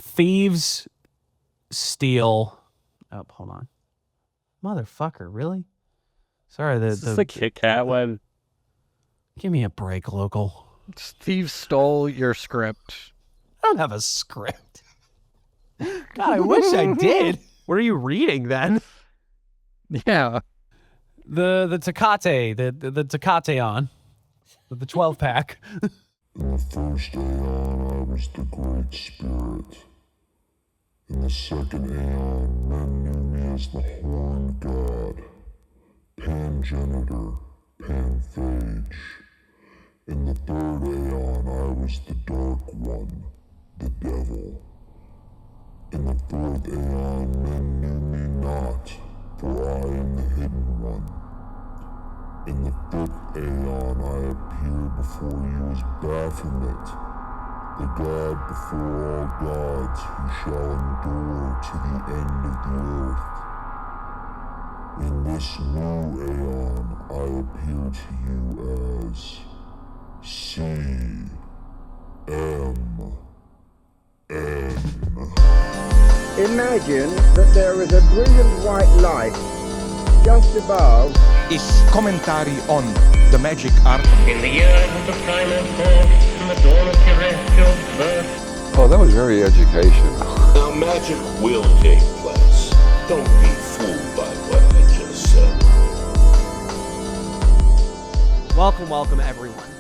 Thieves steal. Oh, hold on. Motherfucker, really? Sorry, Is this the Kitkat one? Give me a break, local. Steve stole your script. I don't have a script. God, I wish I did. What are you reading then? Yeah. The Tecate, the Tecateon. The 12-pack. In the first aeon, I was the Great Spirit. In the second aeon, men knew me as the Horn God, Pangenitor, Panphage. In the third aeon, I was the Dark One, the Devil. In the fourth aeon, men knew me not, for I am the Hidden One. In the fifth aeon, I appeared before you as Baphomet, the god before all gods who shall endure to the end of the earth. In this new aeon, I appear to you as CMN. Imagine that there is a brilliant white light just above. Is commentary on the magic art. In the years of the primal force and the dawn of terrestrial birth. Oh, that was very educational. Now magic will take place. Don't be fooled by what I just said. Welcome, everyone.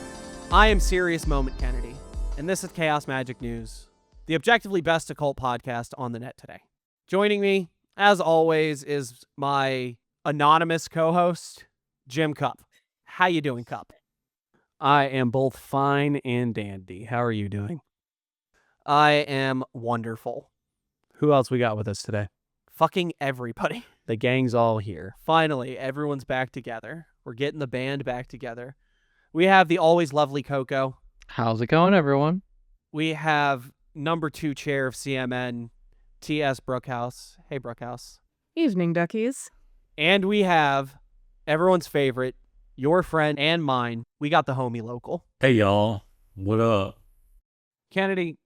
I am Serious Moment Kennedy, and this is Chaos Magic News, the objectively best occult podcast on the net today. Joining me, as always, is my anonymous co-host, Jim Cup. How you doing, Cup? I am both fine and dandy. How are you doing? I am wonderful. Who else we got with us today? Fucking everybody. The gang's all here. Finally, everyone's back together. We're getting the band back together. We have the always lovely Coco. How's it going, everyone? We have number 2 chair of CMN, T.S. Brookhouse. Hey, Brookhouse. Evening, duckies. And we have everyone's favorite, your friend and mine. We got the homie local. Hey, y'all. What up? Kennedy,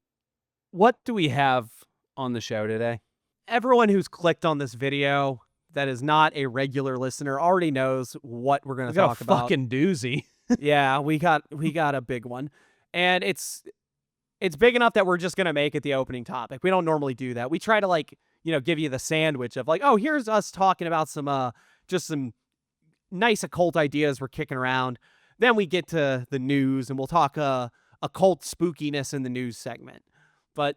what do we have on the show today? Everyone who's clicked on this video that is not a regular listener already knows what we're going to talk about. Fucking doozy. Yeah, we got a big one. And it's big enough that we're just going to make it the opening topic. We don't normally do that. We try to give you the sandwich of oh, here's us talking about some nice occult ideas we're kicking around. Then we get to the news and we'll talk occult spookiness in the news segment. But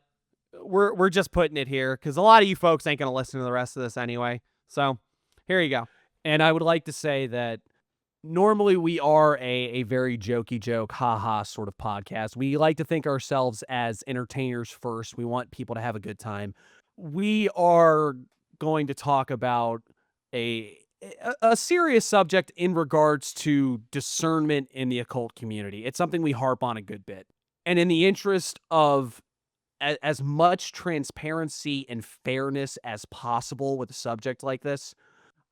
we're just putting it here because a lot of you folks ain't going to listen to the rest of this anyway. So here you go. And I would like to say that normally we are a very jokey joke, haha sort of podcast. We like to think ourselves as entertainers first. We want people to have a good time. We are going to talk about a serious subject in regards to discernment in the occult community. It's something we harp on a good bit. And in the interest of as much transparency and fairness as possible with a subject like this,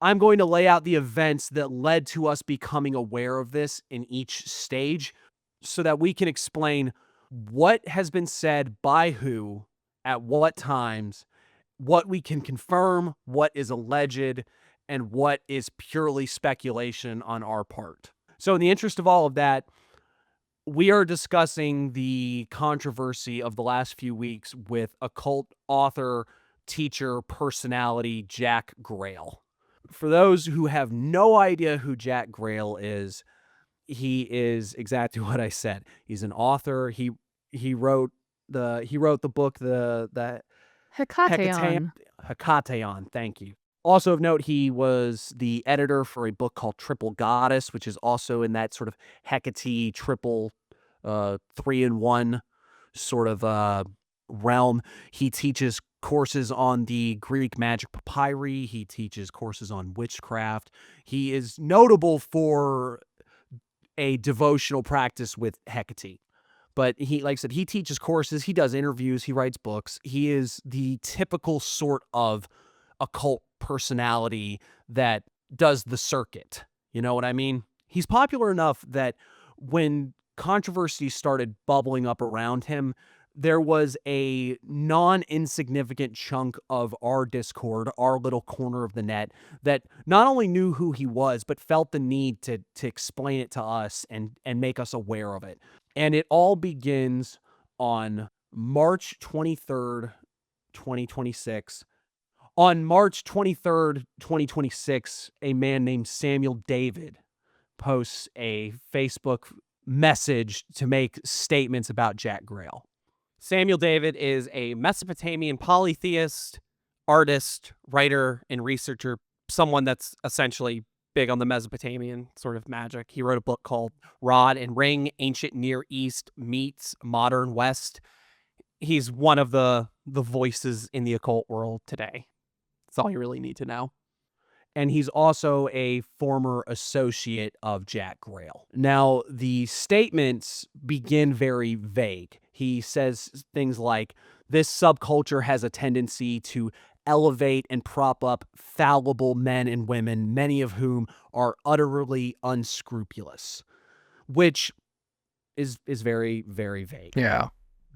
I'm going to lay out the events that led to us becoming aware of this in each stage so that we can explain what has been said by who, at what times, what we can confirm, what is alleged, and what is purely speculation on our part. So in the interest of all of that, we are discussing the controversy of the last few weeks with occult author, teacher, personality, Jack Grayle. For those who have no idea who Jack Grayle is, he is exactly what I said. He's an author. He wrote the book the Hekateon. Thank you. Also of note, he was the editor for a book called Triple Goddess, which is also in that sort of Hecate triple 3-in-1 sort of realm. He teaches courses on the Greek magic papyri. He teaches courses on witchcraft. He is notable for a devotional practice with Hecate. But he, like I said, he teaches courses, he does interviews, he writes books. He is the typical sort of occult personality that does the circuit. You know what I mean? He's popular enough that when controversy started bubbling up around him, there was a non-insignificant chunk of our Discord, our little corner of the net, that not only knew who he was, but felt the need to explain it to us and make us aware of it. And it all begins on March 23rd, 2026. On March 23rd, 2026, a man named Samuel David posts a Facebook message to make statements about Jack Grayle. Samuel David is a Mesopotamian polytheist, artist, writer, and researcher, someone that's essentially big on the Mesopotamian sort of magic. He wrote a book called Rod and Ring, Ancient Near East Meets Modern West. He's one of the voices in the occult world today. That's all you really need to know. And he's also a former associate of Jack Grayle. Now, the statements begin very vague. He says things like, this subculture has a tendency to elevate and prop up fallible men and women, many of whom are utterly unscrupulous, which is very, very vague. Yeah.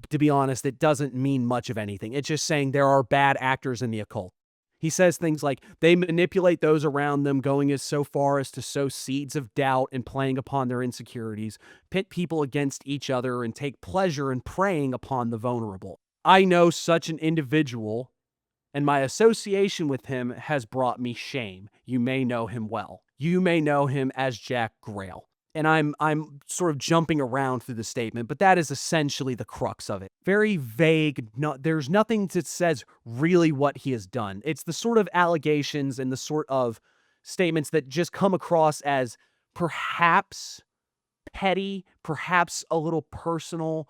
To be honest, it doesn't mean much of anything. It's just saying there are bad actors in the occult. He says things like, they manipulate those around them, going as so far as to sow seeds of doubt and playing upon their insecurities, pit people against each other, and take pleasure in preying upon the vulnerable. I know such an individual, and my association with him has brought me shame. You may know him well. You may know him as Jack Grayle. And I'm sort of jumping around through the statement, but that is essentially the crux of it. Very vague. There's nothing that says really what he has done. It's the sort of allegations and the sort of statements that just come across as perhaps petty, perhaps a little personal.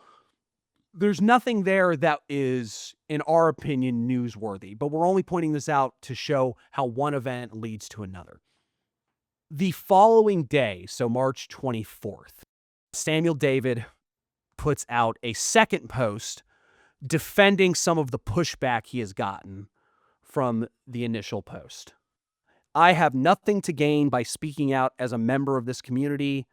There's nothing there that is, in our opinion, newsworthy, but we're only pointing this out to show how one event leads to another. The following day, so March 24th, Samuel David puts out a second post defending some of the pushback he has gotten from the initial post. I have nothing to gain by speaking out as a member of this community.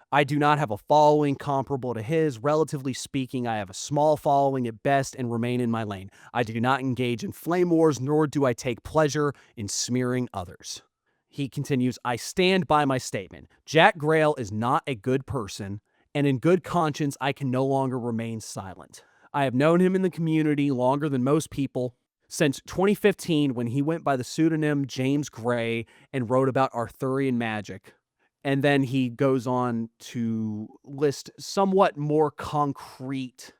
I do not have a following comparable to his. Relatively speaking, I have a small following at best and remain in my lane. I do not engage in flame wars, nor do I take pleasure in smearing others. He continues, I stand by my statement. Jack Grayle is not a good person, and in good conscience, I can no longer remain silent. I have known him in the community longer than most people, since 2015 when he went by the pseudonym James Gray and wrote about Arthurian magic. And then he goes on to list somewhat more concrete,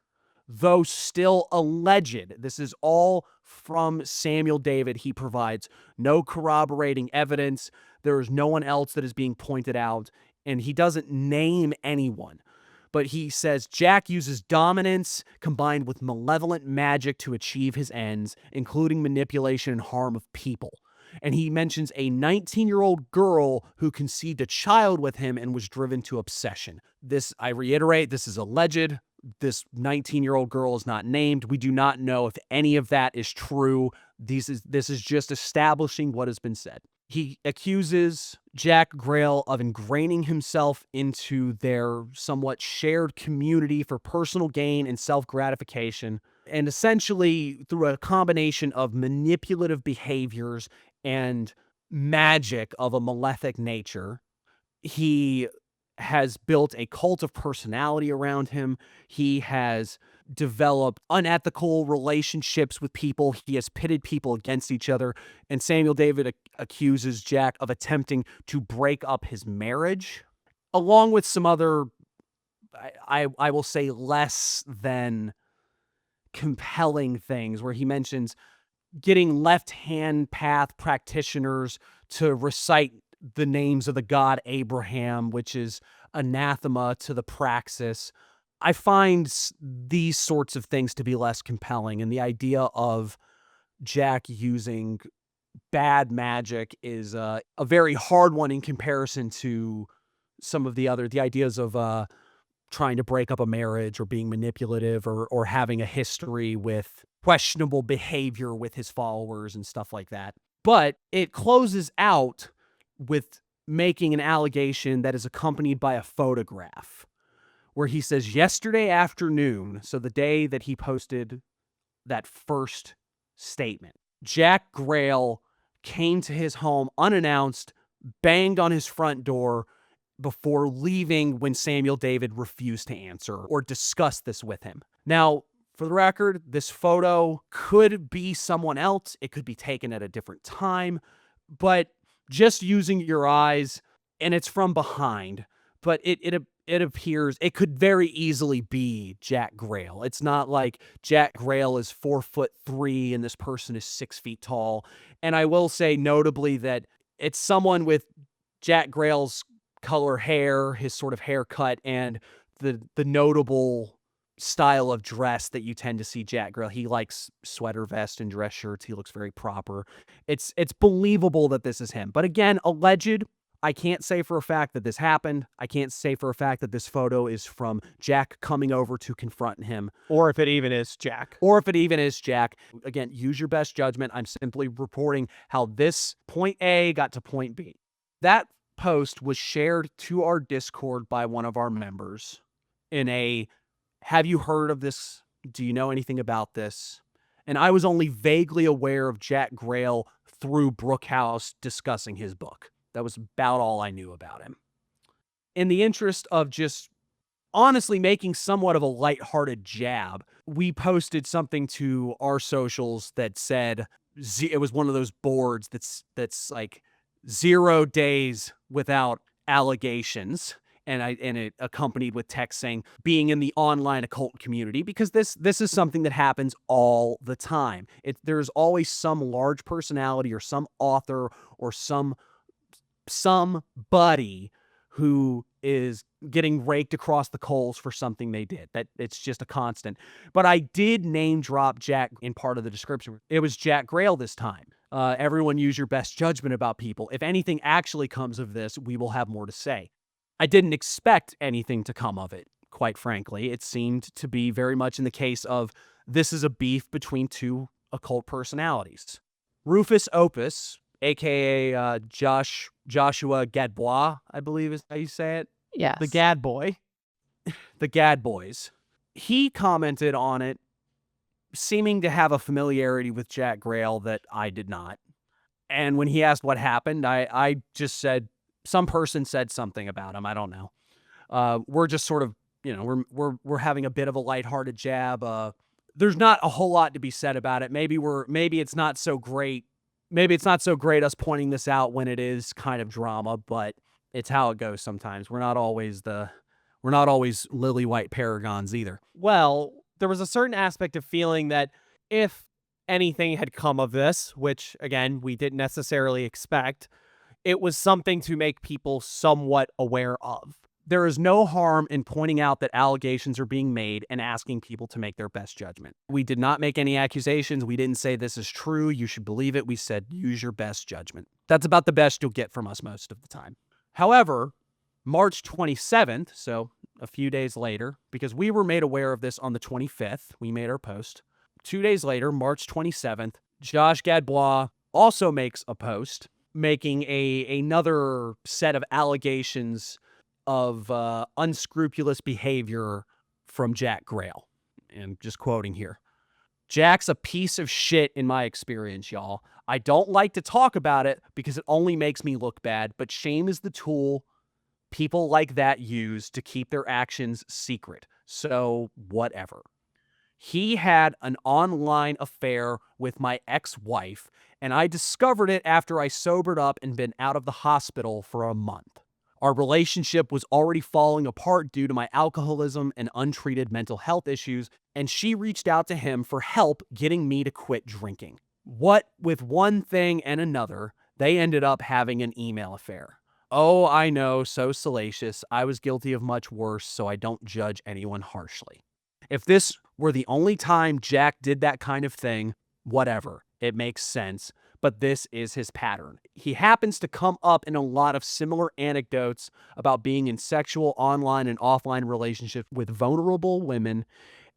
though still alleged. This is all from Samuel David. He provides no corroborating evidence. There is no one else that is being pointed out, and he doesn't name anyone. But he says Jack uses dominance combined with malevolent magic to achieve his ends, including manipulation and harm of people. And he mentions a 19-year-old girl who conceived a child with him and was driven to obsession. This, I reiterate, this is alleged. This 19-year-old girl is not named. We do not know if any of that is true. This is just establishing what has been said. He accuses Jack Grayle of ingraining himself into their somewhat shared community for personal gain and self-gratification, and essentially through a combination of manipulative behaviors and magic of a malefic nature, he has built a cult of personality around him. He has developed unethical relationships with people. He has pitted people against each other. And Samuel David accuses Jack of attempting to break up his marriage, along with some other, I will say, less than compelling things, where he mentions getting left-hand path practitioners to recite the names of the god Abraham, which is anathema to the praxis. I find these sorts of things to be less compelling, and the idea of Jack using bad magic is a very hard one in comparison to some of the ideas of trying to break up a marriage or being manipulative or having a history with questionable behavior with his followers and stuff like that. But it closes out with making an allegation that is accompanied by a photograph, where he says, yesterday afternoon, so the day that he posted that first statement, Jack Grayle came to his home unannounced, banged on his front door before leaving when Samuel David refused to answer or discuss this with him. Now, for the record, this photo could be someone else. It could be taken at a different time, but just using your eyes, and it's from behind, but it appears it could very easily be Jack Grayle. It's not like Jack Grayle is 4'3" and this person is 6 feet tall. And I will say notably that it's someone with Jack Grayle's color hair, his sort of haircut, and the notable style of dress that you tend to see Jack Grayle. He likes sweater vest and dress shirts. He looks very proper. It's believable that this is him. But again, alleged. I can't say for a fact that this happened. I can't say for a fact that this photo is from Jack coming over to confront him. Or if it even is Jack. Again, use your best judgment. I'm simply reporting how this point A got to point B. That post was shared to our Discord by one of our members in a, have you heard of this? Do you know anything about this? And I was only vaguely aware of Jack Grayle through Brookhouse discussing his book. That was about all I knew about him. In the interest of just honestly making somewhat of a lighthearted jab, we posted something to our socials that said, it was one of those boards that's like 0 days without allegations. And it accompanied with text saying, being in the online occult community, because this is something that happens all the time. There's always some large personality or some author or somebody who is getting raked across the coals for something they did. That it's just a constant. But I did name drop Jack in part of the description. It was Jack Grayle this time. Everyone use your best judgment about people. If anything actually comes of this, we will have more to say. I didn't expect anything to come of it, quite frankly. It seemed to be very much in the case of this is a beef between two occult personalities. Rufus Opus, a.k.a. Joshua Gadbois, I believe is how you say it. Yes. The Gad Boy. The Gad Boys. He commented on it, seeming to have a familiarity with Jack Grayle that I did not. And when he asked what happened, I just said, some person said something about him. I don't know. We're just sort of, we're having a bit of a lighthearted jab. There's not a whole lot to be said about it. Maybe it's not so great. Maybe it's not so great us pointing this out when it is kind of drama, but it's how it goes sometimes. We're not always lily white paragons either. Well, there was a certain aspect of feeling that if anything had come of this, which again, we didn't necessarily expect, it was something to make people somewhat aware of. There is no harm in pointing out that allegations are being made and asking people to make their best judgment. We did not make any accusations. We didn't say this is true. You should believe it. We said use your best judgment. That's about the best you'll get from us most of the time. However, March 27th, so a few days later, because we were made aware of this on the 25th, we made our post. 2 days later, March 27th, Josh Gadbois also makes a post making another set of allegations of unscrupulous behavior from Jack Grayle. And just quoting here. Jack's a piece of shit in my experience, y'all. I don't like to talk about it because it only makes me look bad, but shame is the tool people like that use to keep their actions secret. So whatever. He had an online affair with my ex-wife, and I discovered it after I sobered up and been out of the hospital for a month. Our relationship was already falling apart due to my alcoholism and untreated mental health issues, and she reached out to him for help getting me to quit drinking. What with one thing and another, they ended up having an email affair. Oh, I know, so salacious. I was guilty of much worse, so I don't judge anyone harshly. If this were the only time Jack did that kind of thing, whatever, it makes sense. But this is his pattern. He happens to come up in a lot of similar anecdotes about being in sexual online and offline relationships with vulnerable women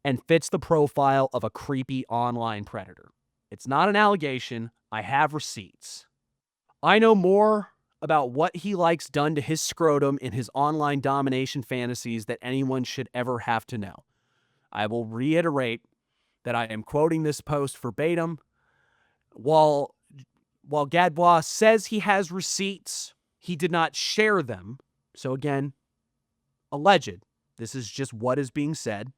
and fits the profile of a creepy online predator. It's not an allegation. I have receipts. I know more about what he likes done to his scrotum in his online domination fantasies that anyone should ever have to know. I will reiterate that I am quoting this post verbatim. While Gadbois says he has receipts, he did not share them. So again, alleged. This is just what is being said.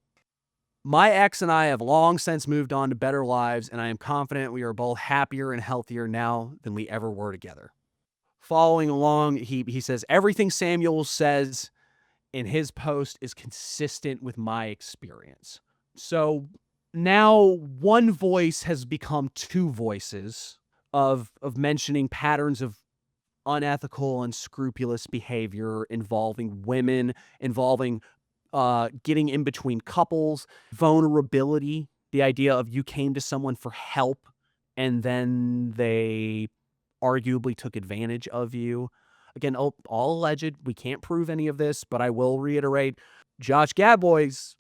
My ex and I have long since moved on to better lives, and I am confident we are both happier and healthier now than we ever were together. Following along, he says, everything Samuel says in his post is consistent with my experience. So now one voice has become two voices of mentioning patterns of unethical, unscrupulous behavior involving women, involving getting in between couples, vulnerability, the idea of you came to someone for help and then they arguably took advantage of you. Again, all alleged. We can't prove any of this, but I will reiterate, Josh Gadbois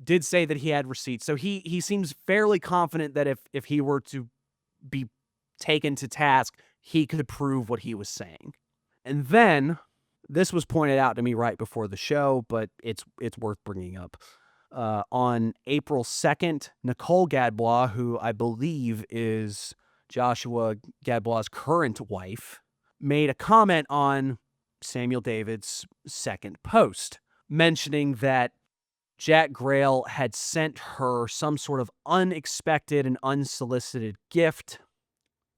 did say that he had receipts. So he seems fairly confident that if he were to be taken to task, he could prove what he was saying. And then, this was pointed out to me right before the show, but it's worth bringing up. On April 2nd, Nicole Gadbois, who I believe is Joshua Gadbois' current wife, made a comment on Samuel David's second post, mentioning that Jack Grayle had sent her some sort of unexpected and unsolicited gift,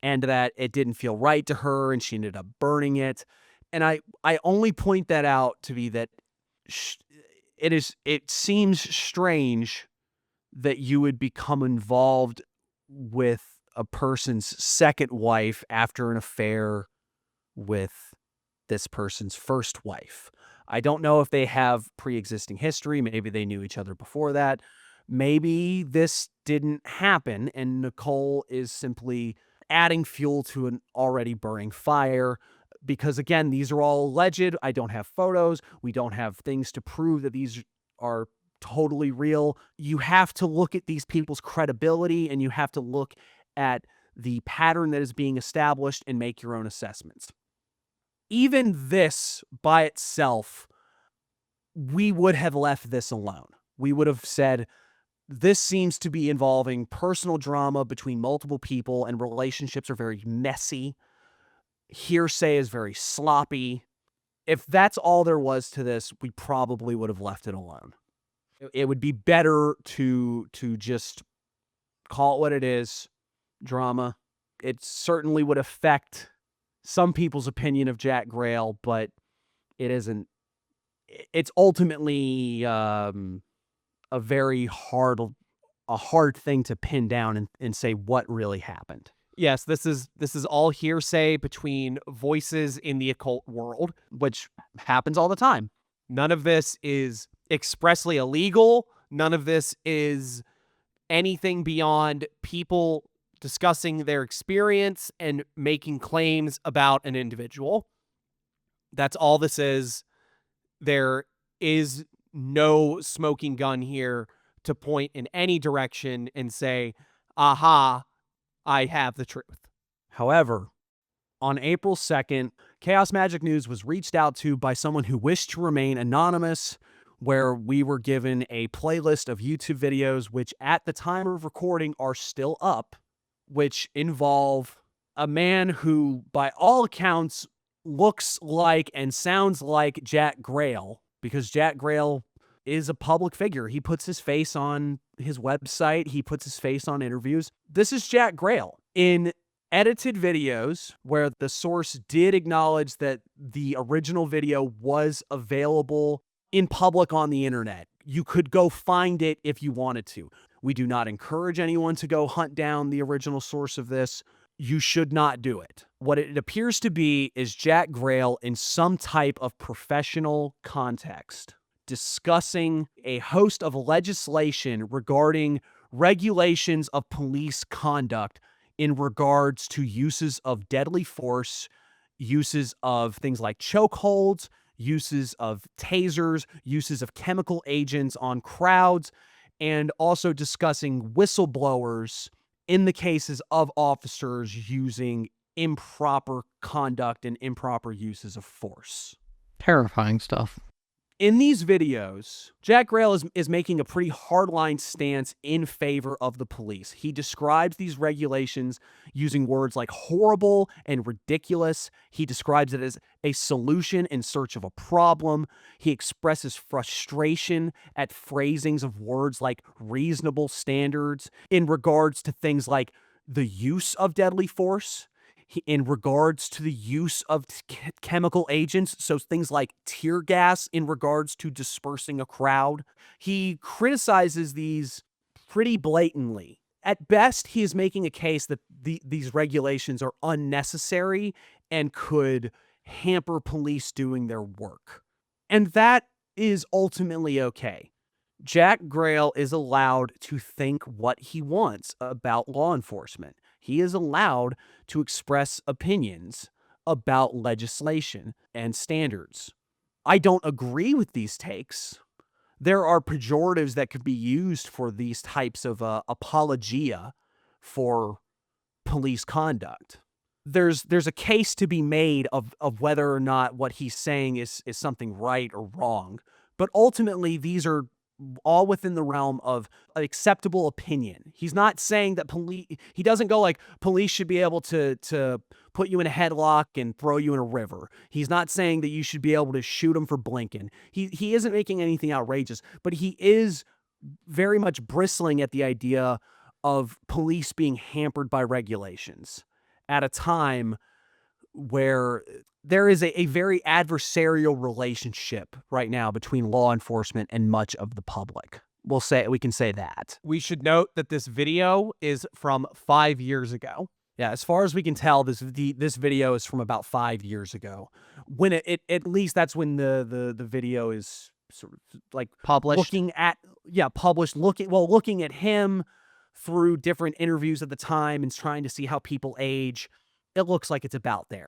and that it didn't feel right to her, and she ended up burning it. And I only point that out to be that it seems strange that you would become involved with a person's second wife after an affair with this person's first wife. I don't know if they have pre-existing history. Maybe they knew each other before that. Maybe this didn't happen, and Nicole is simply adding fuel to an already burning fire. Because again, these are all alleged. I don't have photos. We don't have things to prove that these are totally real. You have to look at these people's credibility, and you have to look at the pattern that is being established and make your own assessments. Even this by itself, we would have left this alone. We would have said, this seems to be involving personal drama between multiple people, and relationships are very messy. Hearsay is very sloppy. If that's all there was to this, we probably would have left it alone. It would be better to just call it what it is, drama. It certainly would affect some people's opinion of Jack Grayle, but it isn't. It's ultimately a very hard thing to pin down and say what really happened. Yes, this is all hearsay between voices in the occult world, which happens all the time. None of this is expressly illegal. None of this is anything beyond people discussing their experience and making claims about an individual. That's all this is. There is no smoking gun here to point in any direction and say, aha, I have the truth. However, on April 2nd, Chaos Magic News was reached out to by someone who wished to remain anonymous, where we were given a playlist of YouTube videos, which at the time of recording are still up, which involve a man who, by all accounts, looks like and sounds like Jack Grayle, because Jack Grayle is a public figure. He puts his face on his website. He puts his face on interviews. This is Jack Grayle. In edited videos where the source did acknowledge that the original video was available in public on the internet. You could go find it if you wanted to. We do not encourage anyone to go hunt down the original source of this. You should not do it. What it appears to be is Jack Grayle in some type of professional context, discussing a host of legislation regarding regulations of police conduct in regards to uses of deadly force, uses of things like chokeholds, uses of tasers, uses of chemical agents on crowds, and also discussing whistleblowers in the cases of officers using improper conduct and improper uses of force. Terrifying stuff. In these videos, Jack Grayle is making a pretty hardline stance in favor of the police. He describes these regulations using words like horrible and ridiculous. He describes it as a solution in search of a problem. He expresses frustration at phrasings of words like reasonable standards in regards to things like the use of deadly force, in regards to the use of chemical agents, so things like tear gas in regards to dispersing a crowd. He criticizes these pretty blatantly. At best, he is making a case that these regulations are unnecessary and could hamper police doing their work. And that is ultimately okay. Jack Grayle is allowed to think what he wants about law enforcement. He is allowed to express opinions about legislation and standards. I don't agree with these takes. There are pejoratives that could be used for these types of apologia for police conduct. There's a case to be made of whether or not what he's saying is something right or wrong. But ultimately, these are all within the realm of an acceptable opinion. He's not saying that he doesn't go like police should be able to put you in a headlock and throw you in a river. He's not saying that you should be able to shoot him for blinking. He isn't making anything outrageous, but he is very much bristling at the idea of police being hampered by regulations at a time where there is a very adversarial relationship right now between law enforcement and much of the public. We can say that. We should note that this video is from 5 years ago. Yeah, as far as we can tell, this video is from about 5 years ago. When it at least that's when the video is sort of like Published. Looking at him through different interviews at the time and trying to see how people age. It looks like it's about there.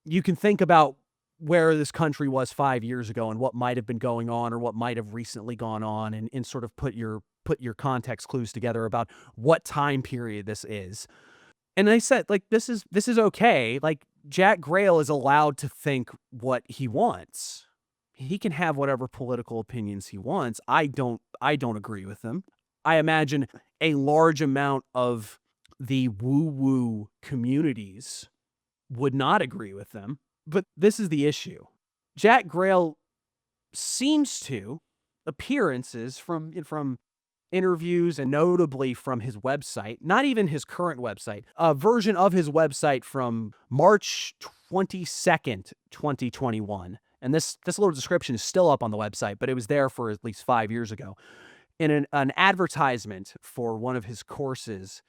You can think about where this country was 5 years ago and what might have been going on or what might have recently gone on, and sort of put your context clues together about what time period this is. And I said, like, this is okay. Like, Jack Grayle is allowed to think what he wants. He can have whatever political opinions he wants. I don't agree with them. I imagine a large amount of the woo-woo communities would not agree with them. But this is the issue. Jack Grayle seems to, appearances from interviews and notably from his website, not even his current website, a version of his website from March 22nd, 2021. And this little description is still up on the website, but it was there for at least 5 years ago. In an advertisement for one of his courses,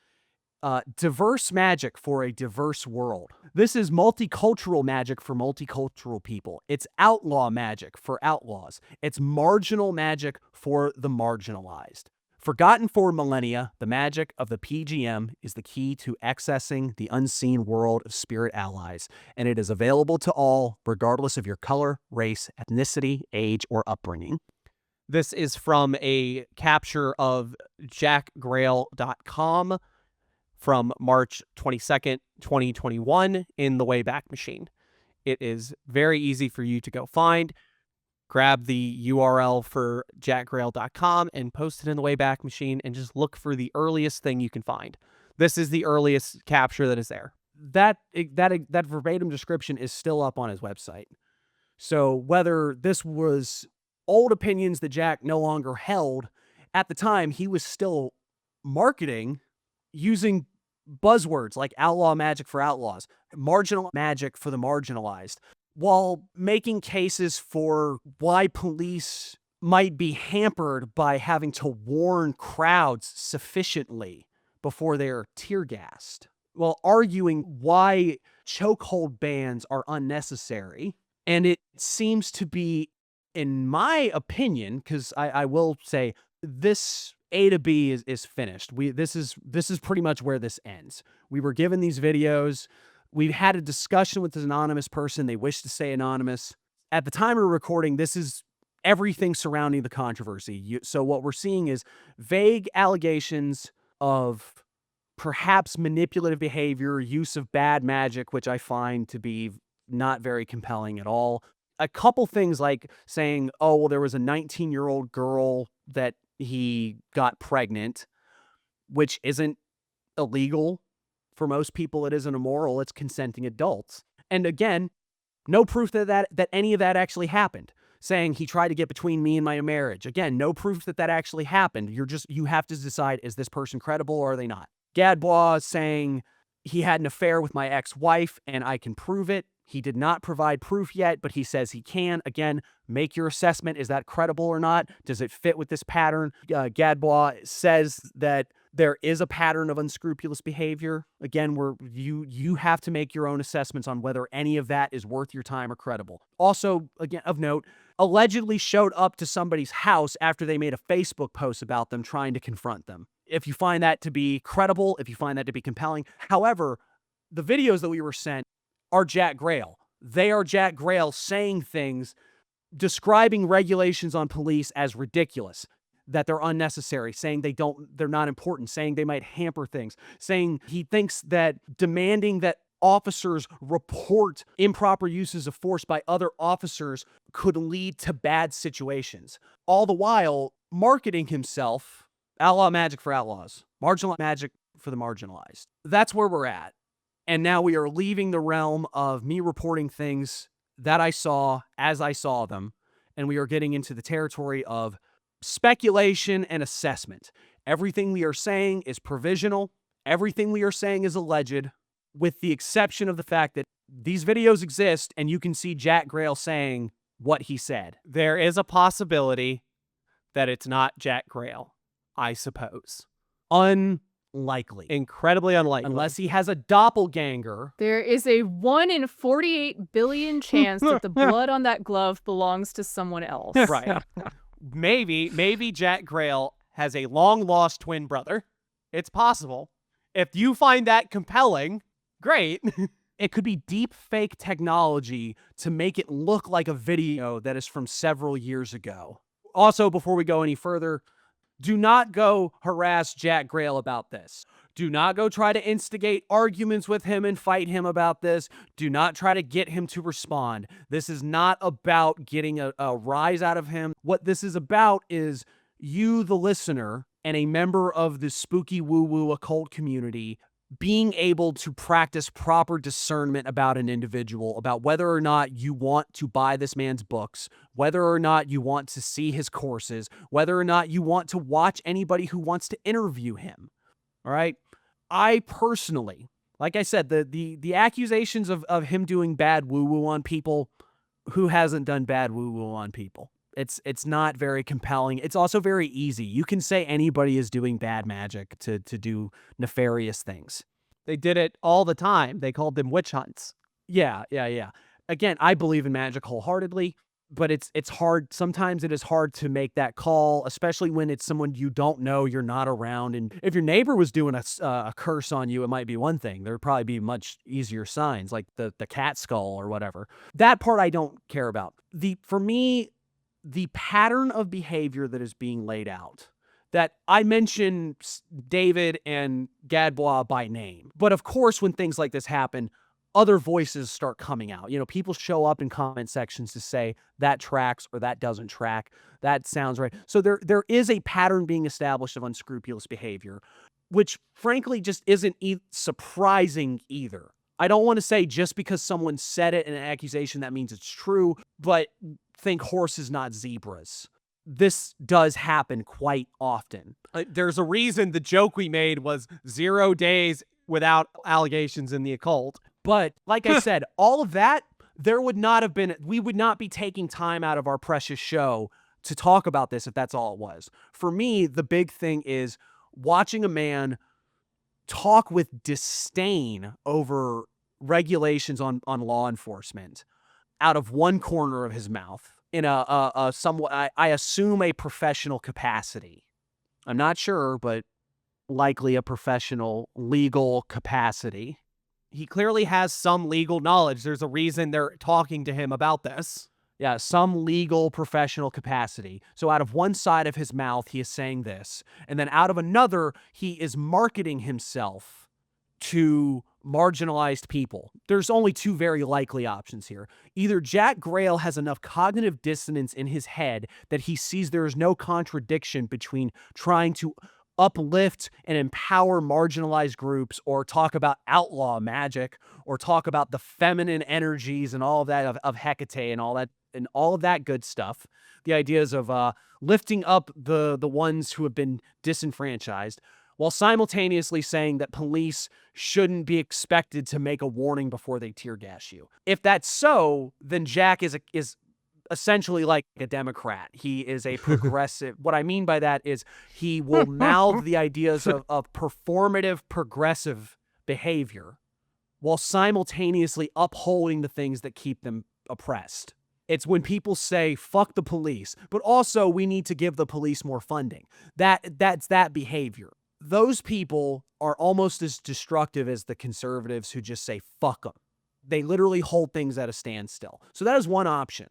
diverse magic for a diverse world. This is multicultural magic for multicultural people. It's outlaw magic for outlaws. It's marginal magic for the marginalized. Forgotten for millennia, the magic of the PGM is the key to accessing the unseen world of spirit allies, and it is available to all, regardless of your color, race, ethnicity, age, or upbringing. This is from a capture of jackgrayle.com from March 22nd, 2021 in the Wayback Machine. It is very easy for you to go find. Grab the URL for jackgrayle.com and post it in the Wayback Machine and just look for the earliest thing you can find. This is the earliest capture that is there. That verbatim description is still up on his website. So whether this was old opinions that Jack no longer held, at the time he was still marketing using buzzwords like outlaw magic for outlaws, marginal magic for the marginalized, while making cases for why police might be hampered by having to warn crowds sufficiently before they're tear gassed, while arguing why chokehold bans are unnecessary. And it seems to be, in my opinion, because I will say this A to B is finished. This is pretty much where this ends. We were given these videos. We've had a discussion with this anonymous person. They wish to stay anonymous. At the time of recording, this is everything surrounding the controversy. So what we're seeing is vague allegations of perhaps manipulative behavior, use of bad magic, which I find to be not very compelling at all. A couple things like saying, oh, well, there was a 19-year-old girl that he got pregnant, which isn't illegal. For most people, it isn't immoral. It's consenting adults. And again, no proof that any of that actually happened. Saying he tried to get between me and my marriage. Again, no proof that actually happened. You have to decide, is this person credible or are they not? Gadbois saying he had an affair with my ex-wife and I can prove it. He did not provide proof yet, but he says he can. Again, make your assessment. Is that credible or not? Does it fit with this pattern? Gadbois says that there is a pattern of unscrupulous behavior. Again, where you have to make your own assessments on whether any of that is worth your time or credible. Also, again, of note, allegedly showed up to somebody's house after they made a Facebook post about them trying to confront them. If you find that to be credible, if you find that to be compelling. However, the videos that we were sent are Jack Grayle. They are Jack Grayle saying things, describing regulations on police as ridiculous, that they're unnecessary, saying they're not important, saying they might hamper things, saying he thinks that demanding that officers report improper uses of force by other officers could lead to bad situations. All the while marketing himself, outlaw magic for outlaws, marginal magic for the marginalized. That's where we're at. And now we are leaving the realm of me reporting things that I saw as I saw them, and we are getting into the territory of speculation and assessment. Everything we are saying is provisional. Everything we are saying is alleged, with the exception of the fact that these videos exist and you can see Jack Grayle saying what he said. There is a possibility that it's not Jack Grayle, I suppose. Unlikely. Incredibly unlikely. Unless he has a doppelganger. There is a 1 in 48 billion chance that the blood on that glove belongs to someone else. Right. Maybe Jack Grayle has a long-lost twin brother. It's possible. If you find that compelling, great. It could be deep fake technology to make it look like a video that is from several years ago. Also, before we go any further, do not go harass Jack Grayle about this. Do not go try to instigate arguments with him and fight him about this. Do not try to get him to respond. This is not about getting a rise out of him. What this is about is you, the listener, and a member of the spooky woo-woo occult community being able to practice proper discernment about an individual, about whether or not you want to buy this man's books, whether or not you want to see his courses, whether or not you want to watch anybody who wants to interview him. All right? I personally, like I said, the accusations of him doing bad woo-woo on people, who hasn't done bad woo-woo on people? It's not very compelling. It's also very easy. You can say anybody is doing bad magic to do nefarious things. They did it all the time. They called them witch hunts. Yeah. Again, I believe in magic wholeheartedly, but it's hard. Sometimes it is hard to make that call, especially when it's someone you don't know, you're not around. And if your neighbor was doing a curse on you, it might be one thing. There'd probably be much easier signs, like the cat skull or whatever. That part I don't care about. For me, the pattern of behavior that is being laid out, that I mention David and Gadbois by name. But of course, when things like this happen, other voices start coming out. People show up in comment sections to say that tracks or that doesn't track. That sounds right. So there is a pattern being established of unscrupulous behavior, which frankly just isn't surprising either. I don't want to say just because someone said it in an accusation that means it's true, but think horses, not zebras. This does happen quite often. There's a reason the joke we made was 0 days without allegations in the occult. But like I said, all of that, we would not be taking time out of our precious show to talk about this if that's all it was. For me, the big thing is watching a man talk with disdain over regulations on law enforcement out of one corner of his mouth in a somewhat, I assume, a professional capacity. I'm not sure, but likely a professional legal capacity. He clearly has some legal knowledge. There's a reason they're talking to him about this. Yeah, some legal professional capacity. So out of one side of his mouth, he is saying this. And then out of another, he is marketing himself to marginalized people. There's only two very likely options here. Either Jack Grayle has enough cognitive dissonance in his head that he sees there is no contradiction between trying to uplift and empower marginalized groups, or talk about outlaw magic, or talk about the feminine energies and all of that of Hecate and all of that good stuff. The ideas of lifting up the ones who have been disenfranchised, while simultaneously saying that police shouldn't be expected to make a warning before they tear gas you. If that's so, then Jack is essentially like a Democrat. He is a progressive. What I mean by that is he will mouth the ideas of performative progressive behavior while simultaneously upholding the things that keep them oppressed. It's when people say, fuck the police, but also we need to give the police more funding. That's that behavior. Those people are almost as destructive as the conservatives who just say, fuck them. They literally hold things at a standstill. So that is one option.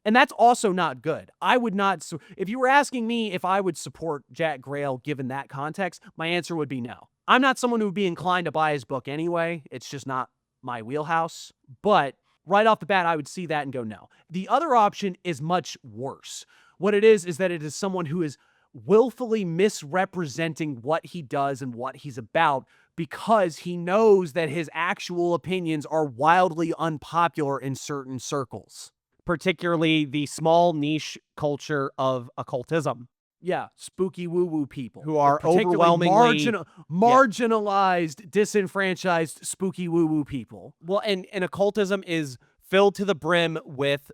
And that's also not good. I would not, if you were asking me if I would support Jack Grayle given that context, my answer would be no. I'm not someone who would be inclined to buy his book anyway. It's just not my wheelhouse. But right off the bat, I would see that and go no. The other option is much worse. What it is that it is someone who is willfully misrepresenting what he does and what he's about because he knows that his actual opinions are wildly unpopular in certain circles. Particularly the small niche culture of occultism. Yeah, spooky woo-woo people. Who are particularly overwhelmingly... marginalized, disenfranchised, spooky woo-woo people. Well, and occultism is filled to the brim with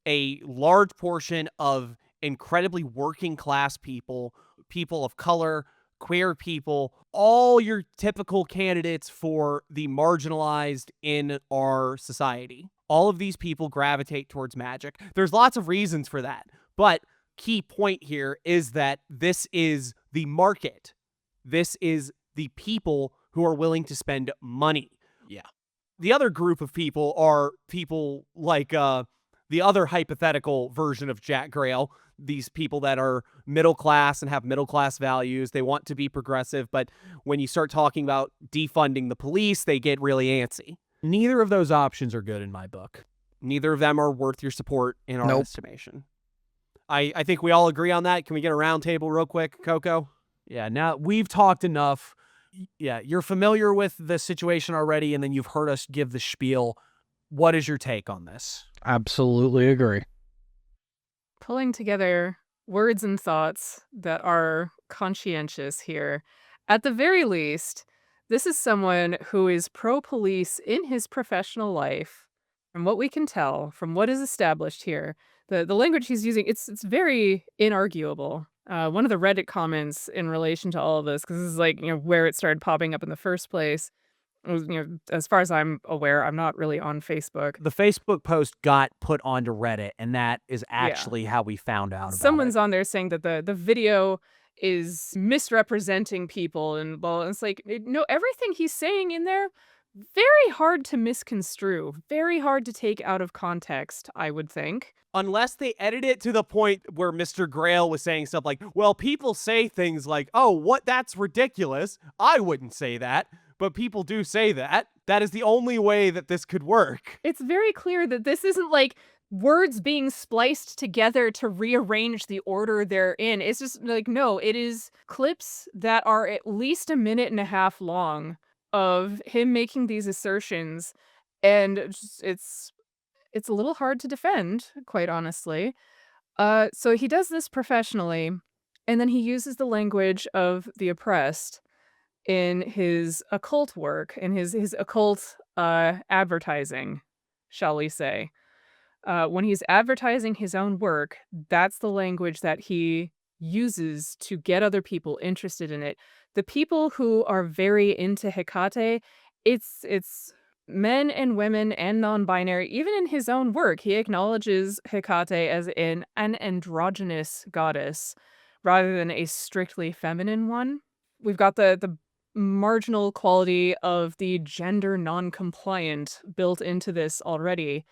a large portion of incredibly working class people, people of color, queer people, all your typical candidates for the marginalized in our society. All of these people gravitate towards magic. There's lots of reasons for that, but key point here is that this is the market. This is the people who are willing to spend money. Yeah. The other group of people are people like the other hypothetical version of Jack Grayle, these people that are middle class and have middle class values. They want to be progressive, but when you start talking about defunding the police, they get really antsy. Neither of those options are good in my book. Neither of them are worth your support in our estimation. I think we all agree on that. Can we get a round table real quick, Coco? Yeah, now we've talked enough. Yeah, you're familiar with the situation already, and then you've heard us give the spiel. What is your take on this? Absolutely agree. Pulling together words and thoughts that are conscientious here. At the very least, this is someone who is pro-police in his professional life. From what we can tell, from what is established here, the language he's using, it's very inarguable. One of the Reddit comments in relation to all of this, because this is like, where it started popping up in the first place, was, as far as I'm aware, I'm not really on Facebook. The Facebook post got put onto Reddit, and that is actually how we found out about Someone's it. on there saying that the video is misrepresenting people, and well, it's like, no, everything he's saying in there, very hard to misconstrue, very hard to take out of context, I would think. Unless they edit it to the point where Mr. Grayle was saying stuff like, well, people say things like, oh, what, that's ridiculous. I wouldn't say that, but people do say that. That is the only way that this could work. It's very clear that this isn't like words being spliced together to rearrange the order they're in. It's just like, no, it is clips that are at least 1.5 minutes long of him making these assertions, and it's a little hard to defend, quite honestly. So he does this professionally, and then he uses the language of the oppressed in his occult work, in his occult advertising, shall we say. When he's advertising his own work, that's the language that he uses to get other people interested in it. The people who are very into Hecate, it's men and women and non-binary. Even in his own work, he acknowledges Hecate as an androgynous goddess rather than a strictly feminine one. We've got the marginal quality of the gender non-compliant built into this already.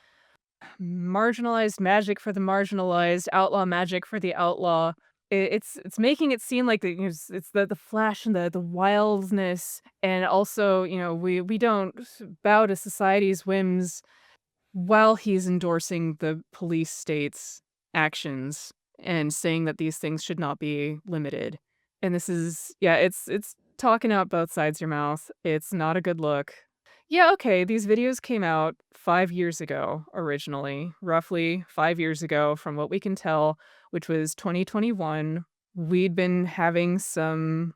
marginalized magic for the marginalized, outlaw magic for the outlaw. It's making it seem like it's the flash and the wildness, and also we don't bow to society's whims while he's endorsing the police state's actions and saying that these things should not be limited. And this is, yeah, it's talking out both sides of your mouth. It's not a good look. Yeah, okay, these videos came out 5 years ago originally, roughly 5 years ago from what we can tell, which was 2021. We'd been having some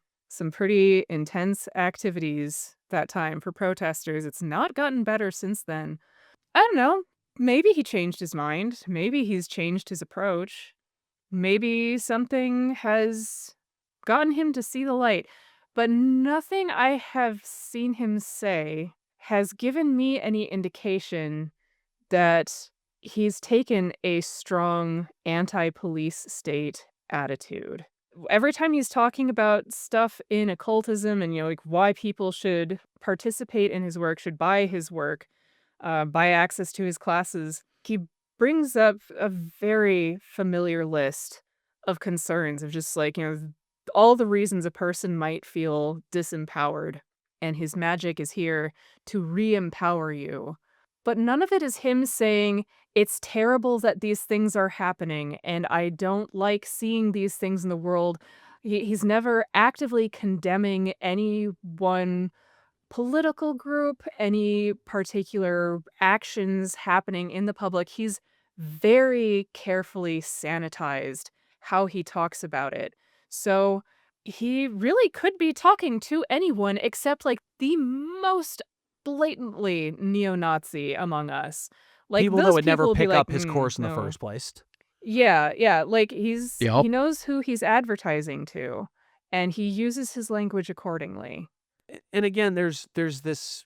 pretty intense activities that time for protesters. It's not gotten better since then. I don't know. Maybe he changed his mind. Maybe he's changed his approach. Maybe something has gotten him to see the light. But nothing I have seen him say has given me any indication that he's taken a strong anti-police state attitude. Every time he's talking about stuff in occultism and like why people should participate in his work, should buy his work, buy access to his classes, he brings up a very familiar list of concerns of just like, all the reasons a person might feel disempowered, and his magic is here to re-empower you. But none of it is him saying, it's terrible that these things are happening, and I don't like seeing these things in the world. He's never actively condemning any one political group, any particular actions happening in the public. He's very carefully sanitized how he talks about it. So he really could be talking to anyone except like the most blatantly neo-Nazi among us. Like People that those would never people will be pick like, up his course in the no." first place. Yeah, like he Yup. knows who he's advertising to, and he uses his language accordingly. And again, there's this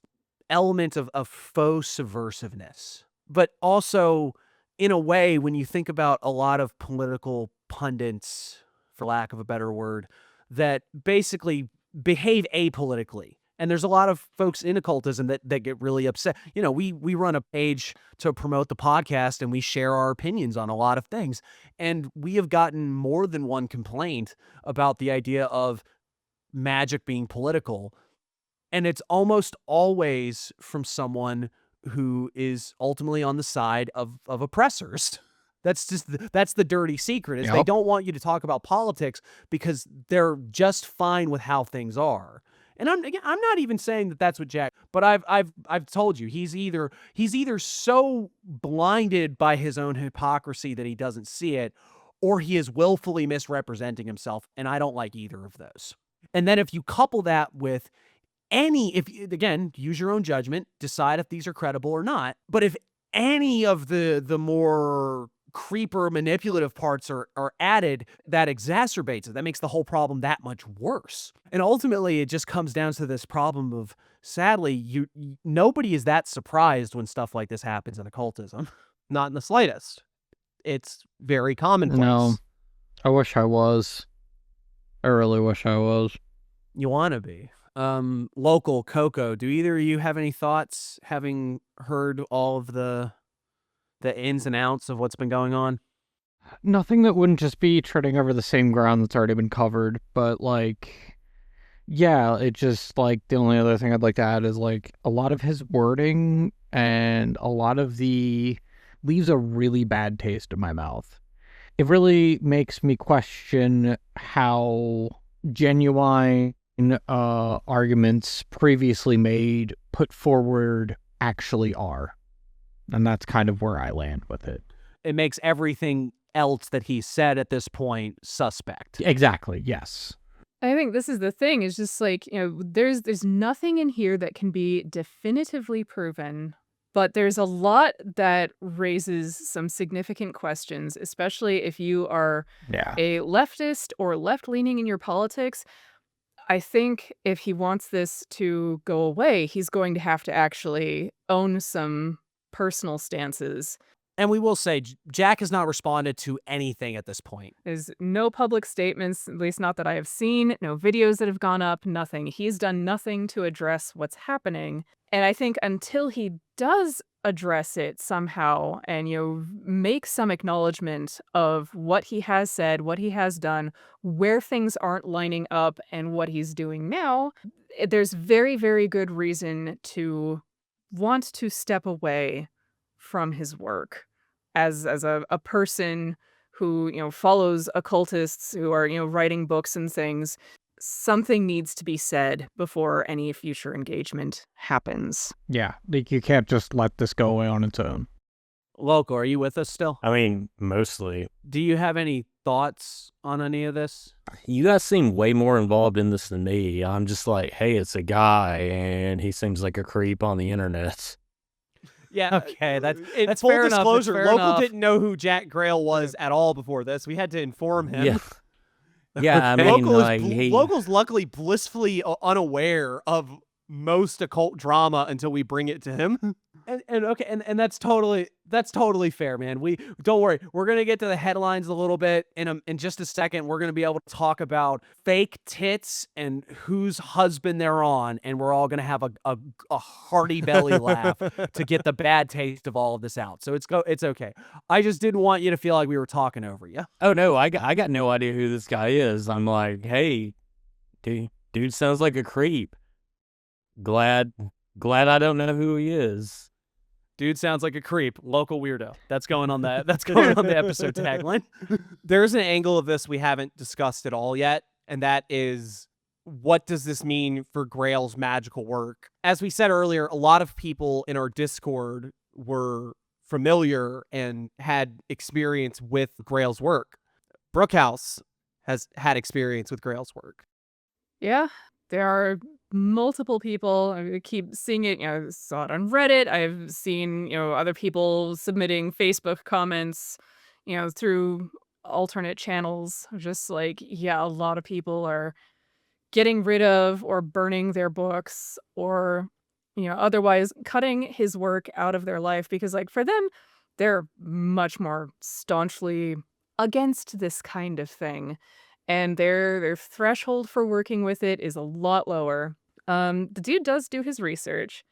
element of faux subversiveness, but also in a way, when you think about a lot of political pundits, for lack of a better word, that basically behave apolitically. And there's a lot of folks in occultism that get really upset. We run a page to promote the podcast, and we share our opinions on a lot of things. And we have gotten more than one complaint about the idea of magic being political. And it's almost always from someone who is ultimately on the side of oppressors. That's the dirty secret, is they Yep. don't want you to talk about politics because they're just fine with how things are. And I'm not even saying that that's what Jack, but I've told you, he's either so blinded by his own hypocrisy that he doesn't see it, or he is willfully misrepresenting himself, and I don't like either of those. And then if you couple that with again, use your own judgment, decide if these are credible or not. But if any of the more creeper manipulative parts are added, that exacerbates it. That makes the whole problem that much worse. And ultimately, it just comes down to this problem of, sadly, nobody is that surprised when stuff like this happens in occultism. Not in the slightest. It's very commonplace. No. I wish I was. I really wish I was. You want to be. Local Coco, do either of you have any thoughts, having heard all of the ins and outs of what's been going on? Nothing that wouldn't just be treading over the same ground that's already been covered, but yeah, it just the only other thing I'd like to add is a lot of his wording and a lot of leaves a really bad taste in my mouth. It really makes me question how genuine arguments previously put forward actually are. And that's kind of where I land with it. It makes everything else that he said at this point suspect. Exactly, yes. I think this is the thing, is just there's nothing in here that can be definitively proven, but there's a lot that raises some significant questions, especially if you are a leftist or left-leaning in your politics. I think if he wants this to go away, he's going to have to actually own some personal stances. And we will say, Jack has not responded to anything at this point. There's no public statements, at least not that I have seen, no videos that have gone up, nothing. He's done nothing to address what's happening. And I think until he does address it somehow and, make some acknowledgement of what he has said, what he has done, where things aren't lining up, and what he's doing now, there's very, very good reason to want to step away from his work as a person who, follows occultists who are, writing books and things. Something needs to be said before any future engagement happens. Yeah, like you can't just let this go away on its own. Local, are you with us still? I mean, mostly. Do you have any thoughts on any of this? You guys seem way more involved in this than me. I'm just like, hey, it's a guy, and he seems like a creep on the internet. Yeah. Okay, that's full fair enough. disclosure. Fair Local enough. didn't know who Jack Grayle was at all before this. We had to inform him. Yeah. Yeah, I mean, Local's luckily blissfully unaware of most occult drama until we bring it to him. And that's totally fair, man. We don't worry. We're gonna get to the headlines a little bit in just a second. We're gonna be able to talk about fake tits and whose husband they're on, and we're all gonna have a hearty belly laugh to get the bad taste of all of this out. So it's okay. I just didn't want you to feel like we were talking over you. Oh no, I got no idea who this guy is. I'm like, hey, dude sounds like a creep. Glad I don't know who he is. Dude sounds like a creep. Local weirdo. That's going on the episode tagline. There's an angle of this we haven't discussed at all yet, and that is, what does this mean for Grail's magical work? As we said earlier, a lot of people in our Discord were familiar and had experience with Grail's work. Brookhouse has had experience with Grail's work. Yeah, there are multiple people. I keep seeing it. I saw it on Reddit. I've seen, other people submitting Facebook comments, through alternate channels. Just like, yeah, a lot of people are getting rid of or burning their books or, otherwise cutting his work out of their life because, like, for them, they're much more staunchly against this kind of thing. And their threshold for working with it is a lot lower. The dude does do his research.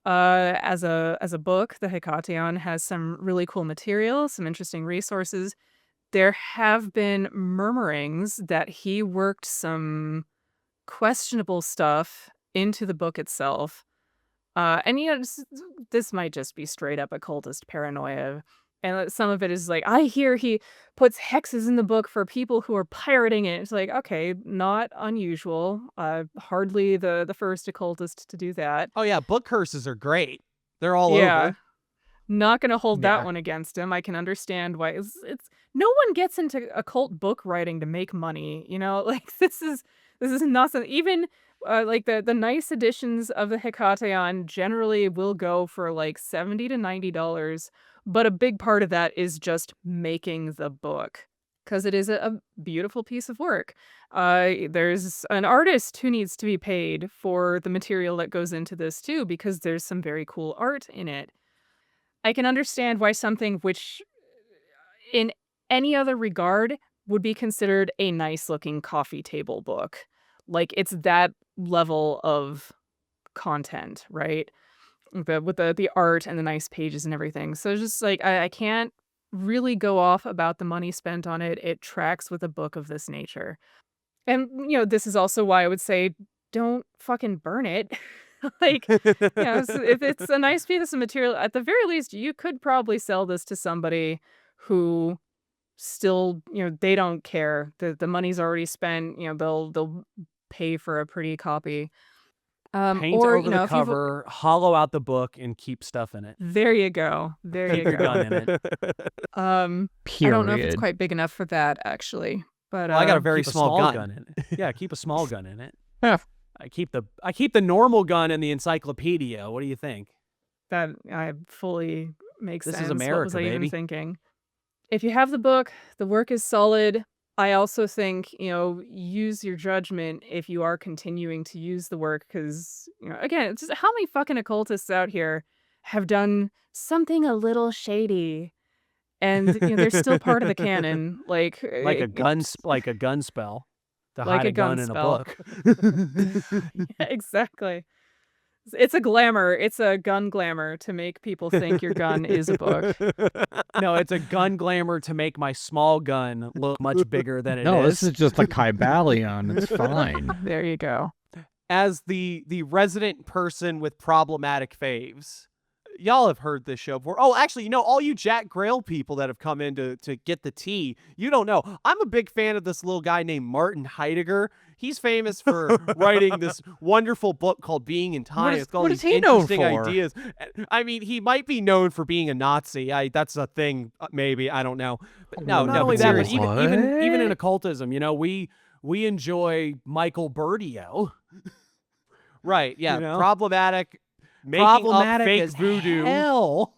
As a book, the Hecateion has some really cool material, some interesting resources. There have been murmurings that he worked some questionable stuff into the book itself. And this might just be straight up occultist paranoia. And some of it is like, I hear he puts hexes in the book for people who are pirating it. It's like, okay, not unusual. Hardly the first occultist to do that. Oh yeah, book curses are great. They're all Yeah. over. Not gonna hold that one against him. I can understand why it's no one gets into occult book writing to make money. Like this is nothing. Even like the nice editions of the Hecateion generally will go for like $70 to $90. But a big part of that is just making the book because it is a beautiful piece of work. There's an artist who needs to be paid for the material that goes into this too, because there's some very cool art in it. I can understand why something which in any other regard would be considered a nice looking coffee table book. Like it's that level of content, right? With the art and the nice pages and everything. So it's just like I can't really go off about the money spent on it. It tracks with a book of this nature. And this is also why I would say don't fucking burn it. Like, if it's a nice piece of material, at the very least, you could probably sell this to somebody who still, they don't care. The money's already spent, they'll pay for a pretty copy. Paint or over the cover, hollow out the book, and keep stuff in it. There you go. There you Keep your go. gun in it. I don't know if it's quite big enough for that actually, but I got a very Keep small gun. in it. Yeah, keep a small gun in it. Yeah. I keep the normal gun in the encyclopedia. What do you think? that I fully makes This sense. is What was America, I even baby. thinking? If you have the book, the work is solid. I also think, use your judgment if you are continuing to use the work because, again, it's just how many fucking occultists out here have done something a little shady And they're still part of the canon, like a gun spell to Like hide a a gun gun in spell. a book. Yeah, exactly. It's a glamour. It's a gun glamour to make people think your gun is a book. No, it's a gun glamour to make my small gun look much bigger than it is. No, this is just a Kybalion. It's fine. There you go. As the resident person with problematic faves. Y'all have heard this show before. Oh, actually, all you Jack Grayle people that have come in to get the tea, you don't know. I'm a big fan of this little guy named Martin Heidegger. He's famous for writing this wonderful book called Being in Time. It's got all these interesting ideas. I mean, he might be known for being a Nazi. That's a thing, maybe. I don't know. But no, not only that, but even in occultism, we enjoy Michael Burdio. Right, yeah. Problematic up fake as voodoo. hell.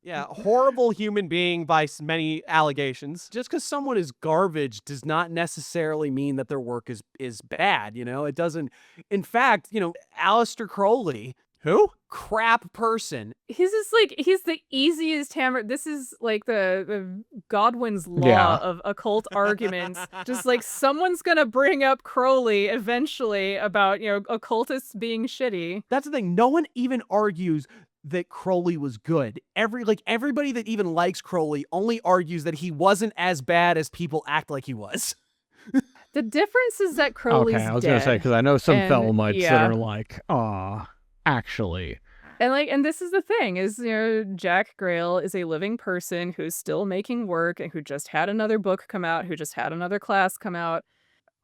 Yeah, horrible human being by many allegations. Just because someone is garbage does not necessarily mean that their work is bad. It doesn't. In fact, Aleister Crowley, who? Crap person. He's just he's the easiest hammer. This is like the Godwin's law of occult arguments. Just someone's gonna bring up Crowley eventually about occultists being shitty. That's the thing. No one even argues that Crowley was good. Everybody that even likes Crowley only argues that he wasn't as bad as people act like he was. The difference is that Crowley's okay, I was dead, gonna say because I know some Thelemites yeah. that are like, actually. And this is the thing is, Jack Grayle is a living person who's still making work and who just had another book come out, who just had another class come out.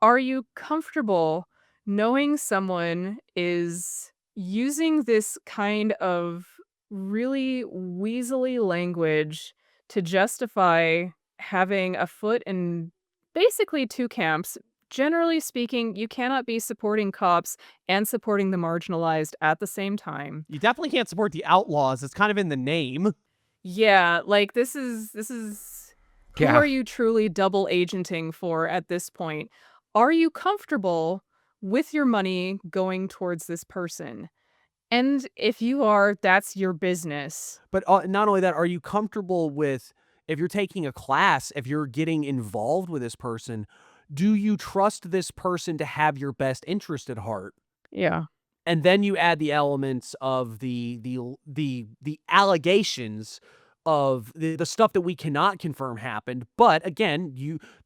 Are you comfortable knowing someone is using this kind of really weaselly language to justify having a foot in basically two camps? Generally speaking, you cannot be supporting cops and supporting the marginalized at the same time. You definitely can't support the outlaws. It's kind of in the name. Yeah, this is who are you truly double agenting for at this point? Are you comfortable with your money going towards this person? And if you are, that's your business. But not only that, are you comfortable with, if you're taking a class, if you're getting involved with this person, do you trust this person to have your best interest at heart? Yeah. And then you add the elements of the allegations of the stuff that we cannot confirm happened. But again,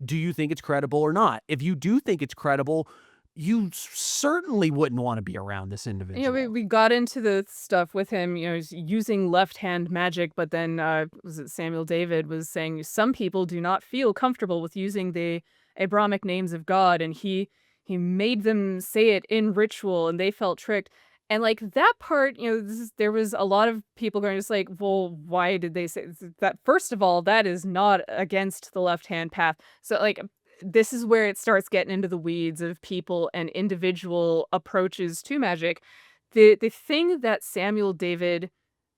do you think it's credible or not? If you do think it's credible, you certainly wouldn't want to be around this individual. We got into the stuff with him, using left-hand magic, but then was it Samuel David was saying some people do not feel comfortable with using the Abrahamic names of God, and he made them say it in ritual, and they felt tricked. And that part, there was a lot of people going just well, why did they say that? First of all, that is not against the left-hand path. So this is where it starts getting into the weeds of people and individual approaches to magic. The thing that Samuel David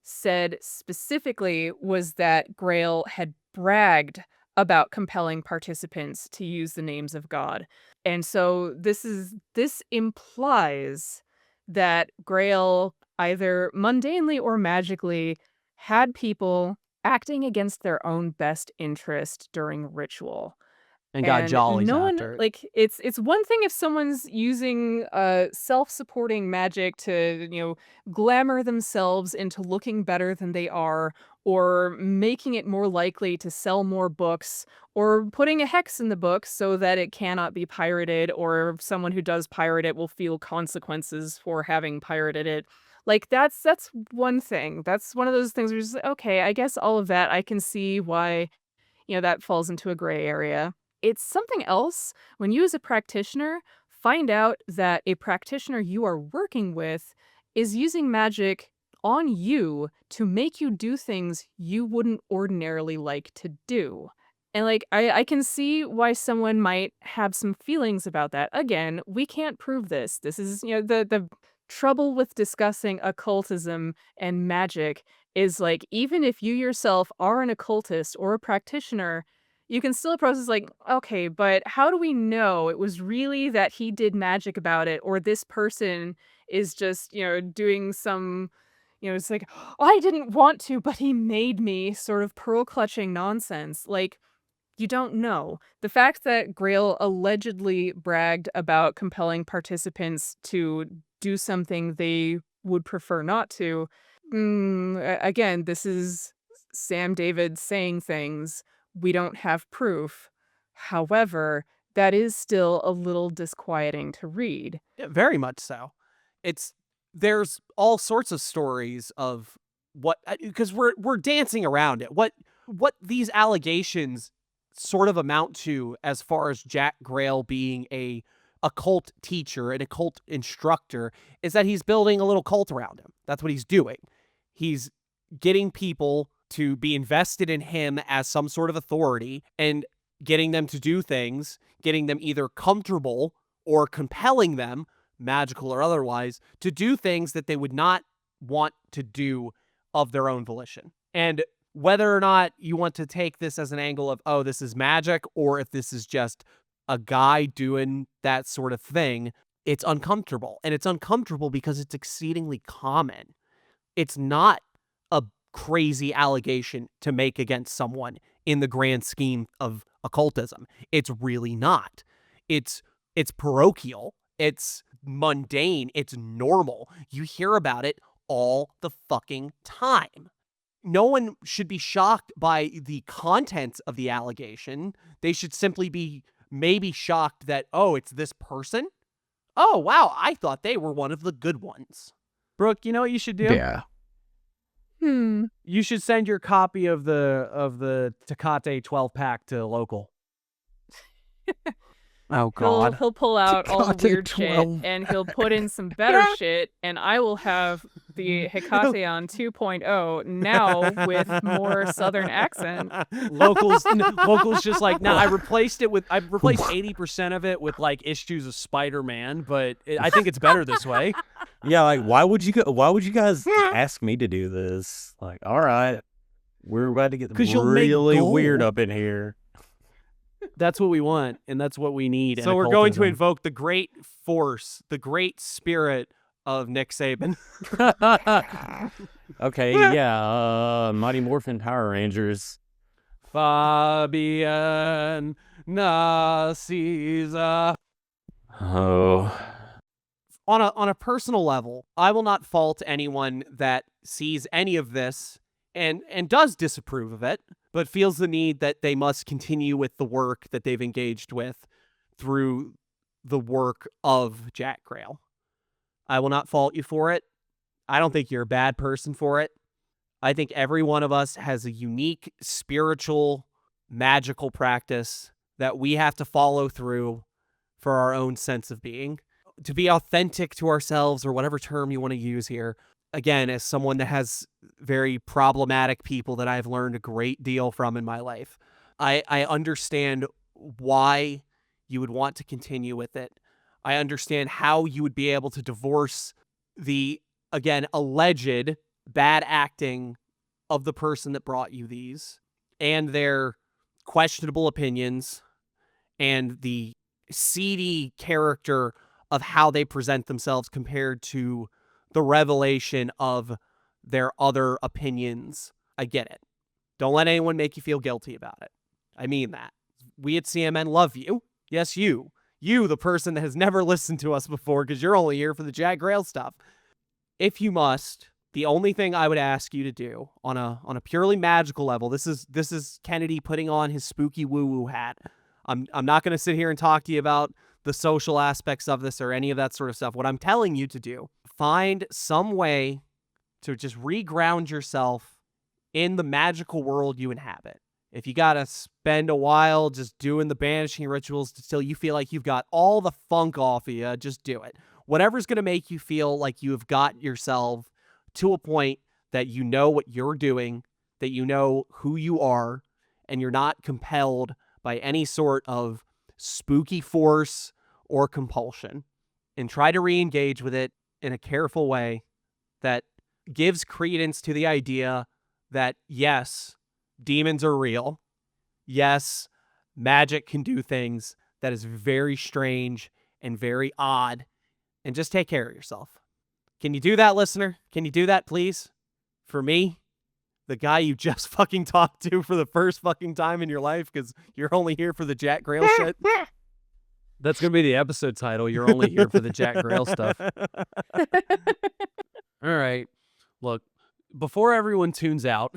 said specifically was that Grayle had bragged about compelling participants to use the names of God. And so this implies that Grayle either mundanely or magically had people acting against their own best interest during ritual. And got jollies no after one, it's one thing if someone's using self-supporting magic to, glamour themselves into looking better than they are, or making it more likely to sell more books, or putting a hex in the book so that it cannot be pirated, or someone who does pirate it will feel consequences for having pirated it. That's one thing. That's one of those things where you're just okay, I guess all of that, I can see why, that falls into a gray area. It's something else when you as a practitioner find out that a practitioner you are working with is using magic on you to make you do things you wouldn't ordinarily like to do. And I can see why someone might have some feelings about that. Again, we can't prove this. This is, the trouble with discussing occultism and magic is even if you yourself are an occultist or a practitioner, you can still approach this okay, but how do we know it was really that he did magic about it, or this person is just, doing some, It's like, oh, I didn't want to, but he made me, sort of pearl-clutching nonsense. Like, you don't know. The fact that Grail allegedly bragged about compelling participants to do something they would prefer not to, again, this is Sam David saying things. We don't have proof. However, that is still a little disquieting to read. Yeah, very much so. There's all sorts of stories of what, because we're dancing around it. What these allegations sort of amount to, as far as Jack Grayle being a occult teacher, an occult instructor, is that he's building a little cult around him. That's what he's doing. He's getting people to be invested in him as some sort of authority and getting them to do things, getting them either comfortable or compelling them, magical or otherwise, to do things that they would not want to do of their own volition. And whether or not you want to take this as an angle of, oh, this is magic, or if this is just a guy doing that sort of thing, it's uncomfortable. And it's uncomfortable because it's exceedingly common. It's not a crazy allegation to make against someone in the grand scheme of occultism. It's really not. It's parochial. It's mundane. It's normal. You hear about it all the fucking time. No one should be shocked by the contents of the allegation. They should simply be maybe shocked that, oh, it's this person? Oh, wow, I thought they were one of the good ones. Brooke, you know what you should do? Yeah. You should send your copy of the Tecate 12-pack to local. Oh, God. He'll pull out all the Tecate weird 12. shit, and he'll put in some better shit, and I will have the Hekateon 2.0 now with more southern accent. Locals just like, nah, I replaced 80% of it with like issues of Spider-Man, but I think it's better this way. Yeah, like why would you guys ask me to do this? Like, all right, we're about to get 'Cause you'll make really gold. weird up in here. That's what we want, and that's what we need. in So we're going to occultism. invoke the great force, the great spirit of Nick Saban. Okay, yeah, Mighty Morphin Power Rangers. Fabian Nacisa. Oh, On a personal level, I will not fault anyone that sees any of this and does disapprove of it, but feels the need that they must continue with the work that they've engaged with through the work of Jack Grayle. I will not fault you for it. I don't think you're a bad person for it. I think every one of us has a unique spiritual, magical practice that we have to follow through for our own sense of being. To be authentic to ourselves, or whatever term you want to use here. Again, as someone that has very problematic people that I've learned a great deal from in my life, I understand why you would want to continue with it. I understand how you would be able to divorce the, again, alleged bad acting of the person that brought you these and their questionable opinions and the seedy character of how they present themselves compared to the revelation of their other opinions. I get it. Don't let anyone make you feel guilty about it. I mean that. We at CMN love you. Yes, you. You, the person that has never listened to us before because you're only here for the Jack Grayle stuff. If you must, the only thing I would ask you to do on a purely magical level, this is Kennedy putting on his spooky woo-woo hat. I'm not going to sit here and talk to you about the social aspects of this or any of that sort of stuff. What I'm telling you to do, find some way to just reground yourself in the magical world you inhabit. If you got to spend a while just doing the banishing rituals until you feel like you've got all the funk off of you, just do it. Whatever's going to make you feel like you have got yourself to a point that you know what you're doing, that you know who you are, and you're not compelled by any sort of spooky force or compulsion, and try to re-engage with it in a careful way that gives credence to the idea that, yes, demons are real. Yes, magic can do things that is very strange and very odd, and just take care of yourself. Can you do that, listener? Can you do that, please? For me, the guy you just fucking talked to for the first fucking time in your life because you're only here for the Jack Grayle shit. That's going to be the episode title. You're only here for the Jack Grayle stuff. All right. Look, before everyone tunes out.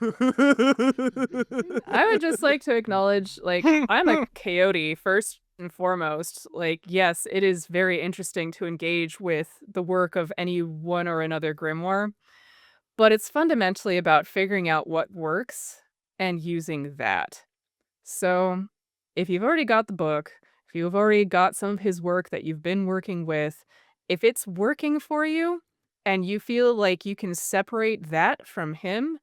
I would just like to acknowledge, like, I'm a coyote first and foremost. Like, yes, it is very interesting to engage with the work of any one or another grimoire, but it's fundamentally about figuring out what works and using that. So, if you've already got the book, if you've already got some of his work that you've been working with, if it's working for you and you feel like you can separate that from him,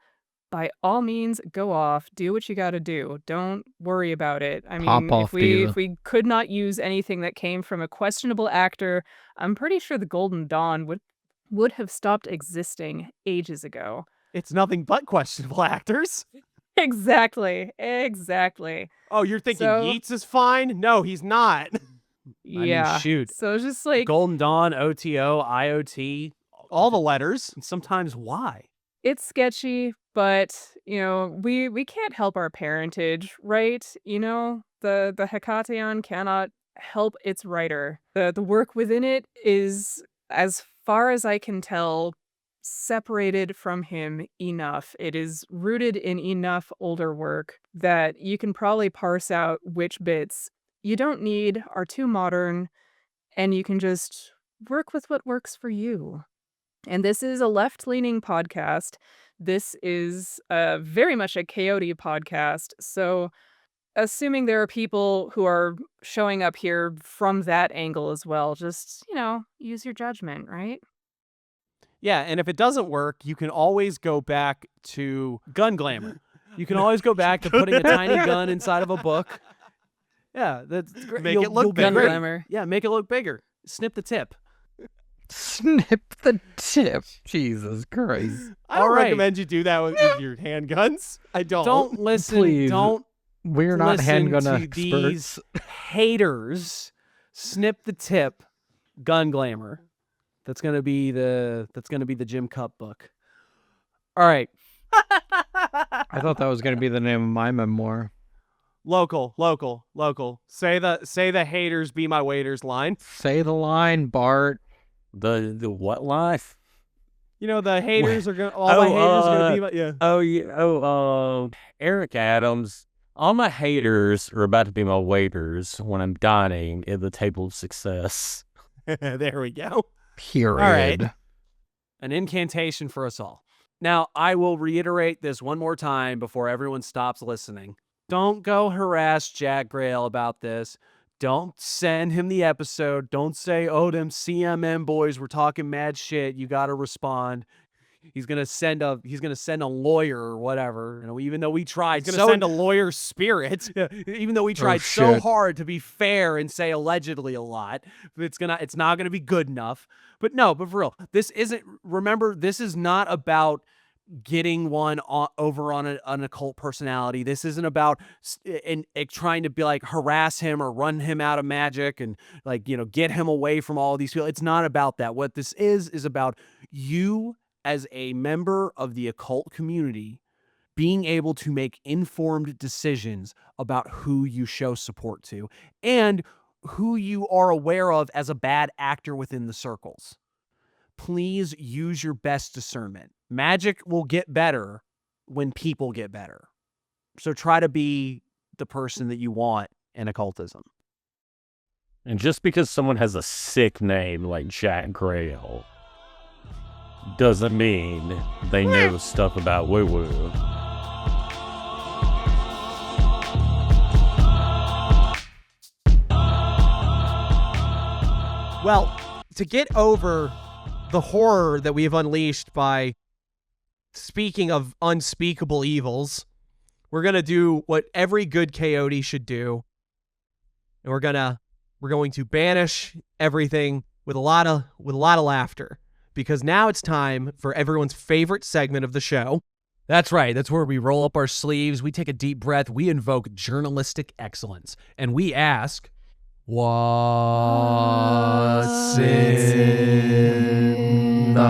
by all means, go off, do what you got to do. Don't worry about it. I mean, off, if we could not use anything that came from a questionable actor, I'm pretty sure the Golden Dawn would have stopped existing ages ago. It's nothing but questionable actors. Exactly. Oh, you're thinking So- Yeats is fine? No, he's not. Yeah. shoot. So it's just like, Golden Dawn, OTO, IoT, All the letters. and sometimes why? it's sketchy, but we can't help our parentage, right? The Hekateon cannot help its writer. The work within it is, as far as I can tell, separated from him enough. It is rooted in enough older work that you can probably parse out which bits you don't need, are too modern, and you can just work with what works for you. And this is a left-leaning podcast. This is very much a coyote podcast. So assuming there are people who are showing up here from that angle as well, just, use your judgment, right? Yeah, and if it doesn't work, you can always go back to Gun glamour. You can always go back to putting a tiny gun inside of a book. Yeah, that's great. Make it look be bigger. Gun great. glamour. Yeah, make it look bigger. Snip the tip. Snip the tip. Jesus Christ. I don't All right. recommend you do that with your handguns. I don't. Don't listen. Please. Don't We're not listen handgun to experts. these haters. Snip the tip. Gun glamour. That's gonna be the Jim Cup book. All right. I thought that was going to be the name of my memoir. Local. Say the haters be my waiters line. Say the line, Bart. The what life? The haters are gonna my haters are gonna be my yeah. Oh yeah. Eric Adams. All my haters are about to be my waiters when I'm dining at the table of success. There we go. Period. All right. An incantation for us all. Now, I will reiterate this one more time before everyone stops listening. Don't go harass Jack Grayle about this. Don't send him the episode. Don't say, oh, them CMM boys were talking mad shit. You got to respond. He's gonna send a lawyer or whatever. Even though we tried, He's gonna send a lawyer spirit. Yeah, even though we tried so shit. hard to be fair and say allegedly a lot, it's not gonna be good enough. But for real, this is not about getting one over on an occult personality. This isn't about trying to be like harass him or run him out of magic and get him away from all these people. It's not about that. What this is about you as a member of the occult community being able to make informed decisions about who you show support to and who you are aware of as a bad actor within the circles. Please use your best discernment. Magic will get better when people get better. So try to be the person that you want in occultism. And just because someone has a sick name like Jack Grayle doesn't mean they know stuff about woo-woo. Well, to get over the horror that we have unleashed by speaking of unspeakable evils, we're going to do what every good coyote should do. And we're going to banish everything with a lot of laughter, because now it's time for everyone's favorite segment of the show. That's right. That's where we roll up our sleeves, we take a deep breath, we invoke journalistic excellence, and we ask, what's in the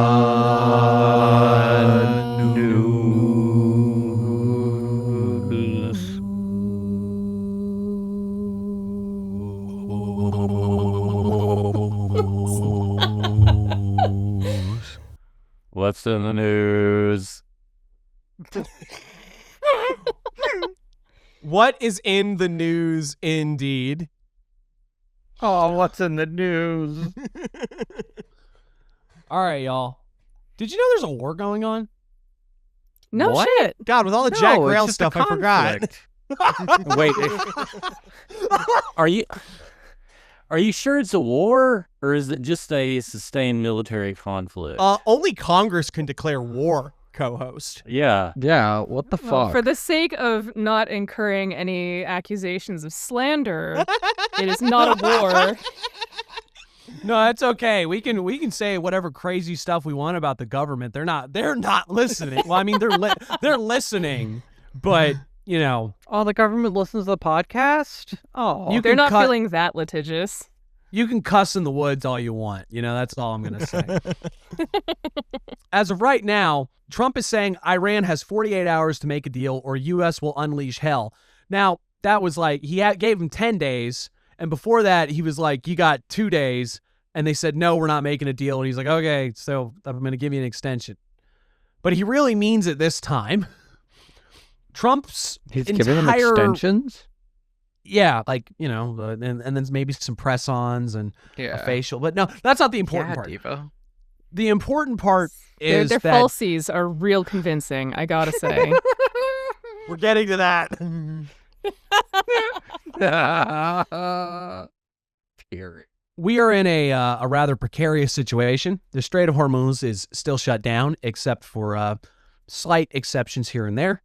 What's in the news? What is in the news, indeed? Oh, what's in the news? All right, y'all. Did you know there's a war going on? No What? shit. God, with all the No, Jack it's Grail just a stuff, I forgot. conflict. Wait, are you sure it's a war, or is it just a sustained military conflict? Only Congress can declare war, co-host. Yeah. Yeah, what the Well, fuck? for the sake of not incurring any accusations of slander, it is not a war. No, that's okay. We can say whatever crazy stuff we want about the government. They're not listening. Well, I mean, they're listening, but you know, Oh, the government listens to the podcast? Oh. You They're can not cut- feeling that litigious. you can cuss in the woods all you want. You know, that's all I'm gonna say. As of right now, Trump is saying Iran has 48 hours to make a deal, or U.S. will unleash hell. Now, that was like gave him 10 days, and before that, he was like, "You got 2 days." And they said, no, we're not making a deal. And he's like, okay, so I'm going to give you an extension. But he really means it this time. Trump's He's giving them entire- extensions? Yeah, like, you know, and then maybe some press-ons and Yeah. a facial. But no, that's not the important part. Diva. The important part is Their that falsies are real convincing, I gotta say. We're getting to that. Period. we are in a rather precarious situation. The Strait of Hormuz is still shut down, except for slight exceptions here and there.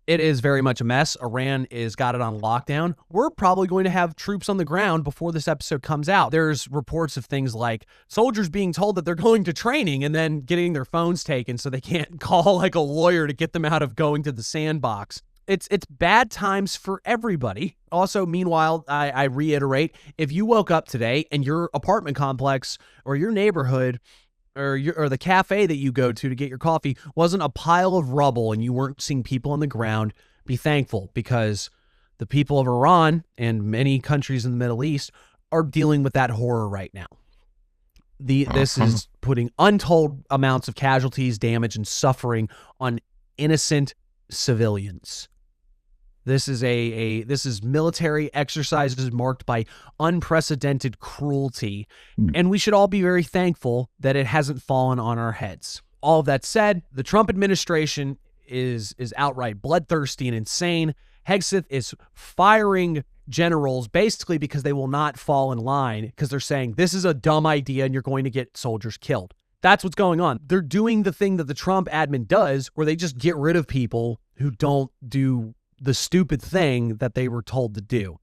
It is very much a mess. Iran is got it on lockdown. We're probably going to have troops on the ground before this episode comes out. There's reports of things like soldiers being told that they're going to training and then getting their phones taken so they can't call like a lawyer to get them out of going to the sandbox. It's bad times for everybody. Also, meanwhile, I reiterate, if you woke up today and your apartment complex or your neighborhood or the cafe that you go to get your coffee wasn't a pile of rubble and you weren't seeing people on the ground, be thankful, because the people of Iran and many countries in the Middle East are dealing with that horror right now. This is putting untold amounts of casualties, damage, and suffering on innocent civilians. This is military exercises marked by unprecedented cruelty, and we should all be very thankful that it hasn't fallen on our heads. All of that said, the Trump administration is outright bloodthirsty and insane. Hegseth is firing generals basically because they will not fall in line, because they're saying this is a dumb idea and you're going to get soldiers killed. That's what's going on. They're doing the thing that the Trump admin does, where they just get rid of people who don't do the stupid thing that they were told to do,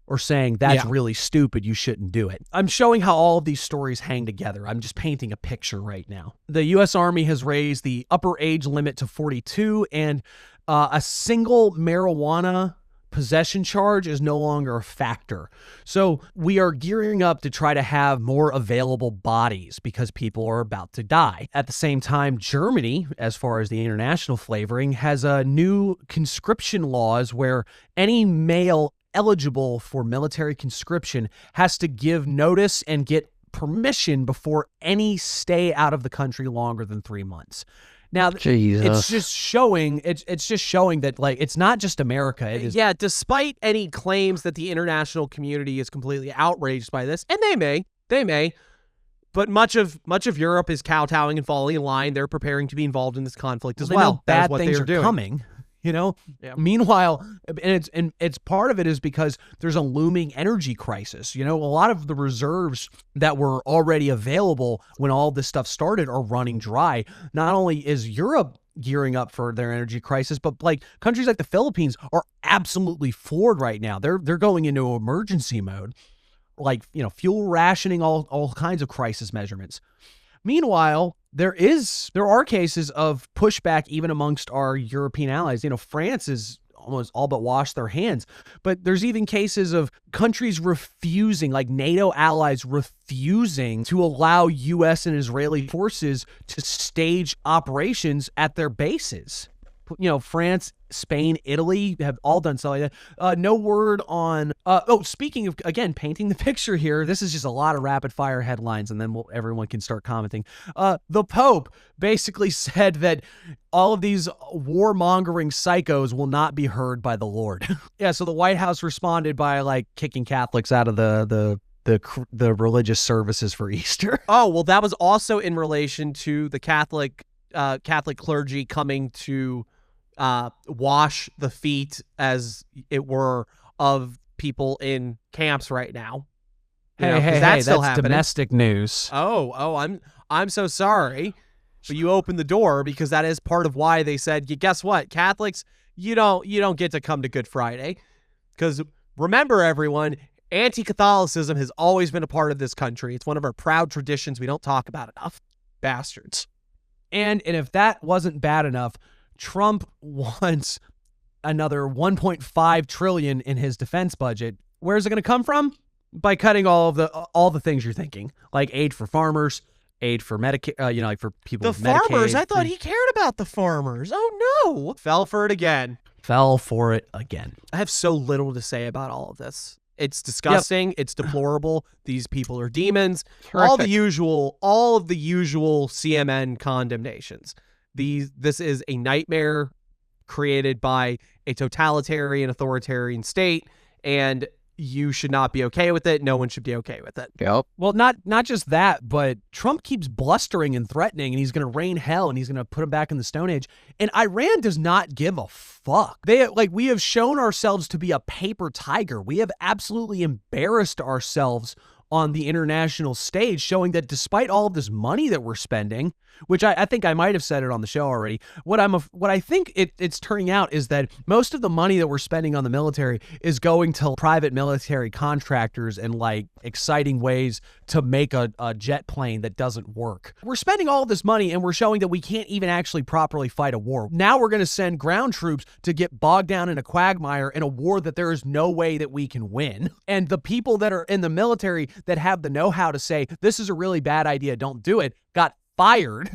or saying that's really stupid, you shouldn't do it. I'm showing how all of these stories hang together. I'm just painting a picture right now. The U.S. Army has raised the upper age limit to 42, and a single marijuana possession charge is no longer a factor. So we are gearing up to try to have more available bodies because people are about to die. At the same time, Germany, as far as the international flavoring, has new conscription laws where any male eligible for military conscription has to give notice and get permission before any stay out of the country longer than 3 months. Now, Jesus. it's just showing that, like, it's not just America. It is. Yeah, despite any claims that the international community is completely outraged by this, and they may, but much of Europe is kowtowing and falling in line. They're preparing to be involved in this conflict as They well. know That is bad what things they are doing. coming. You know. Yeah. Meanwhile, and it's part of it is because there's a looming energy crisis. You know, a lot of the reserves that were already available when all this stuff started are running dry. Not only is Europe gearing up for their energy crisis, but like countries like the Philippines are absolutely floored right now. They're going into emergency mode, like, you know, fuel rationing, all kinds of crisis measurements. Meanwhile, there are cases of pushback even amongst our European allies. You know, France is almost all but washed their hands, but there's even cases of countries refusing, like NATO allies refusing to allow U.S. and Israeli forces to stage operations at their bases. You know, France Spain, Italy have all done stuff like that. No word on. Speaking of, again, painting the picture here, this is just a lot of rapid fire headlines, and then everyone can start commenting. The Pope basically said that all of these warmongering psychos will not be heard by the Lord. Yeah, so the White House responded by like kicking Catholics out of the religious services for Easter. Oh, well, that was also in relation to the Catholic clergy coming to wash the feet, as it were, of people in camps right now. Hey, that's happening. Domestic news. I'm so sorry, but you opened the door, because that is part of why they said, guess what, Catholics, you don't get to come to Good Friday, because remember, everyone, anti-Catholicism has always been a part of this country. It's one of our proud traditions we don't talk about enough. Bastards. And if that wasn't bad enough, Trump wants another $1.5 trillion in his defense budget. Where's it going to come from? By cutting all the things you're thinking, like aid for farmers, aid for Medicaid, like for people with Medicaid. The farmers, I thought he cared about the farmers. Oh no. Fell for it again. I have so little to say about all of this. It's disgusting. Yep. It's deplorable. These people are demons. Terrific. All of the usual CMN condemnations. This is a nightmare created by a totalitarian, authoritarian state, and you should not be okay with it. No one should be okay with it. Yep. Well, not just that, but Trump keeps blustering and threatening, and he's going to rain hell, and he's going to put him back in the Stone Age. And Iran does not give a fuck. We have shown ourselves to be a paper tiger. We have absolutely embarrassed ourselves on the international stage, showing that despite all of this money that we're spending, which I think I might have said it on the show already, what I think it's turning out is that most of the money that we're spending on the military is going to private military contractors and like exciting ways to make a jet plane that doesn't work. We're spending all of this money and we're showing that we can't even actually properly fight a war. Now we're going to send ground troops to get bogged down in a quagmire in a war that there is no way that we can win. And the people that are in the military that have the know-how to say, this is a really bad idea, don't do it, got fired.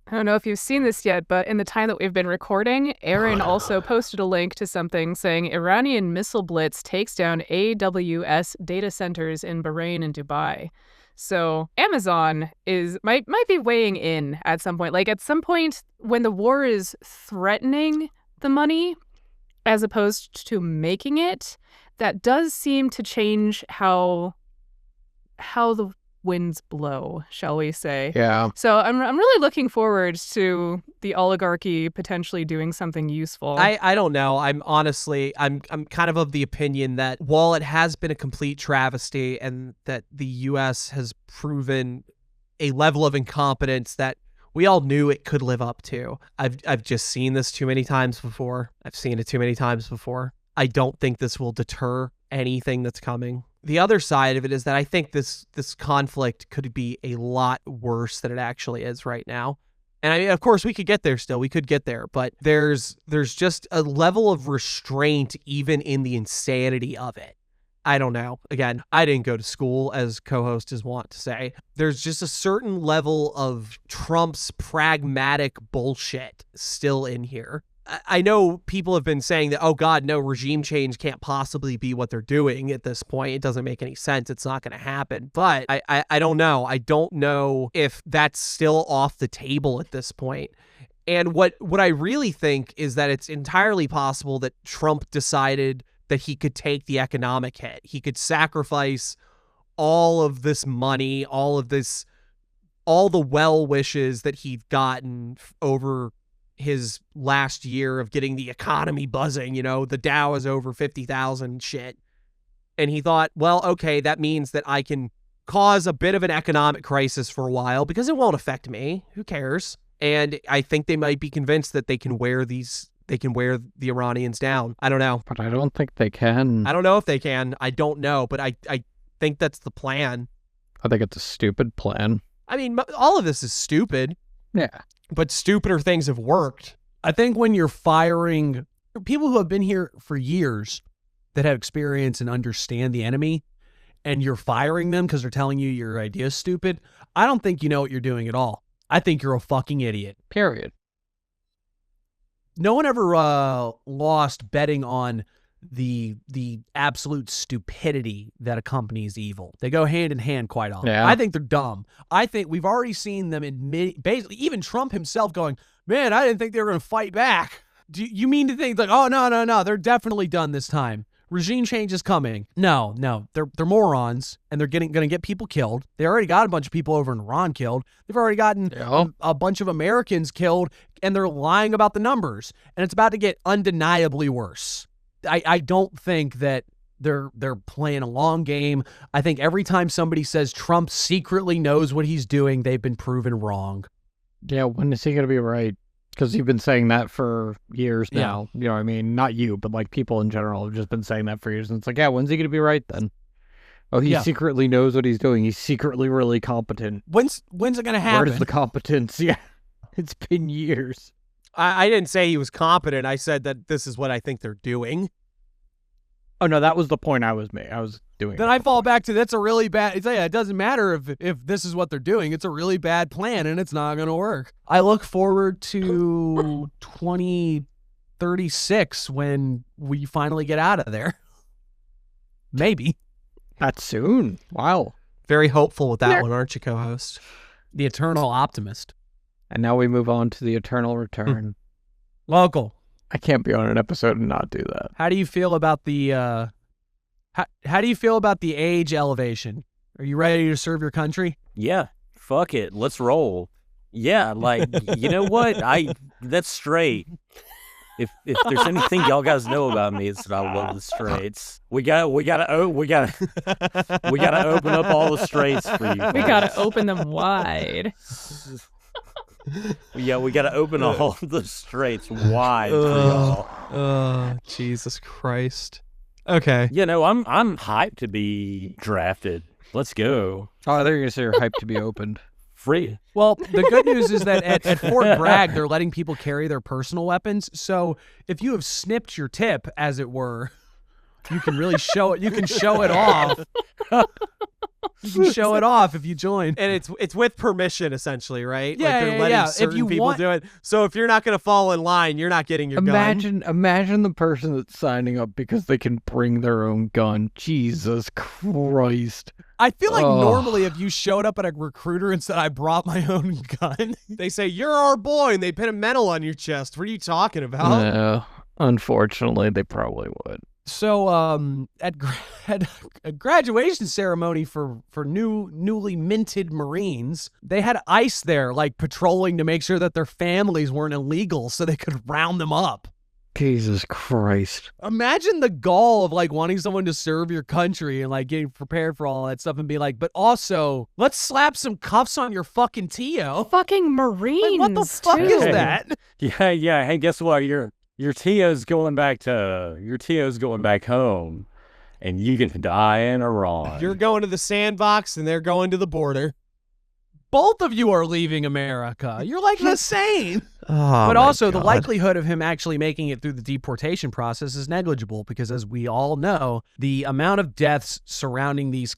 I don't know if you've seen this yet, but in the time that we've been recording, Aaron also posted a link to something saying Iranian missile blitz takes down AWS data centers in Bahrain and Dubai. So Amazon might be weighing in at some point. Like at some point when the war is threatening the money as opposed to making it, that does seem to change how the winds blow, shall we say. Yeah. So I'm really looking forward to the oligarchy potentially doing something useful. I don't know. I'm kind of the opinion that while it has been a complete travesty and that the US has proven a level of incompetence that we all knew it could live up to. I've just seen this too many times before. I don't think this will deter anything that's coming. The other side of it is that I think this conflict could be a lot worse than it actually is right now. And I mean, of course, we could get there still. We could get there. But there's just a level of restraint even in the insanity of it. I don't know. Again, I didn't go to school, as co-hosts want to say. There's just a certain level of Trump's pragmatic bullshit still in here. I know people have been saying that, oh God, no, regime change can't possibly be what they're doing at this point. It doesn't make any sense. It's not going to happen. But I don't know. I don't know if that's still off the table at this point. And what I really think is that it's entirely possible that Trump decided that he could take the economic hit. He could sacrifice all of this money, all the well wishes that he'd gotten over his last year of getting the economy buzzing. You know, the Dow is over 50,000 shit. And he thought, well, okay, that means that I can cause a bit of an economic crisis for a while because it won't affect me. Who cares? And I think they might be convinced that they can wear the Iranians down. I don't know. But I don't think they can. I don't know if they can. I don't know. But I think that's the plan. I think it's a stupid plan. I mean, all of this is stupid. Yeah. But stupider things have worked. I think when you're firing people who have been here for years that have experience and understand the enemy, and you're firing them because they're telling you your idea is stupid, I don't think you know what you're doing at all. I think you're a fucking idiot. Period. no one ever lost betting on the absolute stupidity that accompanies evil. They go hand in hand quite often. Yeah. I think they're dumb. I think we've already seen them admit, basically, even Trump himself going, man, I didn't think they were going to fight back. Do you mean to think like, oh, no, they're definitely done this time. Regime change is coming. No, they're morons, and they're going to get people killed. They already got a bunch of people over in Iran killed. They've already gotten a bunch of Americans killed, and they're lying about the numbers, and it's about to get undeniably worse. I don't think that they're playing a long game. I think every time somebody says Trump secretly knows what he's doing, they've been proven wrong. Yeah, when is he going to be right? Because you've been saying that for years now. You know what I mean? Not you, but like people in general have just been saying that for years. And it's like, yeah, when's he going to be right then? Oh, he secretly knows what he's doing. He's secretly really competent. When's it going to happen? Where's the competence? Yeah, it's been years. I didn't say he was competent. I said that this is what I think they're doing. Oh, no, that was the point I was making. I was doing Then I fall back to that's a really bad. It doesn't matter if this is what they're doing. It's a really bad plan, and it's not going to work. I look forward to 2036 when we finally get out of there. Maybe. That's soon. Wow. Very hopeful with that one, aren't you, co-host? The eternal optimist. And now we move on to the eternal return. Local. I can't be on an episode and not do that. How do you feel about the how do you feel about the age elevation? Are you ready to serve your country? Yeah, fuck it, let's roll. Yeah, like you know what? That's straight. If there's anything y'all guys know about me, it's that I love the straights. We gotta open up all the straights for you. We gotta open them wide. Yeah, we gotta open all the straights wide for y'all. Oh, Jesus Christ. Okay. You know, I'm hyped to be drafted. Let's go. Oh, I thought you were gonna say you're hyped to be opened. Free. Well, the good news is that at Fort Bragg, they're letting people carry their personal weapons. So if you have snipped your tip, as it were, you can really show it. You can show it off. You can show it off if you join. And it's with permission, essentially, right? Yeah, like they're letting certain if you people do it. So if you're not going to fall in line, you're not getting your gun. Imagine the person that's signing up because they can bring their own gun. Jesus Christ. I feel like normally if you showed up at a recruiter and said, I brought my own gun, they say, you're our boy, and they pin a medal on your chest. What are you talking about? No, unfortunately, they probably would. So at a graduation ceremony for newly minted Marines, they had ICE there, like patrolling to make sure that their families weren't illegal so they could round them up. Jesus Christ. Imagine the gall of like wanting someone to serve your country and like getting prepared for all that stuff and be like, but also let's slap some cuffs on your fucking Tio. Fucking Marines. Like, what the fuck is that? Yeah. Hey, guess what? Your Tio's going back home, and you can die in Iran. You're going to the sandbox, and they're going to the border. Both of you are leaving America. You're like the same. Oh, but also, the God. likelihood of him actually making it through the deportation process is negligible because, as we all know, the amount of deaths surrounding these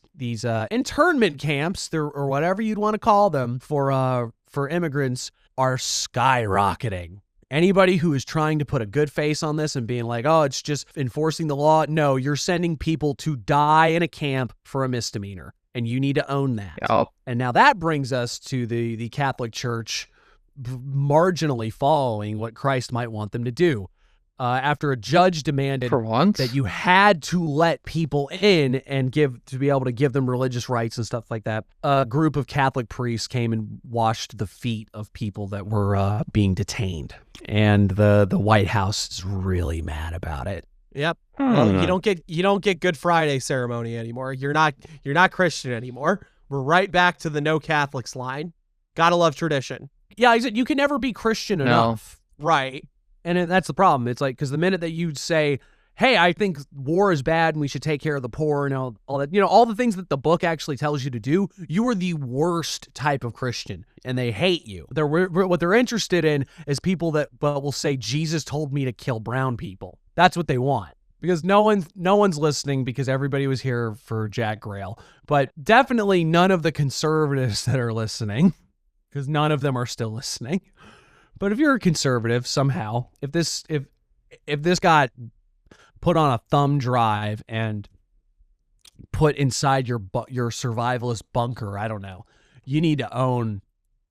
internment camps, or whatever you'd want to call them, for immigrants are skyrocketing. Anybody who is trying to put a good face on this and being like, oh, it's just enforcing the law. No, you're sending people to die in a camp for a misdemeanor, and you need to own that. Yep. And now that brings us to the Catholic Church marginally following what Christ might want them to do. After a judge demanded For once? that you had to let people in and to be able to give them religious rights and stuff like that, a group of Catholic priests came and washed the feet of people that were being detained. And the White House is really mad about it. Yep. Well, you don't get Good Friday ceremony anymore. You're not Christian anymore. We're right back to the no Catholics line. Gotta love tradition. Yeah, he said you can never be Christian enough. Right. And that's the problem. It's like, because the minute that you'd say, hey, I think war is bad and we should take care of the poor and all that, all the things that the book actually tells you to do, you are the worst type of Christian and they hate you. What they're interested in is people that will say, Jesus told me to kill brown people. That's what they want. Because no one's listening because everybody was here for Jack Grayle. But definitely none of the conservatives that are listening, because none of them are still listening. But if you're a conservative somehow, if this got put on a thumb drive and put inside your survivalist bunker, I don't know, you need to own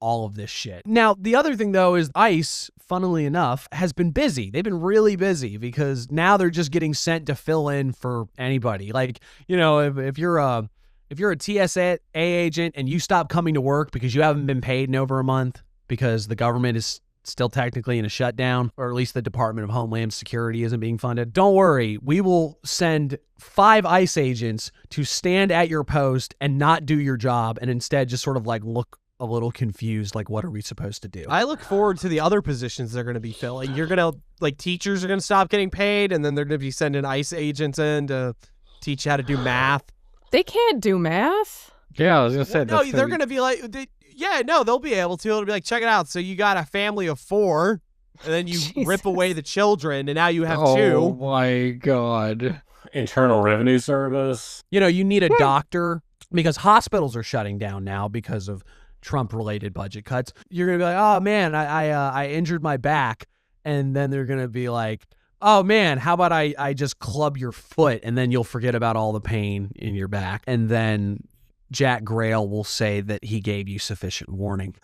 all of this shit. Now, the other thing, though, is ICE, funnily enough, has been busy. They've been really busy because now they're just getting sent to fill in for anybody. Like, if you're a TSA agent and you stop coming to work because you haven't been paid in over a month because the government is still technically in a shutdown, or at least the Department of Homeland Security isn't being funded, don't worry. We will send 5 ICE agents to stand at your post and not do your job and instead just sort of like look a little confused, like, what are we supposed to do? I look forward to the other positions they're going to be filling. You're going to, like, teachers are going to stop getting paid, and then they're going to be sending ICE agents in to teach you how to do math. They can't do math. Yeah, I was going to say. No, they're going to be like, they'll be able to. It'll be like, check it out. So you got a family of 4, and then you rip away the children, and now you have 2. Oh, my God. Internal Revenue Service. You need a doctor because hospitals are shutting down now because of Trump-related budget cuts. You're going to be like, oh, man, I injured my back. And then they're going to be like, oh, man, how about I just club your foot? And then you'll forget about all the pain in your back. And then Jack Grayle will say that he gave you sufficient warning.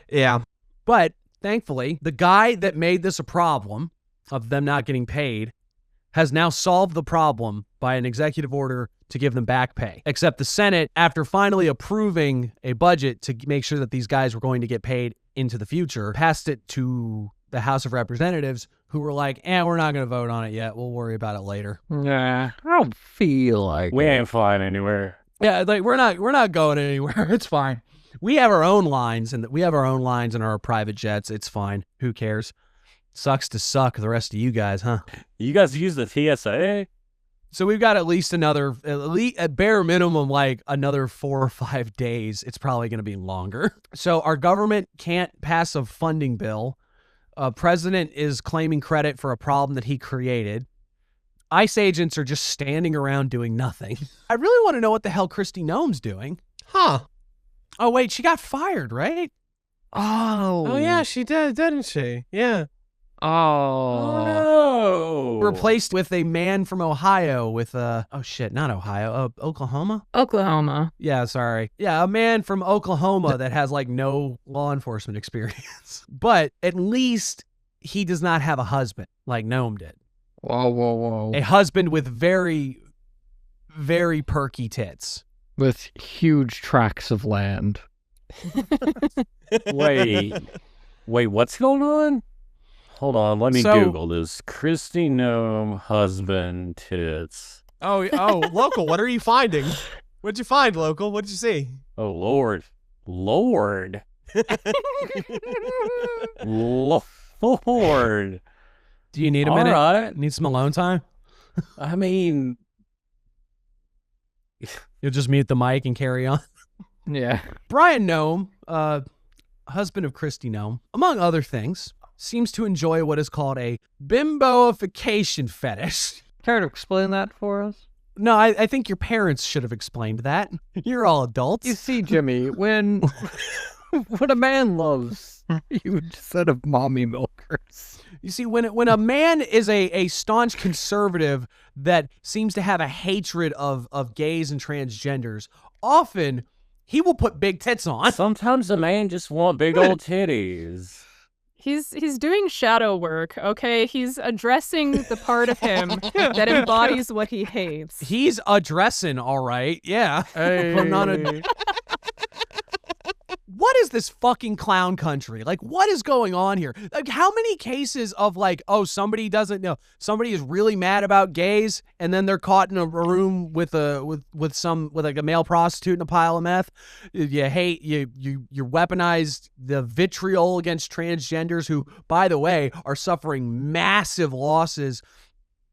Yeah. But thankfully, the guy that made this a problem of them not getting paid has now solved the problem by an executive order to give them back pay. Except the Senate, after finally approving a budget to make sure that these guys were going to get paid into the future, passed it to the House of Representatives, who were like, we're not going to vote on it yet. We'll worry about it later. Nah, I don't feel like we ain't flying anywhere. Yeah, like we're not going anywhere. It's fine. We have our own lines, and we have our own lines in our private jets. It's fine. Who cares? Sucks to suck the rest of you guys, huh? You guys use the TSA? So we've got at least at bare minimum, like another 4 or 5 days. It's probably going to be longer. So our government can't pass a funding bill. President is claiming credit for a problem that he created. ICE agents are just standing around doing nothing. I really want to know what the hell Kristi Noem's doing. Huh. Oh, wait, she got fired, right? Oh, yeah, she did, didn't she? Yeah. Oh, no. Replaced with a man from Ohio with not Ohio, Oklahoma? Oklahoma. Yeah, sorry. Yeah, a man from Oklahoma that has like no law enforcement experience. But at least he does not have a husband like Noem did. Whoa. A husband with very, very perky tits. With huge tracts of land. Wait, what's going on? Hold on, let me Google this. Kristi Noem, husband, tits. Oh, Local, what are you finding? What'd you find, Local? What'd you see? Oh, Lord. Lord. Do you need a minute? All right. Need some alone time? I mean... You'll just mute the mic and carry on? Yeah. Bryon Noem, husband of Kristi Noem, among other things, seems to enjoy what is called a bimboification fetish. Care to explain that for us? No, I think your parents should have explained that. You're all adults. You see, Jimmy, when a man loves a huge set of mommy milkers. You see, when a man is a staunch conservative that seems to have a hatred of gays and transgenders, often he will put big tits on. Sometimes a man just want big old titties. He's doing shadow work, okay? He's addressing the part of him that embodies what he hates. He's addressing, all right. Yeah. Hey. What is this fucking clown country? Like, what is going on here? Like, how many cases of like, somebody doesn't know, somebody is really mad about gays, and then they're caught in a room with like a male prostitute and a pile of meth. You hate you weaponized the vitriol against transgenders, who, by the way, are suffering massive losses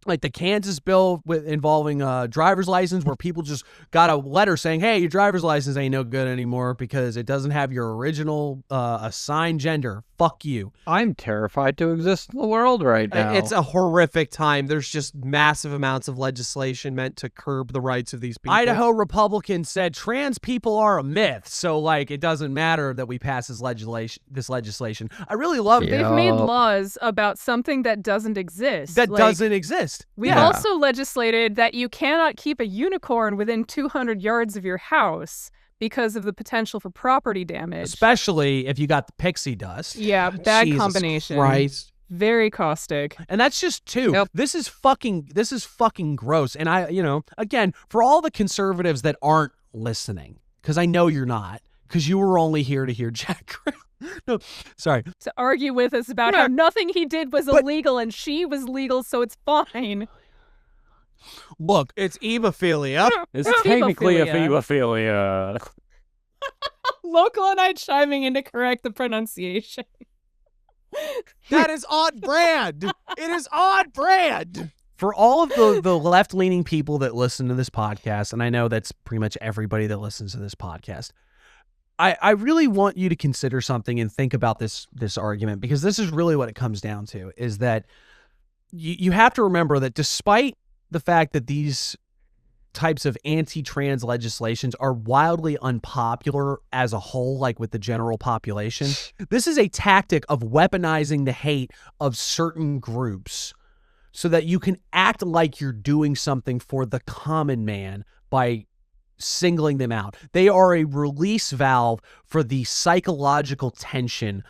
like the Kansas bill involving driver's license, where people just got a letter saying, hey, your driver's license ain't no good anymore because it doesn't have your original assigned gender. Fuck you. I'm terrified to exist in the world right now. It's a horrific time. There's just massive amounts of legislation meant to curb the rights of these people. Idaho Republicans said trans people are a myth, so like it doesn't matter that we pass this legislation. I really love it. They've made laws about something that doesn't exist. That doesn't exist. We've also legislated that you cannot keep a unicorn within 200 yards of your house because of the potential for property damage. Especially if you got the pixie dust. Yeah, bad Jesus combination. Christ. Very caustic. And that's just two. Yep. This is fucking gross. And again, for all the conservatives that aren't listening, because I know you're not, because you were only here to hear Jack Grayle. No, sorry. To argue with us about how nothing he did was illegal and she was legal, so it's fine. Look, it's ebophilia. It's technically a hebophilia. Local and I chiming in to correct the pronunciation. That is on brand. It is on brand. For all of the left-leaning people that listen to this podcast, and I know that's pretty much everybody that listens to this podcast, I really want you to consider something and think about this argument, because this is really what it comes down to, is that you have to remember that despite the fact that these types of anti-trans legislations are wildly unpopular as a whole, like with the general population, this is a tactic of weaponizing the hate of certain groups so that you can act like you're doing something for the common man by singling them out. They are a release valve for the psychological tension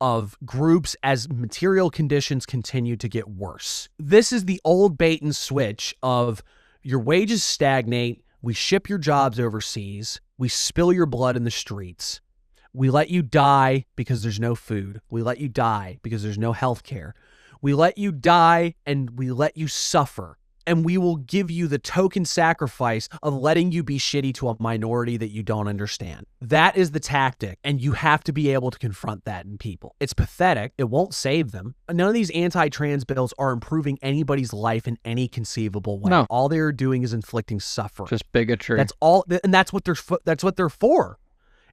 of groups as material conditions continue to get worse. This is the old bait and switch of your wages stagnate, we ship your jobs overseas, we spill your blood in the streets, we let you die because there's no food, we let you die because there's no health care, we let you die and we let you suffer. And we will give you the token sacrifice of letting you be shitty to a minority that you don't understand. That is the tactic, and you have to be able to confront that in people. It's pathetic. It won't save them. None of these anti-trans bills are improving anybody's life in any conceivable way. No. All they're doing is inflicting suffering. Just bigotry. That's all, and that's what they're for.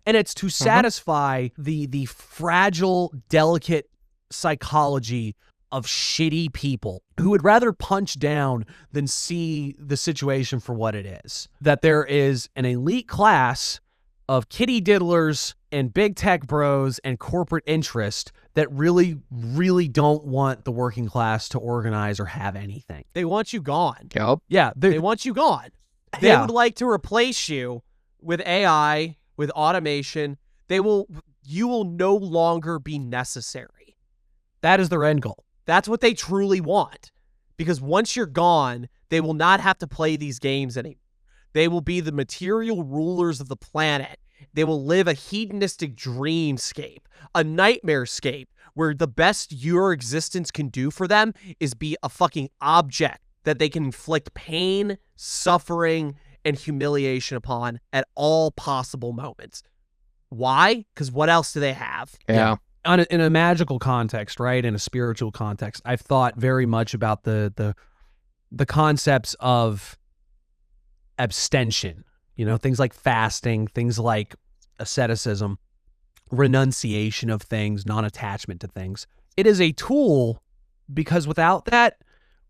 And it's to satisfy the fragile, delicate psychology of shitty people who would rather punch down than see the situation for what it is. That there is an elite class of kitty diddlers and big tech bros and corporate interest that really, really don't want the working class to organize or have anything. They want you gone. Yep. Yeah. They want you gone. They would like to replace you with AI, with automation. You will no longer be necessary. That is their end goal. That's what they truly want. Because once you're gone, they will not have to play these games anymore. They will be the material rulers of the planet. They will live a hedonistic dreamscape, a nightmarescape, where the best your existence can do for them is be a fucking object that they can inflict pain, suffering, and humiliation upon at all possible moments. Why? Because what else do they have? Yeah. In a magical context, right? In a spiritual context, I've thought very much about the concepts of abstention, things like fasting, things like asceticism, renunciation of things, non-attachment to things. It is a tool because without that,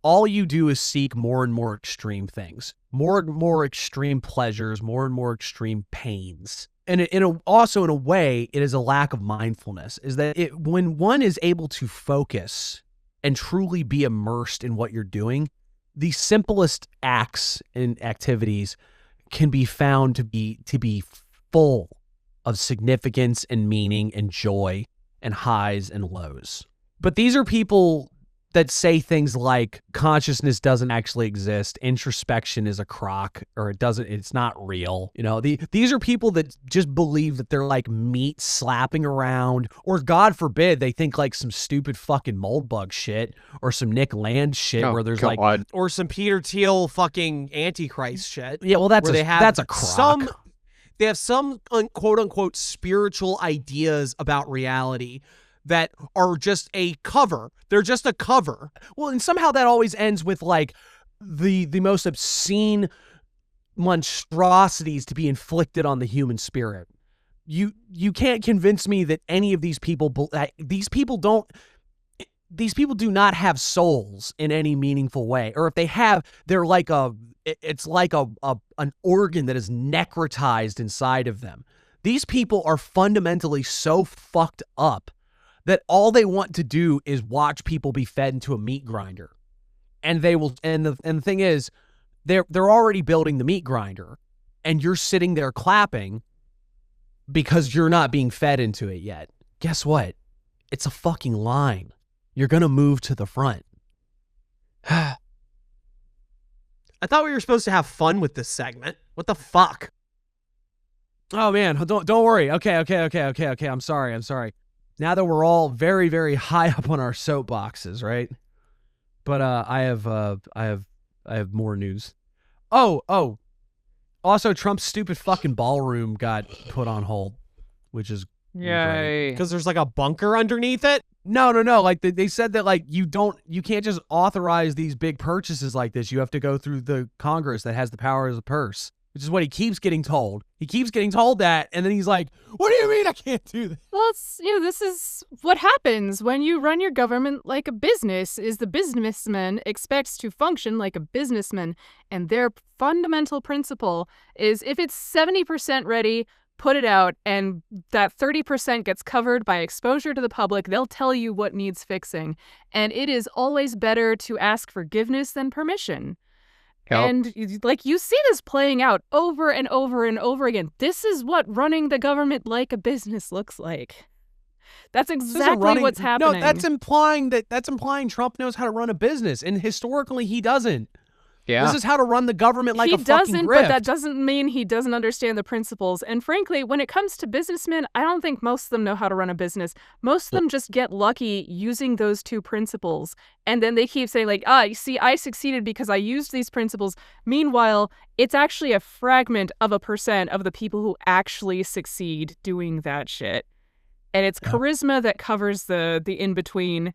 all you do is seek more and more extreme things, more and more extreme pleasures, more and more extreme pains. And also in a way, it is a lack of mindfulness, is that when one is able to focus and truly be immersed in what you're doing, the simplest acts and activities can be found to be full of significance and meaning and joy and highs and lows. But these are people that say things like consciousness doesn't actually exist, introspection is a crock, or it's not real. These are people that just believe that they're like meat slapping around, or God forbid, they think like some stupid fucking mold bug shit, or some Nick Land shit where there's like, or some Peter Thiel fucking Antichrist shit. Yeah, well that's a crock. They have some quote unquote spiritual ideas about reality that are just a cover. They're just a cover. Well, and somehow that always ends with like the most obscene monstrosities to be inflicted on the human spirit. You can't convince me that any of these people do not have souls in any meaningful way, or if they have, they're like it's like an organ that is necrotized inside of them. These people are fundamentally so fucked up that all they want to do is watch people be fed into a meat grinder. And they will, and the thing is, they're already building the meat grinder, and you're sitting there clapping because you're not being fed into it yet. Guess what? It's a fucking line. You're gonna move to the front. I thought we were supposed to have fun with this segment. What the fuck? Oh man, don't worry. Okay. I'm sorry. Now that we're all very, very high up on our soapboxes, right? But I have more news. Oh. Also, Trump's stupid fucking ballroom got put on hold, which is Yay. Because there's like a bunker underneath it? No. Like they said that like you can't just authorize these big purchases like this. You have to go through the Congress that has the power of the purse, which is what he keeps getting told. He keeps getting told that, and then he's like, "What do you mean I can't do that?" Well, it's, this is what happens when you run your government like a business, is the businessman expects to function like a businessman, and their fundamental principle is if it's 70% ready, put it out, and that 30% gets covered by exposure to the public, they'll tell you what needs fixing. And it is always better to ask forgiveness than permission. Yep. And like you see this playing out over and over and over again. This is what running the government like a business looks like. That's exactly what's happening. No, that's implying Trump knows how to run a business, and historically he doesn't. Yeah. This is how to run the government like he a fucking doesn't, grift. but that doesn't mean he doesn't understand the principles. And frankly, when it comes to businessmen, I don't think most of them know how to run a business. Most of them just get lucky using those two principles. And then they keep saying like, you see, I succeeded because I used these principles. Meanwhile, it's actually a fragment of a % of the people who actually succeed doing that shit. And it's charisma that covers the in-between.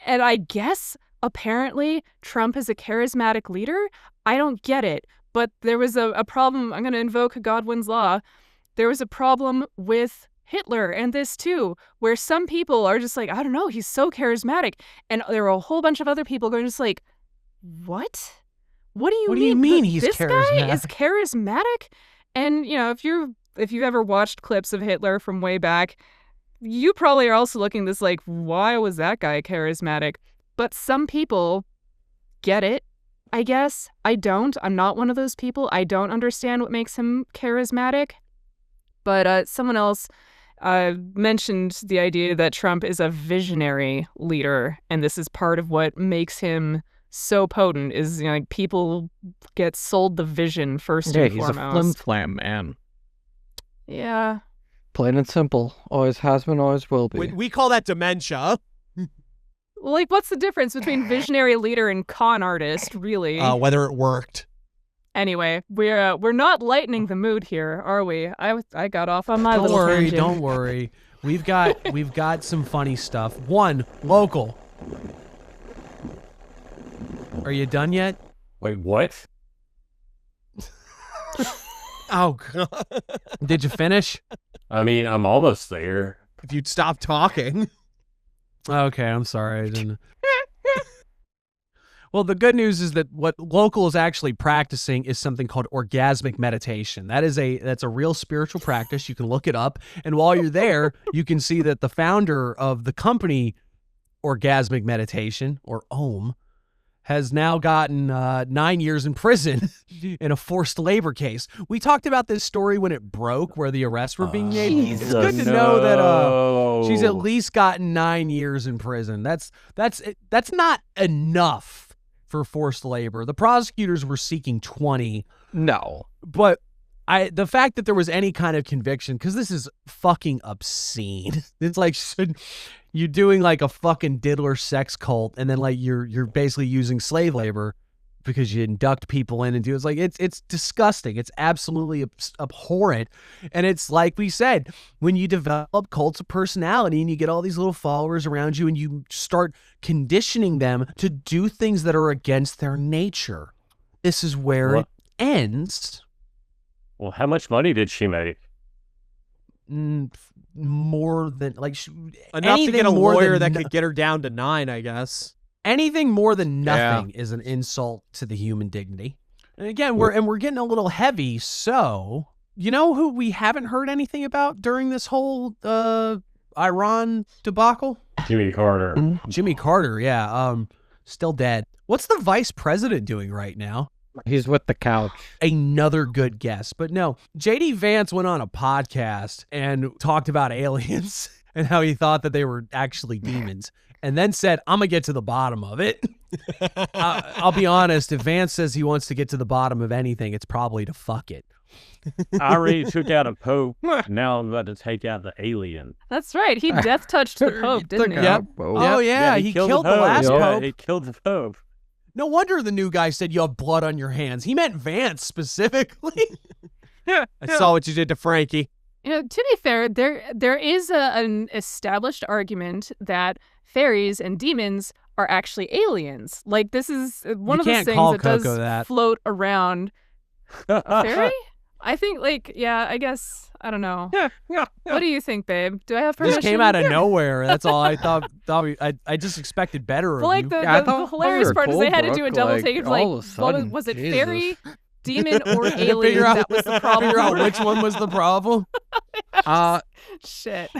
And I guess apparently Trump is a charismatic leader. I don't get it. But there was a problem. I'm going to invoke Godwin's law. There was a problem with Hitler and this too, where some people are just like, I don't know, he's so charismatic. And there were a whole bunch of other people going just like, what? What do you mean he's this charismatic? guy is charismatic? And, if you've ever watched clips of Hitler from way back, you probably are also looking at this like, why was that guy charismatic? But some people get it, I guess. I don't. I'm not one of those people. I don't understand what makes him charismatic. But someone else mentioned the idea that Trump is a visionary leader, and this is part of what makes him so potent, is like people get sold the vision first and he's foremost. a flim-flam man. Yeah. Plain and simple. Always has been, always will be. We call that dementia. Like, what's the difference between visionary leader and con artist, really? Whether it worked. Anyway, we're not lightening the mood here, are we? I got off on my little tangent. Don't worry. We've got some funny stuff. One, local. Are you done yet? Wait, what? Oh, God. Did you finish? I mean, I'm almost there. If you'd stop talking. Okay, I'm sorry. I didn't. Well, the good news is that what local is actually practicing is something called orgasmic meditation. That's a real spiritual practice. You can look it up, and while you're there, you can see that the founder of the company Orgasmic Meditation, or OM, has now gotten 9 years in prison in a forced labor case. We talked about this story when it broke, where the arrests were being made. It's good to know that she's at least gotten 9 years in prison. That's not enough for forced labor. The prosecutors were seeking 20. No. But the fact that there was any kind of conviction, because this is fucking obscene. It's like you're doing like a fucking diddler sex cult, and then like you're basically using slave labor because you induct people in and do it's like it's disgusting. It's absolutely abhorrent. And it's like we said, when you develop cults of personality and you get all these little followers around you and you start conditioning them to do things that are against their nature, this is where it ends. Well, how much money did she make? More than enough to get a lawyer that could get her down to 9, I guess. Anything more than nothing is an insult to the human dignity. And again, we're getting a little heavy. So, you know who we haven't heard anything about during this whole Iran debacle? Jimmy Carter. Jimmy Carter, yeah. Still dead. What's the vice president doing right now? He's with the couch. Another good guess. But no, J.D. Vance went on a podcast and talked about aliens and how he thought that they were actually demons. And then said, I'm going to get to the bottom of it. I'll be honest, if Vance says he wants to get to the bottom of anything, it's probably to fuck it. I already took out a pope. Now I'm about to take out the alien. That's right. He death touched the Pope, didn't he? Yep. Oh, yeah. He killed the last Pope. He killed the Pope. No wonder the new guy said you have blood on your hands. He meant Vance specifically. I saw what you did to Frankie. You know, to be fair, there is an established argument that fairies and demons are actually aliens. Like, this is one of those things that does float around. A fairy? I think, I guess, I don't know. What do you think, babe? Do I have permission? Just came out of nowhere. That's all I thought. I just expected better of you. The hilarious part is they had to do a double take of was it Jesus. fairy, demon, or alien that was the problem? Figure out which one was the problem. Shit.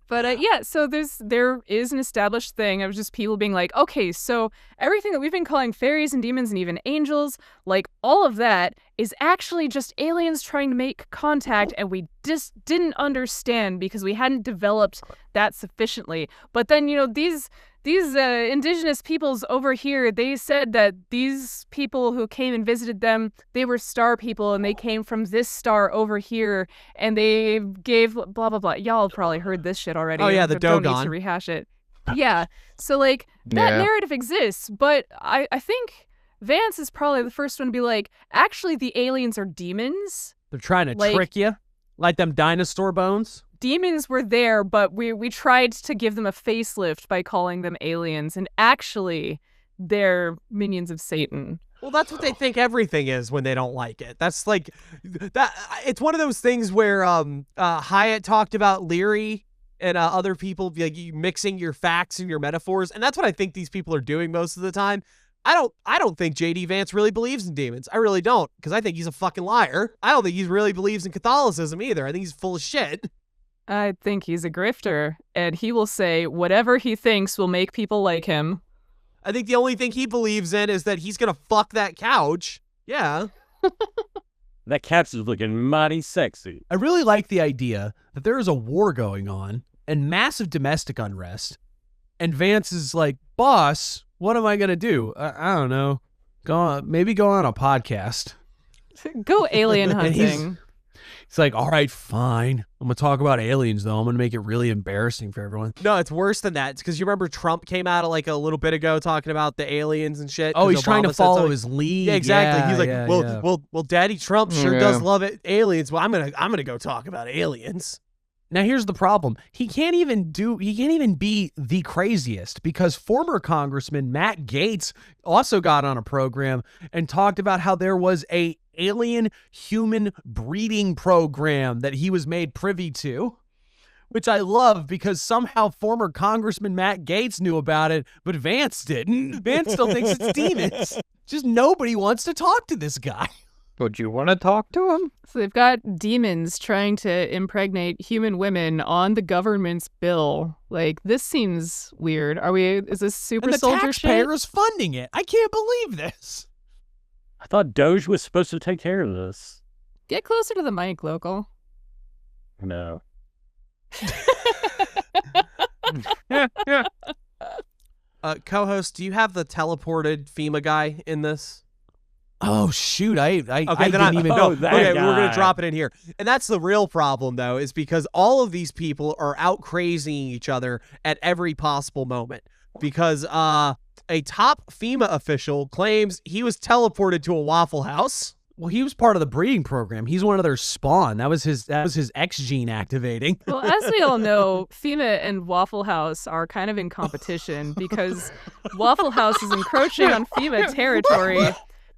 But so there is an established thing of just people being like, okay, so everything that we've been calling fairies and demons and even angels, like all of that is actually just aliens trying to make contact, and we just didn't understand because we hadn't developed that sufficiently. But then, you know, these indigenous peoples over here, they said that these people who came and visited them, they were star people and they came from this star over here and they gave blah, blah, blah. Y'all probably heard this shit already. Oh, yeah, the Don't Dogon. need to rehash it. Yeah. So, that narrative exists, but I think Vance is probably the first one to be like, actually, the aliens are demons. They're trying to trick you, like them dinosaur bones. Demons were there, but we tried to give them a facelift by calling them aliens, and actually, they're minions of Satan. Well, that's what they think everything is when they don't like it. That's like that. It's one of those things where Hyatt talked about Leary and other people like you mixing your facts and your metaphors, and that's what I think these people are doing most of the time. I don't think J.D. Vance really believes in demons. I really don't, because I think he's a fucking liar. I don't think he really believes in Catholicism either. I think he's full of shit. I think he's a grifter, and he will say whatever he thinks will make people like him. I think the only thing he believes in is that he's gonna fuck that couch. Yeah. That couch is looking mighty sexy. I really like the idea that there is a war going on and massive domestic unrest, and Vance is like, boss, what am I gonna do? I don't know. Go on a podcast. Go alien hunting. It's like, all right, fine. I'm going to talk about aliens, though. I'm going to make it really embarrassing for everyone. No, it's worse than that. It's because you remember Trump came out like a little bit ago talking about the aliens and shit. Oh, he's trying to follow his lead. Yeah, exactly. Yeah, he's like, well, Daddy Trump sure does love it. Aliens. Well, I'm gonna go talk about aliens. Now, here's the problem. He can't even be the craziest, because former Congressman Matt Gaetz also got on a program and talked about how there was a alien human breeding program that he was made privy to, which I love because somehow former Congressman Matt Gaetz knew about it, but Vance didn't. Vance still thinks it's demons. Just nobody wants to talk to this guy. Would you want to talk to him? So they've got demons trying to impregnate human women on the government's bill. Like, this seems weird. Is this super soldier shit? And the taxpayer is funding it. I can't believe this. I thought Doge was supposed to take care of this. Get closer to the mic, local. No. Co-host, do you have the teleported FEMA guy in this? Oh, shoot. I didn't even know. That okay, guy. we're going to drop it in here. And that's the real problem, though, is because all of these people are out crazying each other at every possible moment. because a top FEMA official claims he was teleported to a Waffle House. Well, he was part of the breeding program. He's one of their spawn. That was his X gene activating. Well, as we all know, FEMA and Waffle House are kind of in competition because Waffle House is encroaching on FEMA territory.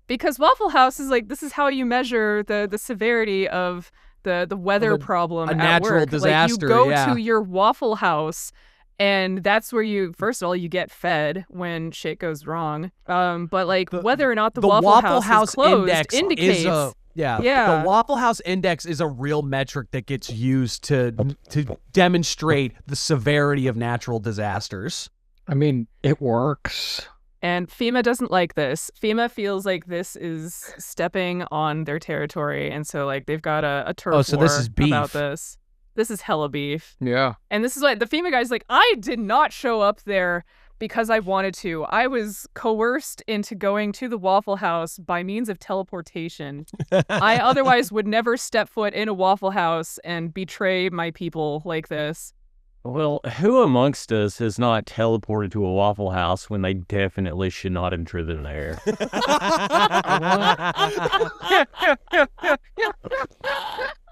Because Waffle House is like, this is how you measure the severity of the weather problem at natural work. disaster, like you go yeah. to your Waffle House, and that's where you, first of all, you get fed when shit goes wrong. But like whether or not the Waffle House is closed index indicates. The Waffle House index is a real metric that gets used to demonstrate the severity of natural disasters. I mean, it works. And FEMA doesn't like this. FEMA feels like this is stepping on their territory, and so like they've got a turf war this is beef. about this. This is hella beef. Yeah. And this is why the FEMA guy's like, I did not show up there because I wanted to. I was coerced into going to the Waffle House by means of teleportation. I otherwise would never step foot in a Waffle House and betray my people like this. Well, who amongst us has not teleported to a Waffle House when they definitely should not have driven there?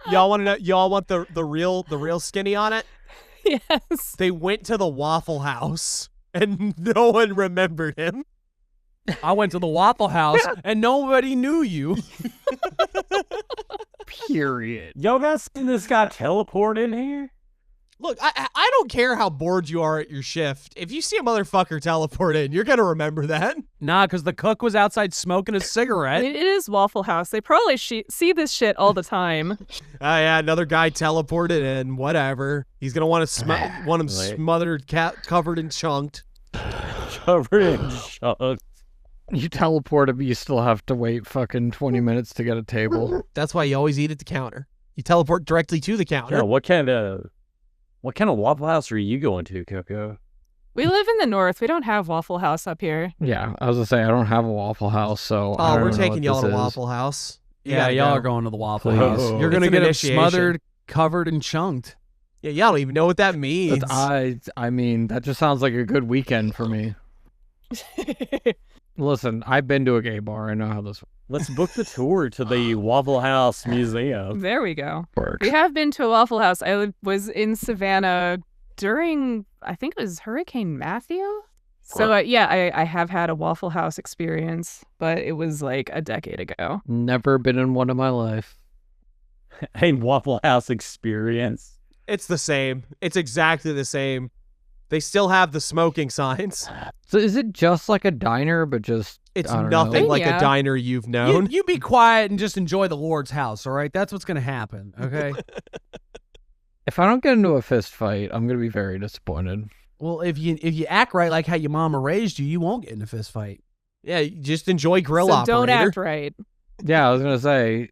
Y'all want to know? Y'all want the real skinny on it? Yes. They went to the Waffle House and no one remembered him. I went to the Waffle House and nobody knew you. Period. Y'all guys seen this guy teleport in here? Look, I don't care how bored you are at your shift. If you see a motherfucker teleport in, you're gonna remember that. Nah, because the cook was outside smoking a cigarette. It is Waffle House. They probably see this shit all the time. Oh yeah, another guy teleported in. Whatever. He's gonna want him smothered, covered and chunked. Covered in chunked. You teleported, but you still have to wait fucking 20 minutes to get a table. That's why you always eat at the counter. You teleport directly to the counter. Yeah, what kind of Waffle House are you going to, Coco? We live in the north. We don't have Waffle House up here. Yeah, I was gonna say I don't have a Waffle House, so I don't we're know taking what y'all this to is. Waffle House. Yeah, y'all are going to the Waffle Please. House. You're gonna It's get an it initiation. smothered, covered, and chunked. Yeah, y'all don't even know what that means. I mean, that just sounds like a good weekend for me. Listen, I've been to a gay bar. I know how this Let's book the tour to the Waffle House Museum. There we go. works. We have been to a Waffle House. I was in Savannah during, I think it was Hurricane Matthew. So I have had a Waffle House experience, but it was like a decade ago. Never been in one in my life. A Waffle House experience. It's the same. It's exactly the same. They still have the smoking signs. So is it just like a diner, but just It's I don't nothing know. like Yeah. a diner you've known. You be quiet and just enjoy the Lord's house, all right? That's what's gonna happen, okay? If I don't get into a fist fight, I'm gonna be very disappointed. Well, if you act right like how your mama raised you, you won't get in a fist fight. Yeah, you just enjoy grill So operator. don't act right. Yeah, I was gonna say.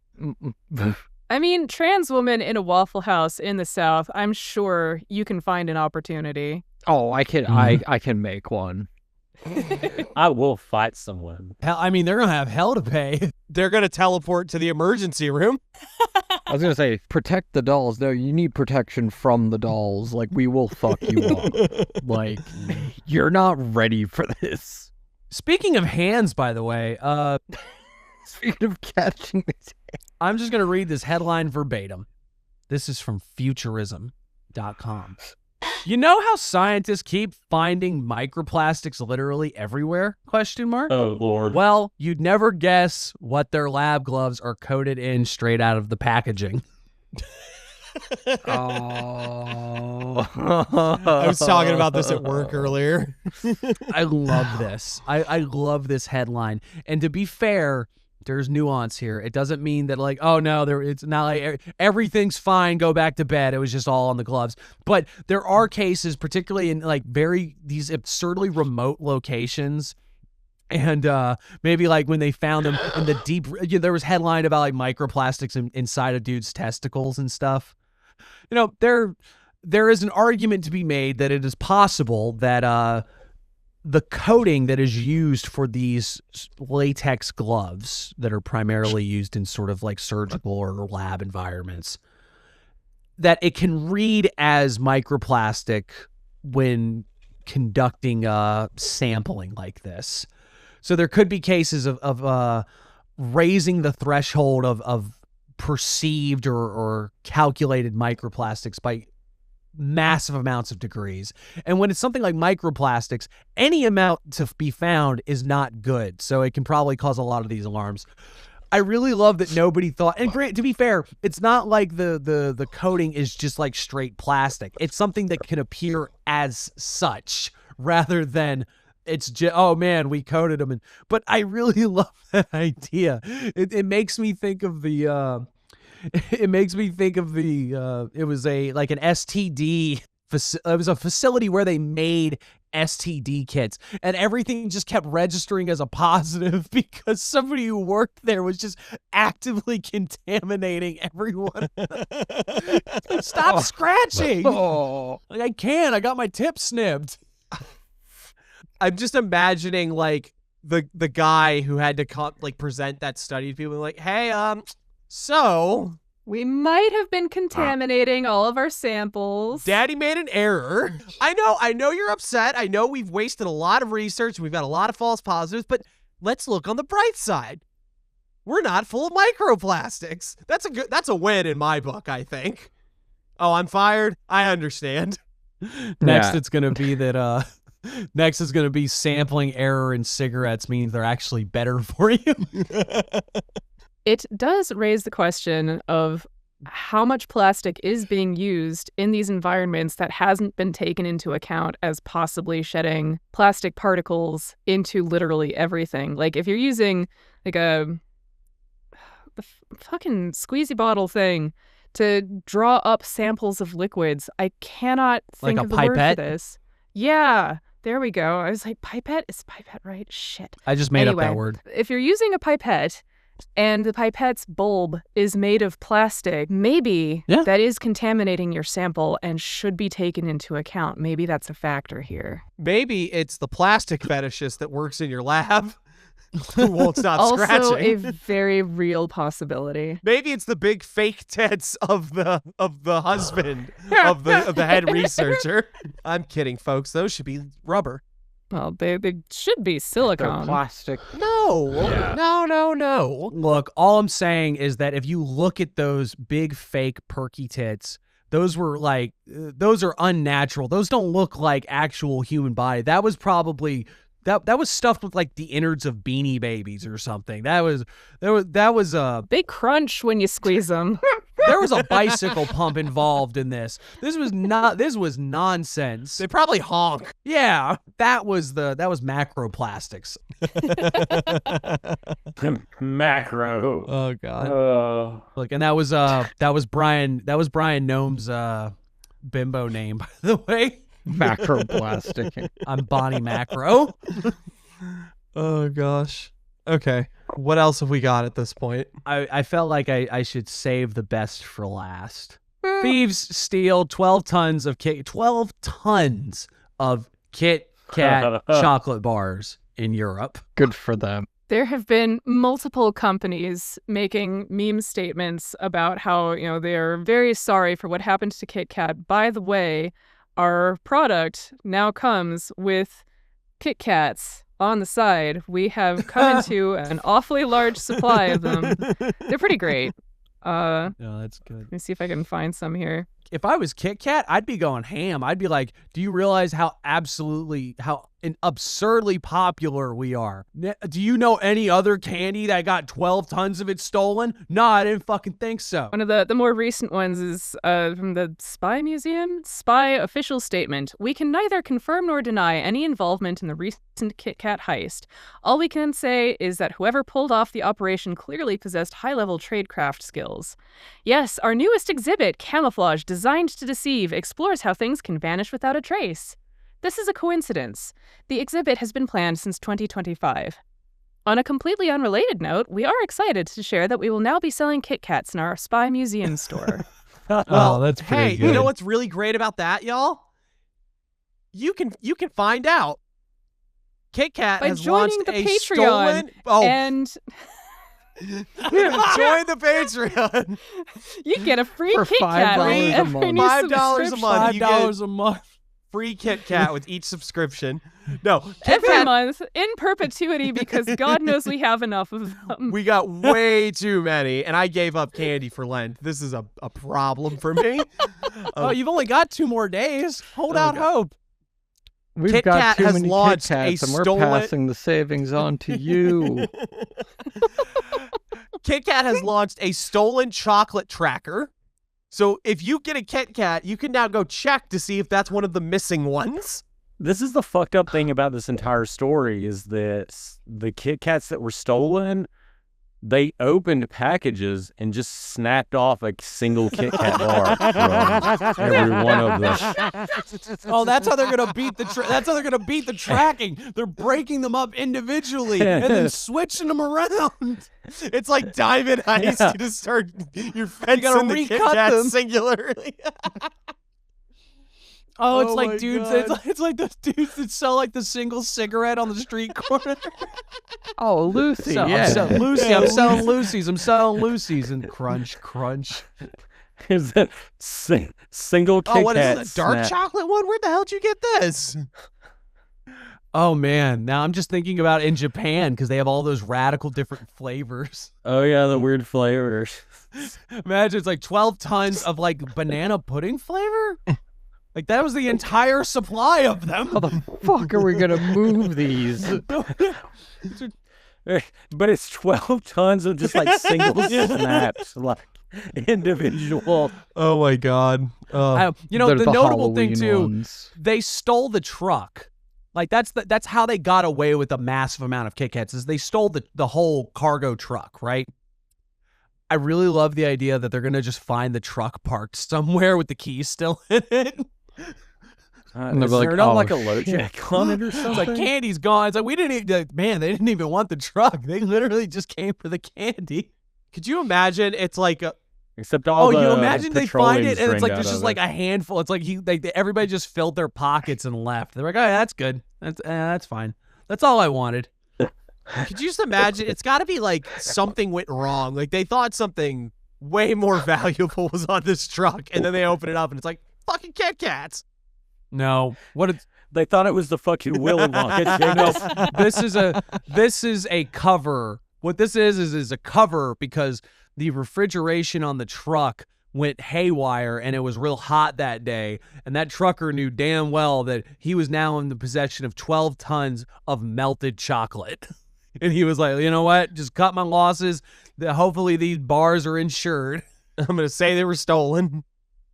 I mean, trans woman in a Waffle House in the South, I'm sure you can find an opportunity. Oh, I can I can make one. I will fight someone. Hell, I mean, they're gonna have hell to pay. They're going to teleport to the emergency room. I was gonna say protect the dolls. No, you need protection from the dolls. Like we will fuck you up. Like you're not ready for this. Speaking of hands, by the way, Speaking of catching this, I'm just gonna read this headline verbatim. This is from Futurism.com. You know how scientists keep finding microplastics literally everywhere? ? Oh, Lord. Well, you'd never guess what their lab gloves are coated in straight out of the packaging. oh, I was talking about this at work earlier. I love this. I love this headline. And to be fair, there's nuance here. It doesn't mean that like, oh no, it's not like everything's fine, go back to bed. It was just all on the gloves. But there are cases, particularly in like these absurdly remote locations. And maybe like when they found them in the deep, there was headline about like microplastics inside of dudes' testicles and stuff. You know, there is an argument to be made that it is possible that the coating that is used for these latex gloves that are primarily used in sort of like surgical or lab environments, that it can read as microplastic when conducting sampling like this. So there could be cases of raising the threshold of perceived or calculated microplastics by massive amounts of degrees. And when it's something like microplastics, any amount to be found is not good. So it can probably cause a lot of these alarms. I really love that nobody thought, and to be fair, it's not like the coating is just like straight plastic. It's something that can appear as such rather than it's just, oh man, we coated them. But I really love that idea. It makes me think of the, it was like an STD, it was a facility where they made STD kits, and everything just kept registering as a positive because somebody who worked there was just actively contaminating everyone. Stop scratching. Like, I can't. I got my tip snipped. I'm just imagining like the guy who had to present that study to people like, hey, so we might have been contaminating all of our samples. Daddy made an error. I know you're upset. I know we've wasted a lot of research. We've got a lot of false positives, but let's look on the bright side. We're not full of microplastics. That's a win in my book, I think. Oh, I'm fired. I understand. Next, it's going to be that, next is going to be sampling error in cigarettes means they're actually better for you. It does raise the question of how much plastic is being used in these environments that hasn't been taken into account as possibly shedding plastic particles into literally everything. Like if you're using like the fucking squeezy bottle thing to draw up samples of liquids, I cannot think like of the pipette? word for this. Yeah. There we go. I was like, pipette? Is pipette right? Shit. I just made up that word. If you're using a pipette and the pipette's bulb is made of plastic, maybe that is contaminating your sample and should be taken into account. Maybe that's a factor here. Maybe it's the plastic fetishist that works in your lab who won't stop also scratching. Also a very real possibility. Maybe it's the big fake tits of the husband of the head researcher. I'm kidding, folks. Those should be rubber. Well, they should be silicone. They're plastic. No. Look, all I'm saying is that if you look at those big fake perky tits, those were like, those are unnatural. Those don't look like actual human body. That was probably that was stuffed with like the innards of Beanie Babies or something. That was they crunch when you squeeze them. There was a bicycle pump involved in this. This was nonsense. They probably honk. Yeah, that was macroplastics. Macro. Oh god. Look, and that was Bryon Noem's bimbo name, by the way. Macroplastic. I'm Bonnie Macro. Oh gosh. Okay. What else have we got at this point? I felt like I should save the best for last. Thieves steal 12 tons of Kit Kat chocolate bars in Europe. Good for them. There have been multiple companies making meme statements about how, they're very sorry for what happened to Kit Kat. By the way, our product now comes with Kit Kats on the side. We have come into an awfully large supply of them. They're pretty great. No, that's good. Let me see if I can find some here. If I was Kit Kat, I'd be going ham. I'd be like, do you realize how absurdly popular we are? Do you know any other candy that got 12 tons of it stolen? No, I didn't fucking think so. One of the more recent ones is from the Spy Museum. Spy official statement. We can neither confirm nor deny any involvement in the recent Kit Kat heist. All we can say is that whoever pulled off the operation clearly possessed high-level tradecraft skills. Yes, our newest exhibit, Camouflage, designed to deceive, explores how things can vanish without a trace. This is a coincidence. The exhibit has been planned since 2025. On a completely unrelated note, we are excited to share that we will now be selling Kit Kats in our Spy Museum store. Well, that's pretty good. You know what's really great about that, y'all? You can find out. Kit Kat by has joining launched the a Patreon stolen... and... Join the Patreon. You get a free For Kit Kat $5 with a every month. new $5 a month. $5 a month. free Kit Kat with each subscription. No, Every month in perpetuity because God knows we have enough of them. We got way too many, and I gave up candy for Lent. This is a problem for me. Oh, you've only got 2 more days. Hold out hope. We've Kit got Kat too has many launched Kit Kats, a and we're stolen- passing the savings on to you. Kit Kat has launched a stolen chocolate tracker. So if you get a Kit Kat, you can now go check to see if that's one of the missing ones. This is the fucked up thing about this entire story is that the Kit Kats that were stolen, they opened packages and just snapped off a single Kit Kat bar from every one of them. Oh, that's how they're gonna beat the tracking. They're breaking them up individually and then switching them around. It's like Diamond Heist. Yeah. You just start your fencing gotta the Kit recut Kat them. singularly. Oh, it's Oh my like dudes. God. It's like those dudes that sell like the single cigarette on the street corner. Oh, Lucy, So, yeah. I'm selling Lucy. I'm selling Lucy's. I'm selling Lucy's, and crunch, crunch. Is that single Kit Oh, what is Kat this? A dark snap. chocolate one? Where the hell did you get this? Oh man, now I'm just thinking about in Japan because they have all those radical different flavors. Oh yeah, the weird flavors. Imagine it's like 12 tons of like banana pudding flavor. Like that was the entire supply of them. How the fuck are we gonna move these? But it's 12 tons of just like single snaps, like individual. Oh my God. You know, They're the the notable thing Halloween too, ones. they stole the truck. Like that's how they got away with a massive amount of Kit Kats is they stole the whole cargo truck, right? I really love the idea that they're gonna just find the truck parked somewhere with the keys still in it. And they're Is like, there not "Oh, like a shit." load jack on it or It's something? like candy's gone. It's like we didn't even, man, they didn't even want the truck. They literally just came for the candy. Could you imagine? It's like Except all the you imagine they find it and it's like petroleum's there's just drained like out a handful. It's like everybody just filled their pockets and left. They're like, oh, yeah, that's good. That's fine. That's all I wanted. could you just imagine? It's got to be like something went wrong. Like they thought something way more valuable was on this truck, and then they open it up and it's like fucking Kit Kats. No, They thought it was the fucking Willy Wonka chicken. this is a cover. What this is a cover because the refrigeration on the truck went haywire and it was real hot that day. And that trucker knew damn well that he was now in the possession of 12 tons of melted chocolate. And he was like, you know what? Just cut my losses. Hopefully these bars are insured. I'm gonna say they were stolen.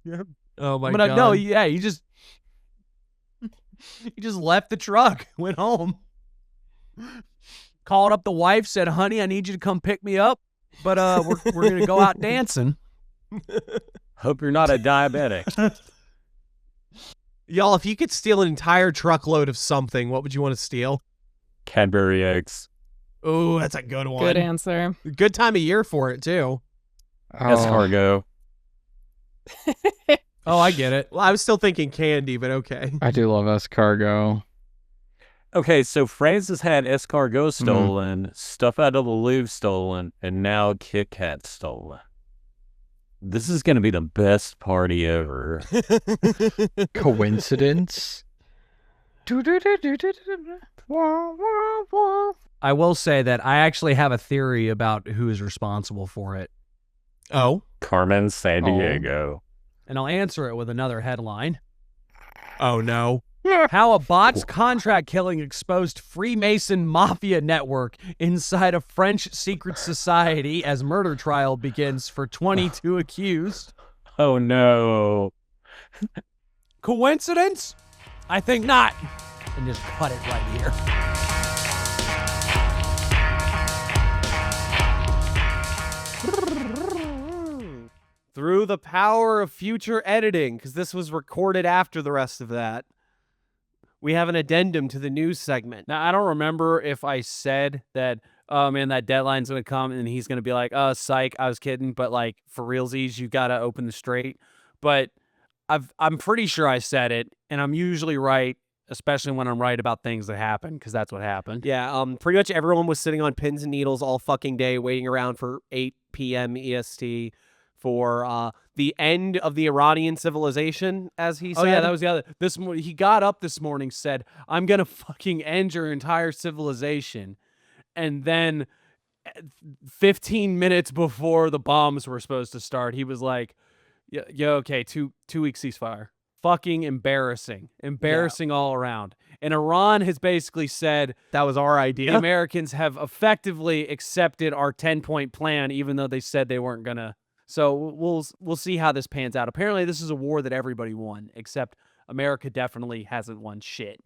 Yep. Oh my But God. no, yeah, he just left the truck, went home. Called up the wife, said, honey, I need you to come pick me up. But we're going to go out dancing. Hope you're not a diabetic. Y'all, if you could steal an entire truckload of something, what would you want to steal? Cadbury eggs. Oh, that's a good one. Good answer. Good time of year for it, too. Escargot. Oh, I get it. Well, I was still thinking candy, but okay. I do love escargot. Okay, so France has had escargot stolen, stuff out of the Louvre stolen, and now Kit Kat stolen. This is going to be the best party ever. Coincidence? I will say that I actually have a theory about who is responsible for it. Oh? Carmen Sandiego. And I'll answer it with another headline. Oh, no. How a botched contract killing exposed Freemason mafia network inside a French secret society as murder trial begins for 22 accused. Oh, no. Coincidence? I think not. And just cut it right here. Through the power of future editing, because this was recorded after the rest of that, we have an addendum to the news segment. Now, I don't remember if I said that, oh, man, that deadline's going to come and he's going to be like, oh, psych, I was kidding. But, like, for realsies, you got to open the straight. But I'm pretty sure I said it, and I'm usually right, especially when I'm right about things that happen, because that's what happened. Yeah, pretty much everyone was sitting on pins and needles all fucking day, waiting around for 8 p.m. EST for the end of the Iranian civilization, as he said. Oh yeah, that was the other. He got up this morning, said, "I'm gonna fucking end your entire civilization," and then 15 minutes before the bombs were supposed to start, he was like, "Yeah, okay, 2 week ceasefire." Fucking embarrassing all around. And Iran has basically said That was our idea. the Americans have effectively accepted our 10-point plan, even though they said they weren't gonna. So we'll see how this pans out. Apparently, this is a war that everybody won, except America definitely hasn't won shit.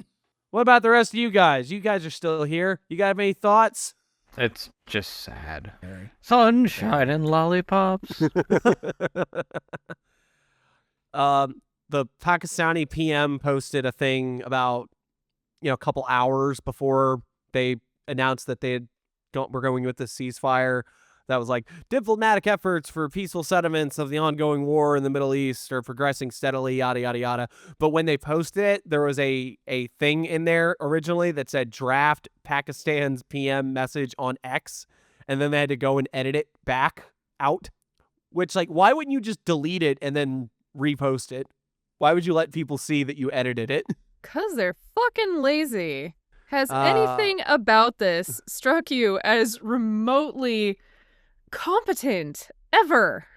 What about the rest of you guys? You guys are still here. You got any thoughts? It's just sad. Sunshine and lollipops. The Pakistani PM posted a thing about, a couple hours before they announced that were going with the ceasefire. That was like, diplomatic efforts for peaceful settlements of the ongoing war in the Middle East are progressing steadily, yada, yada, yada. But when they posted it, there was a thing in there originally that said draft Pakistan's PM message on X. And then they had to go and edit it back out. Which, why wouldn't you just delete it and then repost it? Why would you let people see that you edited it? 'Cause they're fucking lazy. Has anything about this struck you as remotely competent ever?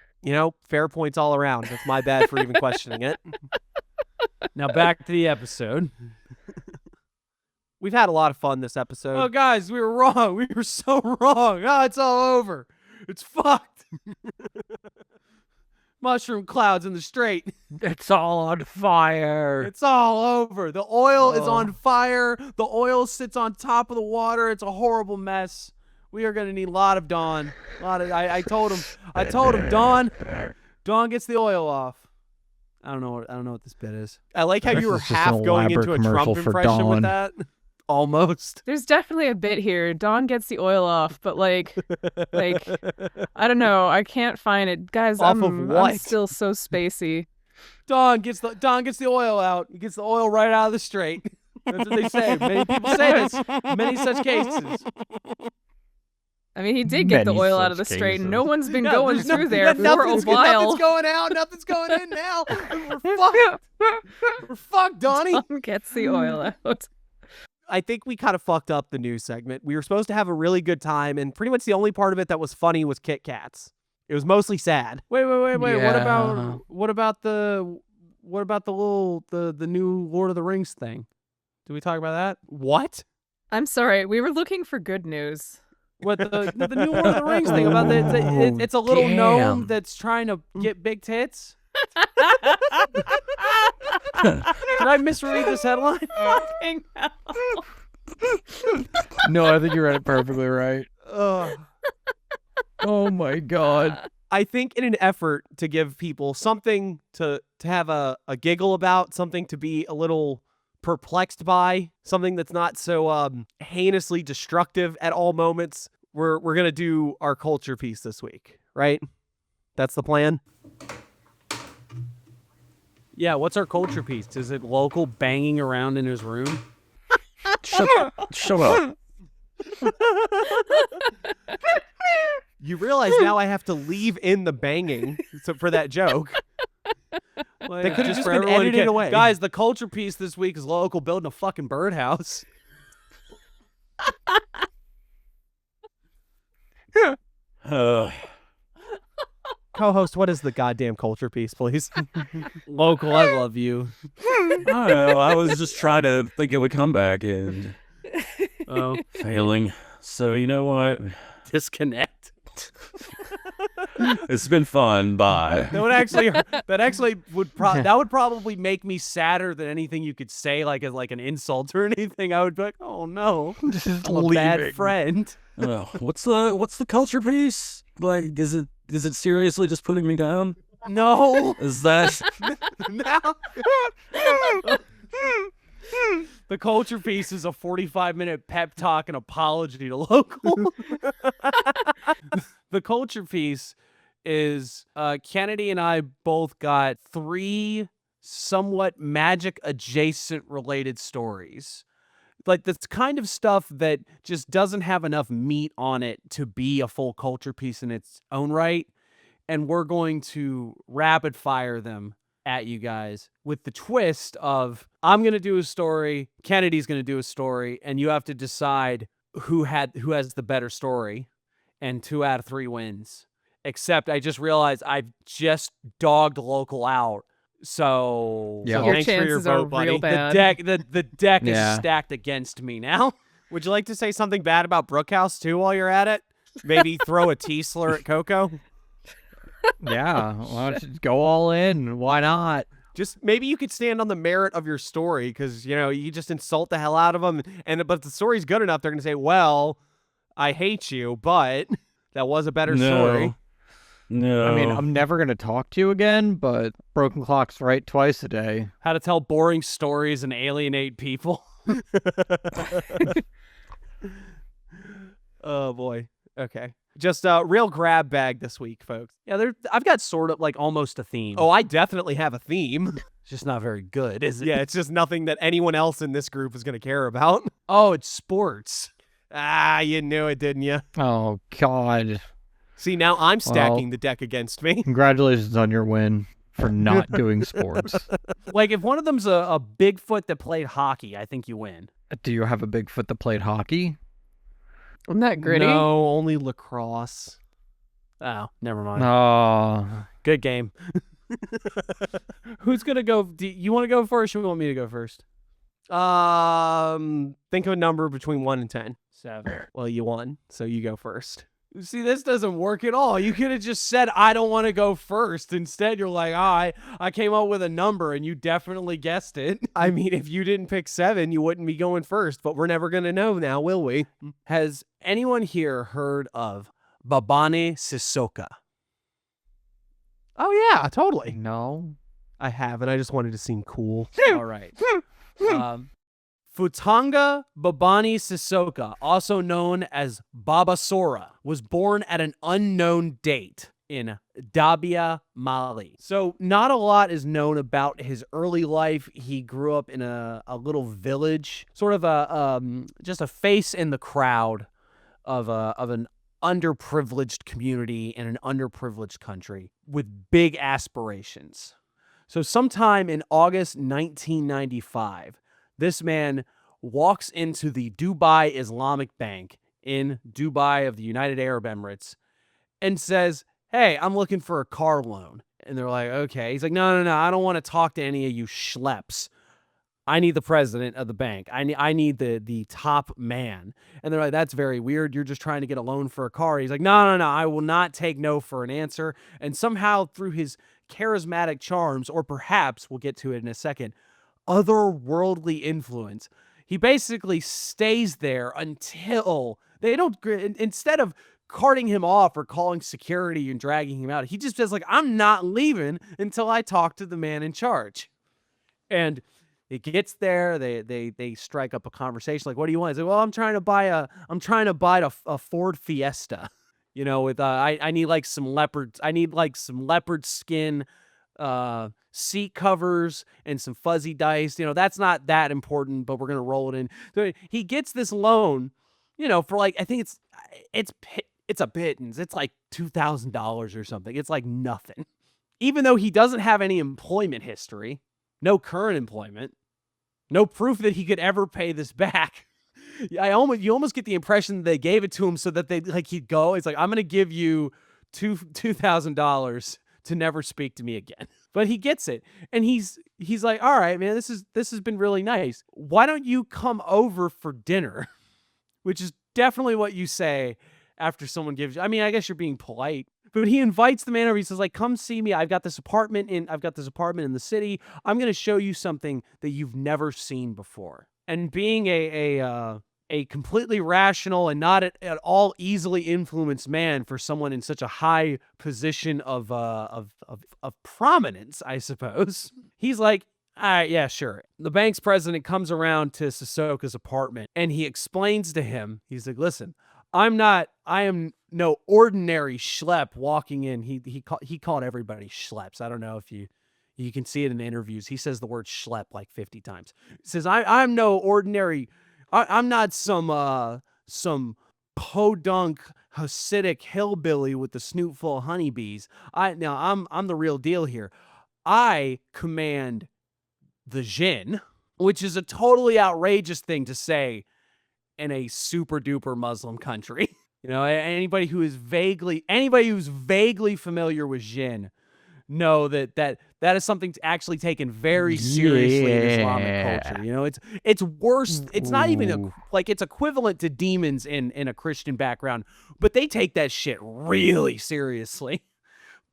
Fair points all around. It's my bad for even questioning it. Now back to the episode. We've had a lot of fun this episode. Oh, guys, we were wrong. We were so wrong. Oh, it's all over. It's fucked. Mushroom clouds in the strait. It's all on fire. It's all over. The oil is on fire. The oil sits on top of the water. It's a horrible mess. We are going to need a lot of Dawn. I told him, Dawn gets the oil off. I don't know what this bit is. I like how you were This is just half an going into a elaborate Trump commercial for impression with Dawn. that. Almost. There's definitely a bit here. Dawn gets the oil off, but I don't know. I can't find it. Guys, Off of I'm what? still so spacey. Dawn gets the oil out. He gets the oil right out of the strait. That's what they say. Many people say this. Many such cases. I mean, he did get the Many oil out of the such strait, and no cases. one's been Yeah, going there's through there for a nothing's while. going out. Nothing's going in now. We're fucked. We're fucked, Donnie. Dawn gets the oil out. I think we kind of fucked up the news segment. We were supposed to have a really good time, and pretty much the only part of it that was funny was Kitkats. It was mostly sad. Wait. What Yeah. about the new Lord of the Rings thing? Did we talk about that? What? I'm sorry. We were looking for good news. What the new Lord of the Rings thing about it's a little gnome Damn. that's trying to get big tits? Did I misread this headline? Fucking hell. No, I think you read it perfectly right. Ugh. Oh my god. I think in an effort to give people something to have a giggle about, something to be a little perplexed by, something that's not so heinously destructive at all moments, we're going to do our culture piece this week, right? That's the plan? Yeah, what's our culture piece? Is it local banging around in his room? Shut up. You realize now I have to leave in the banging for that joke. They could have just been edited away. Guys, the culture piece this week is local building a fucking birdhouse. Co-host, what is the goddamn culture piece, please? Local, I love you. I don't know. I was just trying to think of a comeback and Oh, failing. So you know what? disconnect. It's been fun. Bye. That would probably make me sadder than anything you could say, as an insult or anything. I would be like, oh no, Just I'm a bad friend. Oh, what's the culture piece? Is it seriously just putting me down? No, Is that now. The culture piece is a 45-minute pep talk and apology to local. The culture piece is Kennedy and I both got 3 somewhat magic adjacent related stories. This kind of stuff that just doesn't have enough meat on it to be a full culture piece in its own right. and we're going to rapid fire them at you guys with the twist of I'm going to do a story, Kennedy's going to do a story, and you have to decide who has the better story, and 2 out of 3 wins. Except I just realized I've just dogged local out. So, Yeah. Your thanks for your chances are vote, buddy. real bad. the deck Yeah. is stacked against me now. Would you like to say something bad about Brookhouse too while you're at it? Maybe throw a T slur at Coco? Yeah, why don't you go all in? Why not? Just maybe you could stand on the merit of your story because, you just insult the hell out of them. But if the story's good enough, they're going to say, well, I hate you, but that was a better story. No. I mean, I'm never going to talk to you again, but broken clock's right twice a day. How to tell boring stories and alienate people. Oh, boy. Okay. Just a real grab bag this week, folks. Yeah, I've got sort of like almost a theme. Oh, I definitely have a theme. It's just not very good, is it? Yeah, it's just nothing that anyone else in this group is going to care about. Oh, it's sports. Ah, you knew it, didn't you? Oh, God. See, now I'm stacking the deck against me. Congratulations on your win for not doing sports. Like if one of them's a Bigfoot that played hockey, I think you win. Do you have a Bigfoot that played hockey? Isn't that gritty? No, only lacrosse. Oh, never mind. Oh, Good game. Who's gonna go? Do you want to go first, or you want me to go first? Think of a number between 1 and 10. 7. Well, you won, so you go first. See, this doesn't work at all. You could have just said, I don't want to go first. Instead, you're like, I came up with a number, and you definitely guessed it. I mean, if you didn't pick 7, you wouldn't be going first, but we're never going to know now, will we? Has anyone here heard of Babani Sissoka? Oh, yeah, totally. no. I haven't. I just wanted to seem cool. All right. Futanga Babani Sissoka, also known as Baba Sora, was born at an unknown date in Dabia, Mali. So not a lot is known about his early life. He grew up in a little village, sort of just a face in the crowd of an underprivileged community in an underprivileged country with big aspirations. So sometime in August 1995, this man walks into the Dubai Islamic Bank in Dubai of the United Arab Emirates and says, hey, I'm looking for a car loan. And they're like, okay. He's like, no, I don't want to talk to any of you schleps. I need the president of the bank. I need the top man. And they're like, that's very weird. You're just trying to get a loan for a car. He's like, no, I will not take no for an answer. And somehow through his charismatic charms, or perhaps, we'll get to it in a second, otherworldly influence, he basically stays there until they don't, instead of carting him off or calling security and dragging him out, he just says like, I'm not leaving until I talk to the man in charge. And it gets there, they strike up a conversation like, what do you want? He's like, well, I'm trying to buy a Ford Fiesta, with I need like some leopard skin seat covers and some fuzzy dice. That's not that important, but we're gonna roll it in. So he gets this loan, for like, I think it's a pittance. It's like $2,000 or something. It's like nothing. Even though he doesn't have any employment history, no current employment, no proof that he could ever pay this back. You almost get the impression that they gave it to him so that he'd go. It's like, I'm gonna give you $2,000 to never speak to me again. But he gets it, and he's like, all right, man, this has been really nice. Why don't you come over for dinner? Which is definitely what you say after someone gives you. I mean, I guess you're being polite. But he invites the man over. He says, like, come see me. I've got this apartment in the city. I'm going to show you something that you've never seen before. And being a completely rational and not at all easily influenced man for someone in such a high position of prominence, I suppose, he's like, all right, yeah, sure. The bank's president comes around to Sissoka's apartment and he explains to him, he's like, listen, I am no ordinary schlep walking in. He called everybody schleps. I don't know if you can see it in interviews. He says the word schlep like 50 times. He says, I'm no ordinary, I'm not some podunk Hasidic hillbilly with the snoot full of honeybees. I'm the real deal here. I command the Djinn, which is a totally outrageous thing to say in a super duper Muslim country. Anybody who's vaguely familiar with Djinn know that is something actually taken very seriously in Islamic culture. It's worse. It's not even it's equivalent to demons in a Christian background, but they take that shit really seriously.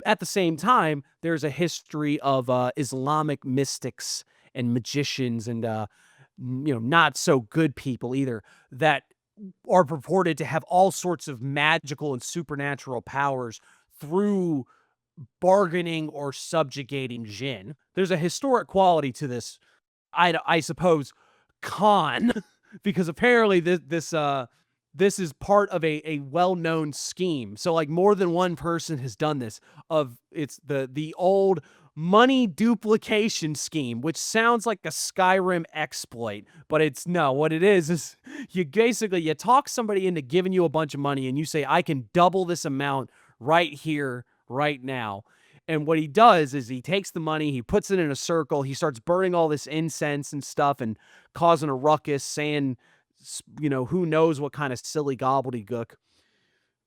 At the same time, there's a history of Islamic mystics and magicians and not so good people either that are purported to have all sorts of magical and supernatural powers through bargaining or subjugating Djinn. There's a historic quality to this, I suppose, con, because apparently this is part of a well-known scheme. So like more than one person has done this. It's the old money duplication scheme, which sounds like a Skyrim exploit, but what it is you talk somebody into giving you a bunch of money and you say, I can double this amount right here, right now. And what he does is he takes the money, he puts it in a circle, he starts burning all this incense and stuff and causing a ruckus, saying, who knows what kind of silly gobbledygook.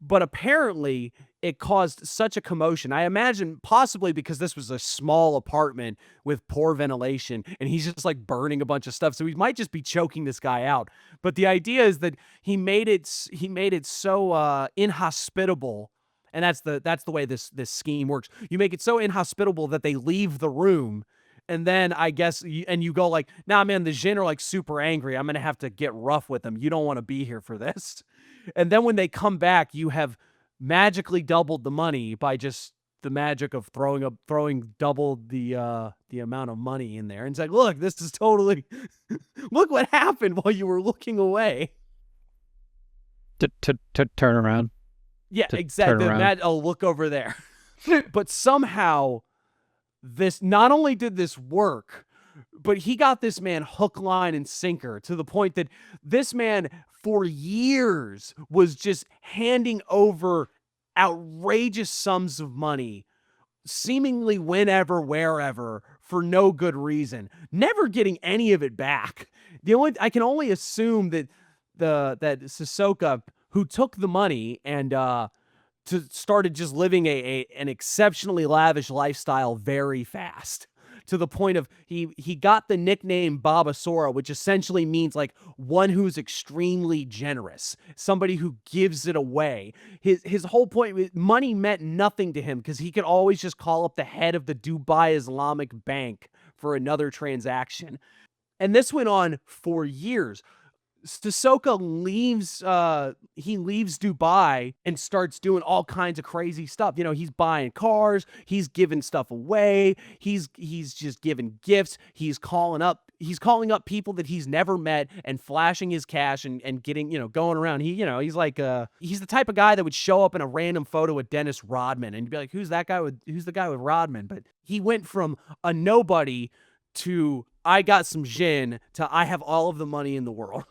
But apparently it caused such a commotion. I imagine possibly because this was a small apartment with poor ventilation and he's just like burning a bunch of stuff. So he might just be choking this guy out. But the idea is that he made it so inhospitable. And that's the way this scheme works. You make it so inhospitable that they leave the room. And then I guess, you go like, nah, man, the Djinn are like super angry. I'm going to have to get rough with them. You don't want to be here for this. And then when they come back, you have magically doubled the money by just the magic of throwing double the amount of money in there. And it's like, look, this is totally, look what happened while you were looking away. To turn around. Yeah, exactly. Look over there. But somehow this, not only did this work, but he got this man hook, line, and sinker to the point that this man for years was just handing over outrageous sums of money, seemingly whenever, wherever, for no good reason, never getting any of it back. I can only assume that that Sissoka, who took the money and started just living an exceptionally lavish lifestyle very fast, to the point of he got the nickname Babasora, which essentially means like one who's extremely generous, somebody who gives it away. His whole point, money meant nothing to him because he could always just call up the head of the Dubai Islamic Bank for another transaction. And this went on for years. Sissoka leaves Dubai and starts doing all kinds of crazy stuff. He's buying cars, he's giving stuff away, he's just giving gifts, he's calling up people that he's never met and flashing his cash and getting, going around. He's like he's the type of guy that would show up in a random photo with Dennis Rodman and you'd be like, who's the guy with Rodman? But he went from a nobody to I got some Djinn to I have all of the money in the world.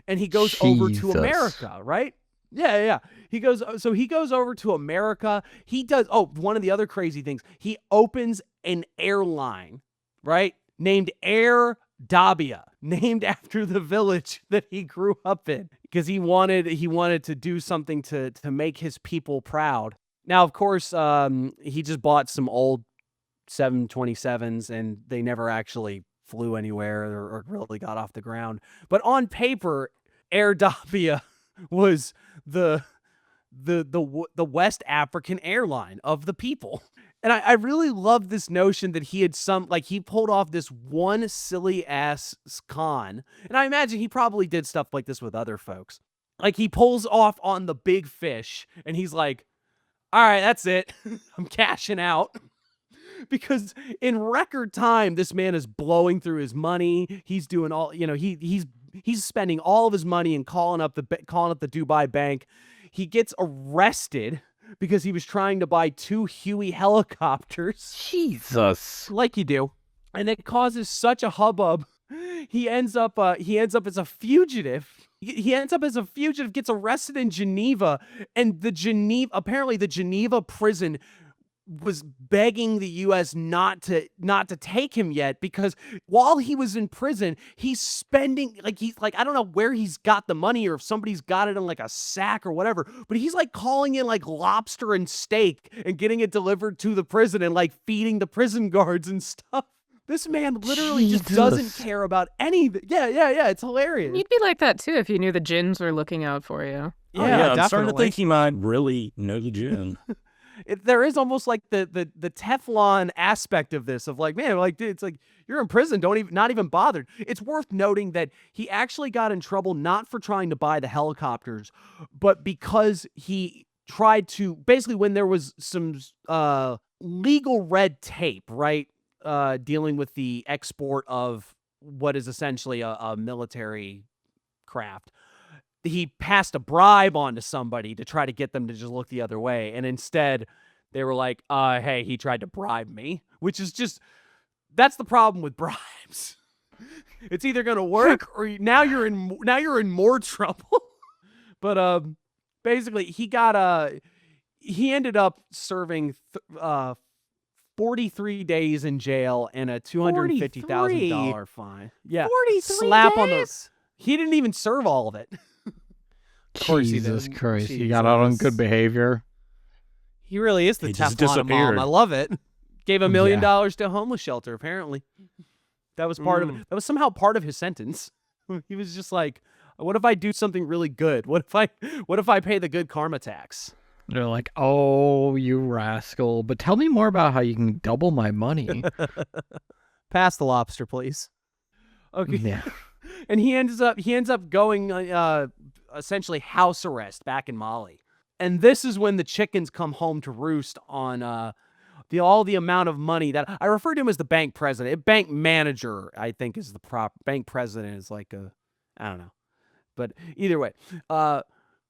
And he goes over to America, right? Yeah. He goes over to America. He does, one of the other crazy things, he opens an airline, right? Named Air Dabia, named after the village that he grew up in, because he wanted to do something to make his people proud. Now, of course, he just bought some old 727s and they never actually flew anywhere or really got off the ground. But on paper, Air Dabia was the West African airline of the people. And I really love this notion that he had he pulled off this one silly ass con. And I imagine he probably did stuff like this with other folks. Like he pulls off on the big fish and he's like, all right, that's it. I'm cashing out. Because in record time, this man is blowing through his money. He's doing all, he's spending all of his money and calling up the Dubai bank. He gets arrested because he was trying to buy 2 Huey helicopters. Jesus. Like you do. And it causes such a hubbub. He ends up as a fugitive He ends up as a fugitive, gets arrested in Geneva, and apparently the Geneva prison was begging the U.S. not to take him yet, because while he was in prison, he's spending I don't know where he's got the money, or if somebody's got it in like a sack or whatever, but he's like calling in like lobster and steak and getting it delivered to the prison and like feeding the prison guards and stuff. This man literally just doesn't care about anything. Yeah. It's hilarious. You'd be like that too if you knew the djinns were looking out for you. Yeah, I'm starting to think he might really know the djinn. There is almost like the Teflon aspect of this, of like, man, like, dude, it's like, you're in prison, not even bothered. It's worth noting that he actually got in trouble not for trying to buy the helicopters, but because he tried to, basically when there was some legal red tape, right, dealing with the export of what is essentially a military craft. He passed a bribe on to somebody to try to get them to just look the other way. And instead they were like, hey, he tried to bribe me, which is just, that's the problem with bribes. It's either going to work or now you're in more trouble. But, basically he ended up serving, 43 days in jail and a $250,000 fine. Yeah. 43 slap days? on the, he didn't even serve all of it. Of course he Jesus did. Christ, he got out on good behavior. He really is the He just Teflon mom. disappeared. I love it. Gave $1 million Yeah. to a homeless shelter, apparently. That was part of it. That was somehow part of his sentence. He was just like, what if I do something really good? What if I pay the good karma tax? They're like, oh, you rascal. But tell me more about how you can double my money. Pass the lobster, please. Okay. Yeah. And he ends up going essentially house arrest back in Mali. And this is when the chickens come home to roost on all the amount of money that I refer to him as the bank president. Bank manager, I think, is the proper. Bank president is like I don't know. But either way,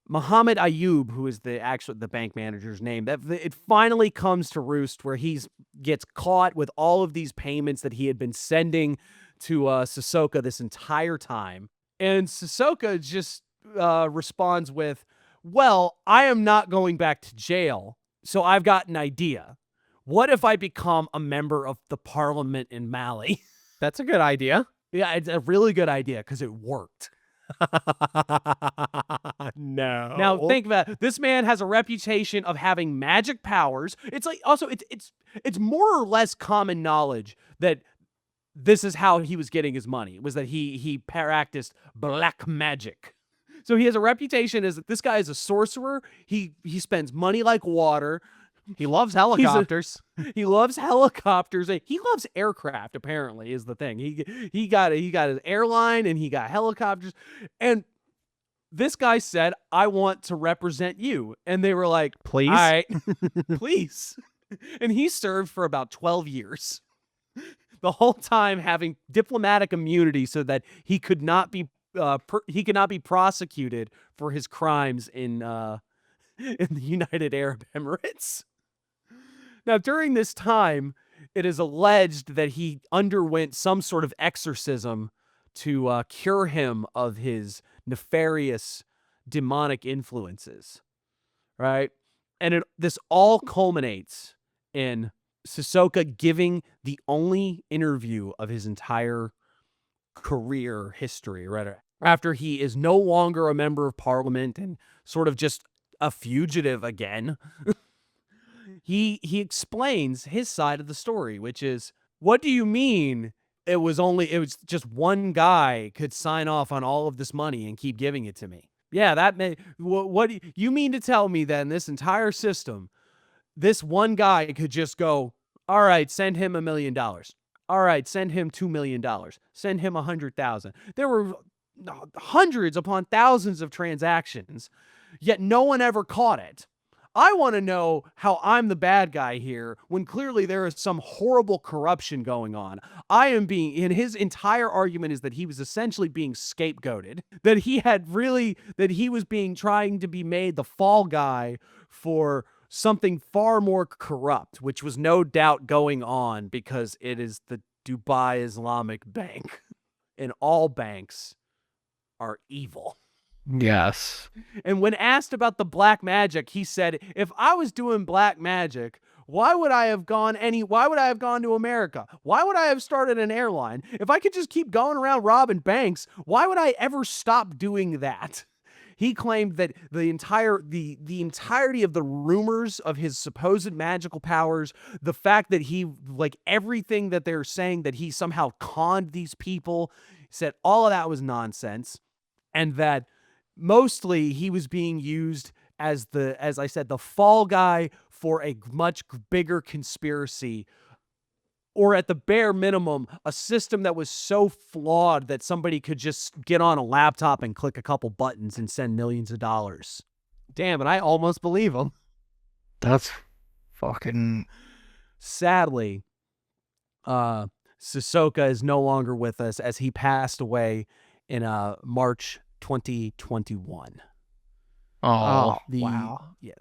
Muhammad Ayub, who is the bank manager's name, it finally comes to roost where he gets caught with all of these payments that he had been sending to Sissoka this entire time. And Sissoka just responds with, well, I am not going back to jail, so I've got an idea. What if I become a member of the parliament in Mali? That's a good idea. Yeah, it's a really good idea because it worked. No. Now think about it. This man has a reputation of having magic powers. It's like also it's more or less common knowledge that this is how he was getting his money. Was that he practiced black magic. So he has a reputation as this guy is a sorcerer. He spends money like water. He loves helicopters. He loves helicopters. He loves aircraft, apparently, is the thing. He got his airline and he got helicopters. And this guy said, I want to represent you. And they were like, Please? All right, please. And he served for about 12 years. The whole time having diplomatic immunity so that he could not be prosecuted for his crimes in the United Arab Emirates. Now, during this time, it is alleged that he underwent some sort of exorcism to cure him of his nefarious demonic influences, right? And this all culminates in Sissoka giving the only interview of his entire career history, right? After he is no longer a member of parliament and sort of just a fugitive again. He explains his side of the story, which is, what do you mean it was just one guy could sign off on all of this money and keep giving it to me? Yeah, what you mean to tell me then this entire system, this one guy could just go, all right, send him $1 million. All right, send him $2 million. Send him 100,000. There were hundreds upon thousands of transactions, yet no one ever caught it. I want to know how I'm the bad guy here when clearly there is some horrible corruption going on. And his entire argument is that he was essentially being scapegoated, that he was trying to be made the fall guy for something far more corrupt, which was no doubt going on because it is the Dubai Islamic Bank and all banks are evil. Yes. And when asked about the black magic, he said, if I was doing black magic, why would I have gone to America? Why would I have started an airline? If I could just keep going around robbing banks, why would I ever stop doing that? He claimed that the entirety of the rumors of his supposed magical powers, the fact that he, like everything that they're saying that he somehow conned these people, said all of that was nonsense, and that mostly he was being used as I said, the fall guy for a much bigger conspiracy, or at the bare minimum, a system that was so flawed that somebody could just get on a laptop and click a couple buttons and send millions of dollars. Damn, and I almost believe him. That's fucking... Sadly, Sissoka is no longer with us as he passed away in March 2021. Oh, wow. Yeah.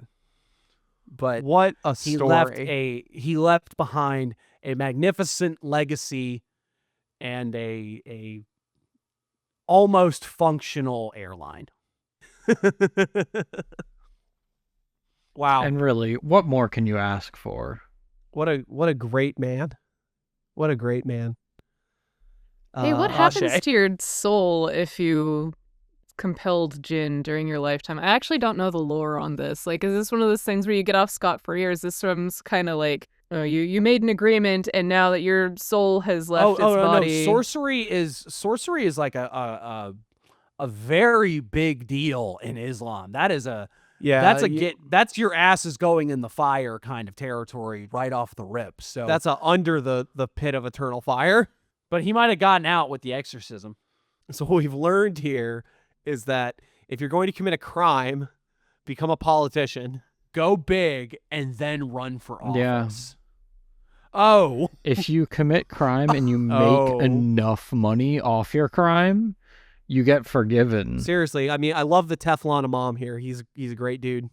But what a story. He left behind a magnificent legacy and a almost functional airline. Wow. And really, what more can you ask for? What a great man. What a great man. Hey, what happens to your soul if you compelled Djinn during your lifetime? I actually don't know the lore on this. Like, is this one of those things where you get off scot-free, or is this some kind of like, oh, you made an agreement and now that your soul has left its body? No. Sorcery is like a very big deal in Islam. That is that's your ass is going in the fire kind of territory right off the rip. So that's under the pit of eternal fire. But he might have gotten out with the exorcism. So what we've learned here is that if you're going to commit a crime, become a politician, go big, and then run for office. Yeah. Oh. If you commit crime and you make enough money off your crime, you get forgiven. Seriously, I mean, I love the Teflon Imam here. He's a great dude.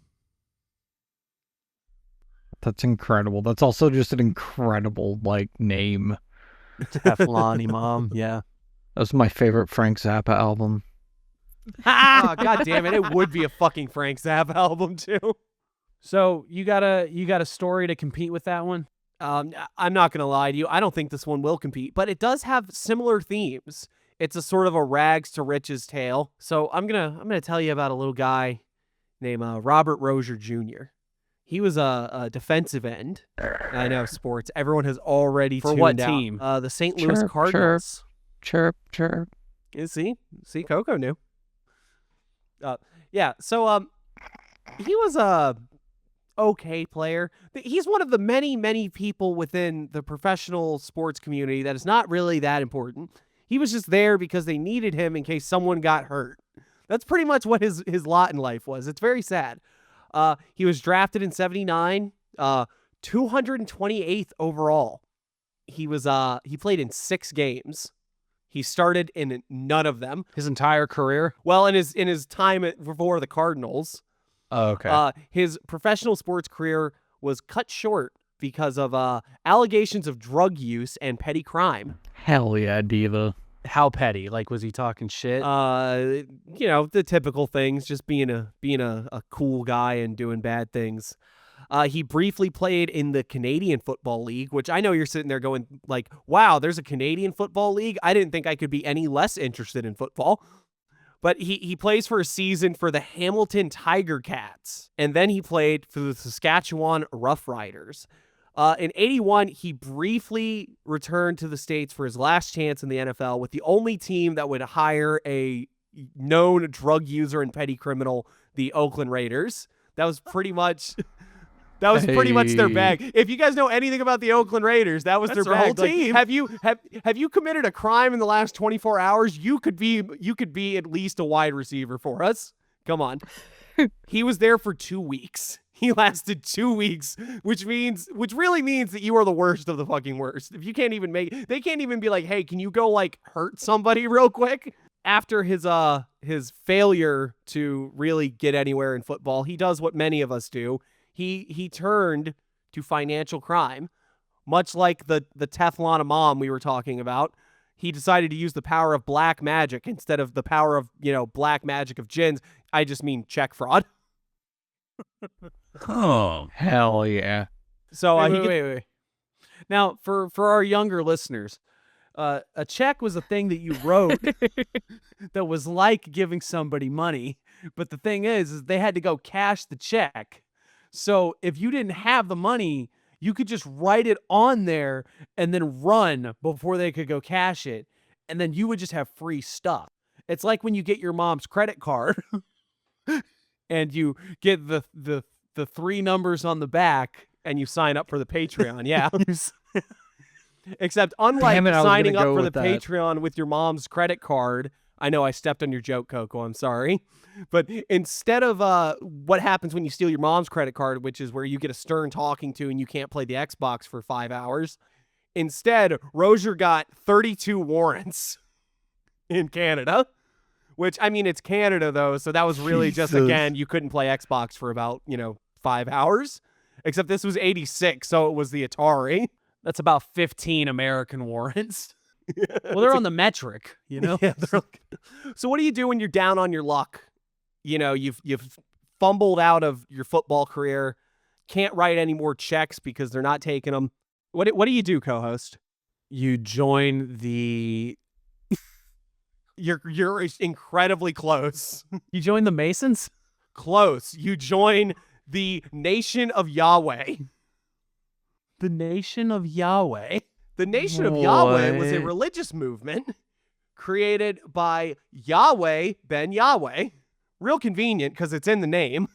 That's incredible. That's also just an incredible, like, name. Teflon Imam, yeah. That was my favorite Frank Zappa album. Oh, God damn it. It would be a fucking Frank Zappa album, too. So you got a story to compete with that one? I'm not going to lie to you. I don't think this one will compete, but it does have similar themes. It's a sort of a rags to riches tale. So I'm gonna tell you about a little guy named Robert Rozier Jr. He was a defensive end. I know, sports. Everyone has already for tuned what out. team? The St. Louis Cardinals. Chirp. Yeah, see, Coco knew. Yeah. So he was a okay player. He's one of the many people within the professional sports community that is not really that important. He was just there because they needed him in case someone got hurt. That's pretty much what his lot in life was. It's very sad. He was drafted in 79, 228th overall. He played in 6 games. He started in none of them. His entire career? Well, in his time before the Cardinals. Oh, okay. His professional sports career was cut short because of allegations of drug use and petty crime. Hell yeah, diva. How petty? Like, was he talking shit? The typical things, just being a cool guy and doing bad things. He briefly played in the Canadian Football League, which I know you're sitting there going like, wow, there's a Canadian Football League? I didn't think I could be any less interested in football. But he plays for a season for the Hamilton Tiger Cats, and then he played for the Saskatchewan Roughriders. In 81, he briefly returned to the States for his last chance in the NFL with the only team that would hire a known drug user and petty criminal, the Oakland Raiders. That was pretty much their bag. If you guys know anything about the Oakland Raiders, that was their bag. Whole team. Like, have you committed a crime in the last 24 hours? You could be at least a wide receiver for us. Come on. He was there for 2 weeks. He lasted 2 weeks, which really means that you are the worst of the fucking worst. If you can't even they can't even be like, hey, can you go like hurt somebody real quick? After his failure to really get anywhere in football, he does what many of us do. He turned to financial crime, much like the Teflon Imam we were talking about. he decided to use the power of black magic instead of the power of, black magic of djinns. I just mean check fraud. Oh, Hell yeah. So Wait. Now, for our younger listeners, a check was a thing that you wrote that was like giving somebody money. But the thing is they had to go cash the check. So if you didn't have the money, you could just write it on there and then run before they could go cash it. And then you would just have free stuff. It's like when you get your mom's credit card and you get the 3 numbers on the back and you sign up for the Patreon. Yeah. Except unlike Damn it, I was signing gonna up go for the with that. Patreon with your mom's credit card, I know I stepped on your joke, Coco. I'm sorry. But instead of what happens when you steal your mom's credit card, which is where you get a stern talking to and you can't play the Xbox for 5 hours, instead, Rozier got 32 warrants in Canada, which, I mean, it's Canada, though, so that was really just, again, you couldn't play Xbox for about, 5 hours, except this was 86, so it was the Atari. That's about 15 American warrants. Well, they're on the metric, Yeah, so what do you do when you're down on your luck? You've fumbled out of your football career, can't write any more checks because they're not taking them. What do you do, co-host? You join the... You're incredibly close. You join the Masons? Close. You join the Nation of Yahweh. The Nation of Yahweh? The Nation of Yahweh was a religious movement created by Yahweh ben Yahweh. Real convenient because it's in the name.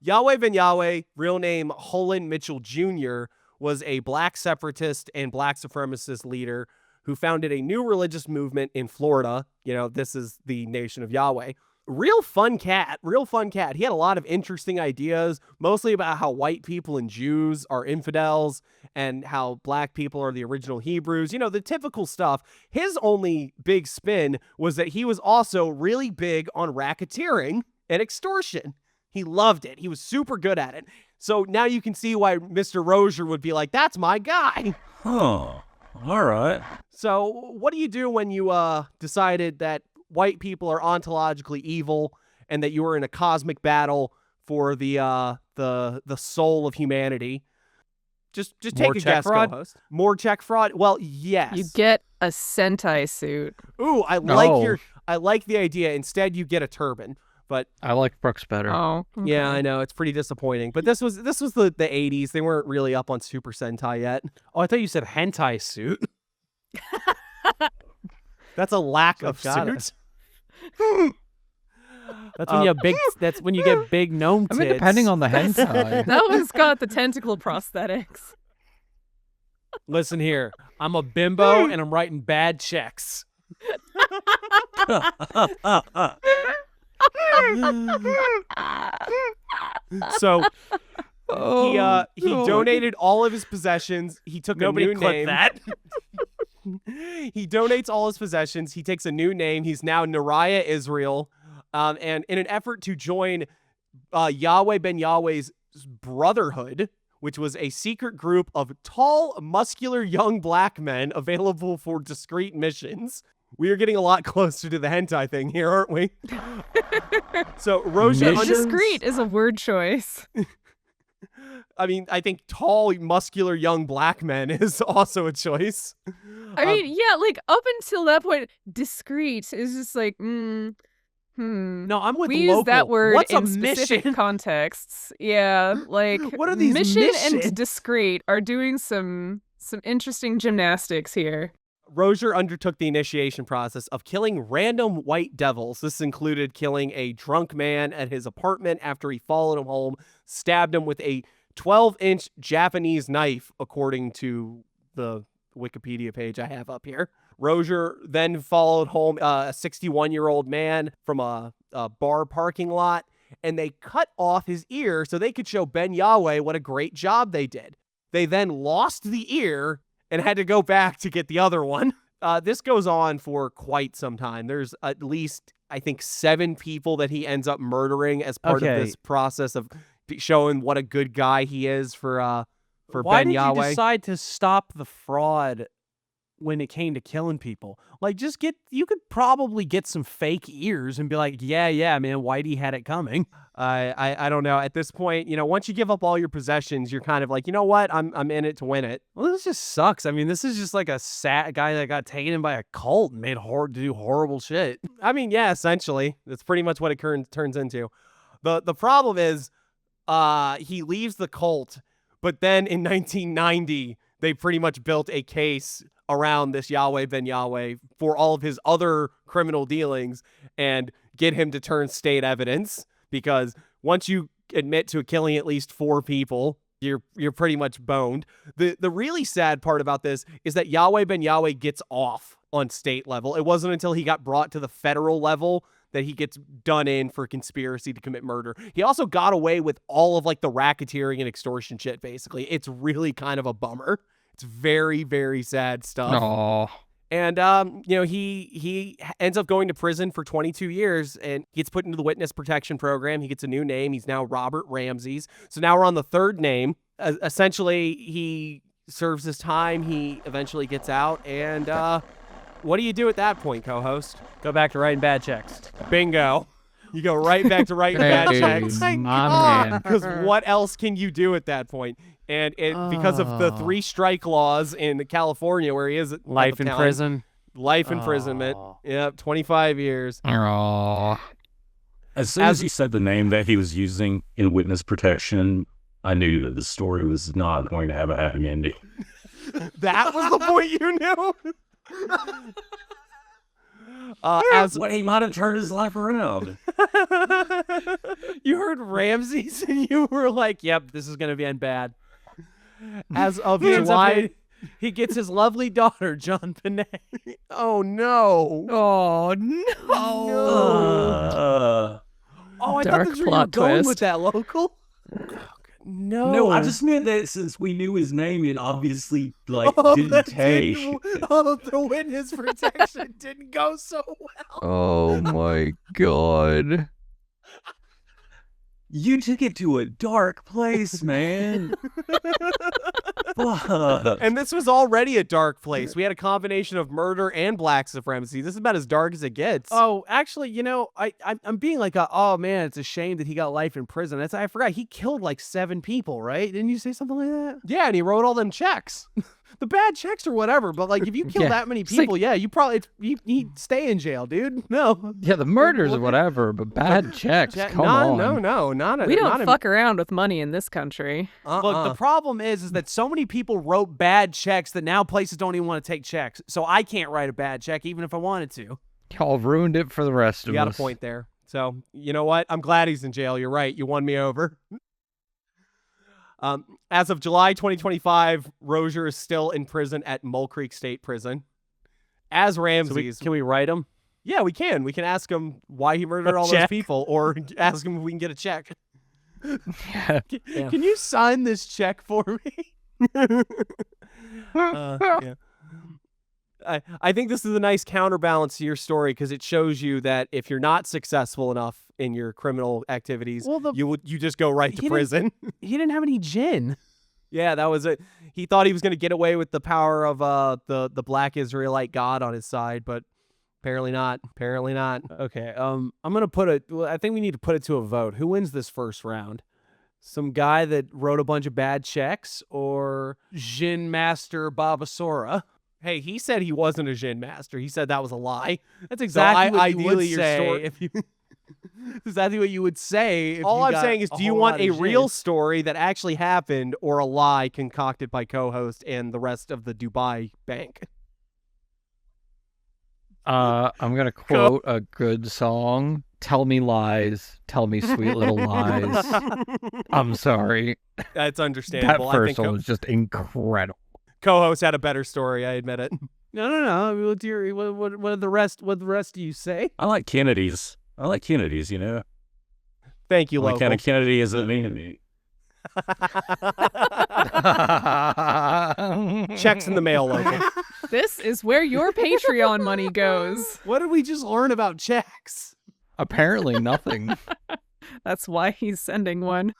Yahweh ben Yahweh, real name Holland Mitchell Jr., was a black separatist and black supremacist leader who founded a new religious movement in Florida. This is the Nation of Yahweh. Real fun cat. He had a lot of interesting ideas, mostly about how white people and Jews are infidels and how black people are the original Hebrews. The typical stuff. His only big spin was that he was also really big on racketeering and extortion. He loved it. He was super good at it. So now you can see why Mr. Rozier would be like, that's my guy. Huh. All right. So what do you do when you decided that white people are ontologically evil and that you were in a cosmic battle for the soul of humanity? Just take a guess, co-host. More check fraud? Well, yes. You get a Sentai suit. Ooh, I like the idea. Instead, you get a turban. But I like Brooks better. Oh, okay. Yeah, I know. It's pretty disappointing. But this was the 80s. They weren't really up on Super Sentai yet. Oh, I thought you said hentai suit. That's a lack of suit. That's when you have big. That's when you get big gnome tits. I mean, depending on the hentai. That one's got the tentacle prosthetics. Listen here, I'm a bimbo and I'm writing bad checks. So he donated all of his possessions. He took a new name. That. He donates all his possessions. He takes a new name. He's now Nariah Israel. And in an effort to join Yahweh ben Yahweh's Brotherhood, which was a secret group of tall, muscular young black men available for discreet missions. We are getting a lot closer to the hentai thing here, aren't we? So Rozier discreet is a word choice. I mean, I think tall, muscular, young black men is also a choice. I mean, yeah, like up until that point, discreet is just like, No, I'm with we local. use that word What's in a specific mission? contexts. Yeah, like What are these mission missions? and discreet are doing some interesting gymnastics here. Rozier undertook the initiation process of killing random white devils. This included killing a drunk man at his apartment after he followed him home, stabbed him with a 12-inch Japanese knife, according to the Wikipedia page I have up here. Rozier then followed home a 61-year-old man from a bar parking lot, and they cut off his ear so they could show Ben Yahweh what a great job they did. They then lost the ear and had to go back to get the other one. This goes on for quite some time. There's at least, I think, 7 people that he ends up murdering as part of this process of showing what a good guy he is for Why Ben did Yahweh. you decide to stop the fraud when it came to killing people. Like, you could probably get some fake ears and be like, yeah, man, Whitey had it coming. I don't know. At this point, once you give up all your possessions, you're kind of like, you know what? I'm in it to win it. Well, this just sucks. I mean, this is just like a sad guy that got taken in by a cult and made to do horrible shit. I mean, yeah, essentially. That's pretty much what it turns into. The problem is he leaves the cult, but then in 1990, they pretty much built a case around this Yahweh Ben Yahweh for all of his other criminal dealings and get him to turn state evidence, because once you admit to killing at least 4 people, you're pretty much boned. The really sad part about this is that Yahweh Ben Yahweh gets off on state level. It wasn't until he got brought to the federal level that he gets done in for conspiracy to commit murder. He also got away with all of like the racketeering and extortion shit, basically. It's really kind of a bummer. It's very, very sad stuff. Aww. And, he ends up going to prison for 22 years and gets put into the witness protection program. He gets a new name. He's now Robert Ramses. So now we're on the third name. Essentially, he serves his time. He eventually gets out. And what do you do at that point, co-host? Go back to writing bad checks. Bingo. You go right back to writing bad checks. My man. Because what else can you do at that point? And because of the 3 strike laws in California where he is at Life in prison. Life imprisonment. Yep, 25 years. Aww. As soon as you said the name that he was using in witness protection, I knew that the story was not going to have a happy ending. That was the point you knew? He might have turned his life around. You heard Ramses and you were like, yep, this is going to end bad. As of July, he gets his lovely daughter, John Bonet. Oh, no. Oh, no. I Dark thought that's where you were plot going twist. with that, local. No, I just meant that since we knew his name, it obviously didn't take. The witness protection didn't go so well. Oh my god. You took it to a dark place, man. Fuck. And this was already a dark place. We had a combination of murder and black supremacy. This is about as dark as it gets. Oh, actually, I'm being like, oh man, it's a shame that he got life in prison. I forgot he killed like 7 people, right? Didn't you say something like that? Yeah, and he wrote all them checks. The bad checks or whatever, but like if you kill that many people, he'd stay in jail, dude. No. Yeah, the murders or whatever, but bad checks. Come on. No. We don't fuck around with money in this country. Look, the problem is that so many people wrote bad checks that now places don't even want to take checks. So I can't write a bad check even if I wanted to. Y'all ruined it for the rest of us. You got a point there. So, you know what? I'm glad he's in jail. You're right. You won me over. As of July 2025, Rozier is still in prison at Mole Creek State Prison. As Ramses. Can we write him? Yeah, we can. We can ask him why he murdered all those people, or ask him if we can get a check. Can you sign this check for me? Yeah. I think this is a nice counterbalance to your story because it shows you that if you're not successful enough in your criminal activities, you just go right to prison. He didn't have any Djinn. Yeah, that was it. He thought he was going to get away with the power of the Black Israelite God on his side, but apparently not. Apparently not. Okay. I'm gonna I think we need to put it to a vote. Who wins this first round? Some guy that wrote a bunch of bad checks, or Djinn Master Babasora? Hey, he said he wasn't a Djinn master. He said that was a lie. That's exactly what you would say if you. Exactly what you would say. All I'm saying is, do you want a real story that actually happened, or a lie concocted by co-host and the rest of the Dubai bank? I'm gonna quote a good song. Tell me lies. Tell me sweet little lies. I'm sorry. That's understandable. That first one was just incredible. Co-host had a better story. I admit it. No. What the rest? What the rest do you say? I like Kennedy's. You know. Thank you, What local. kind of Kennedy is it mean to me? Checks in the mail, local. This is where your Patreon money goes. What did we just learn about checks? Apparently nothing. That's why he's sending one.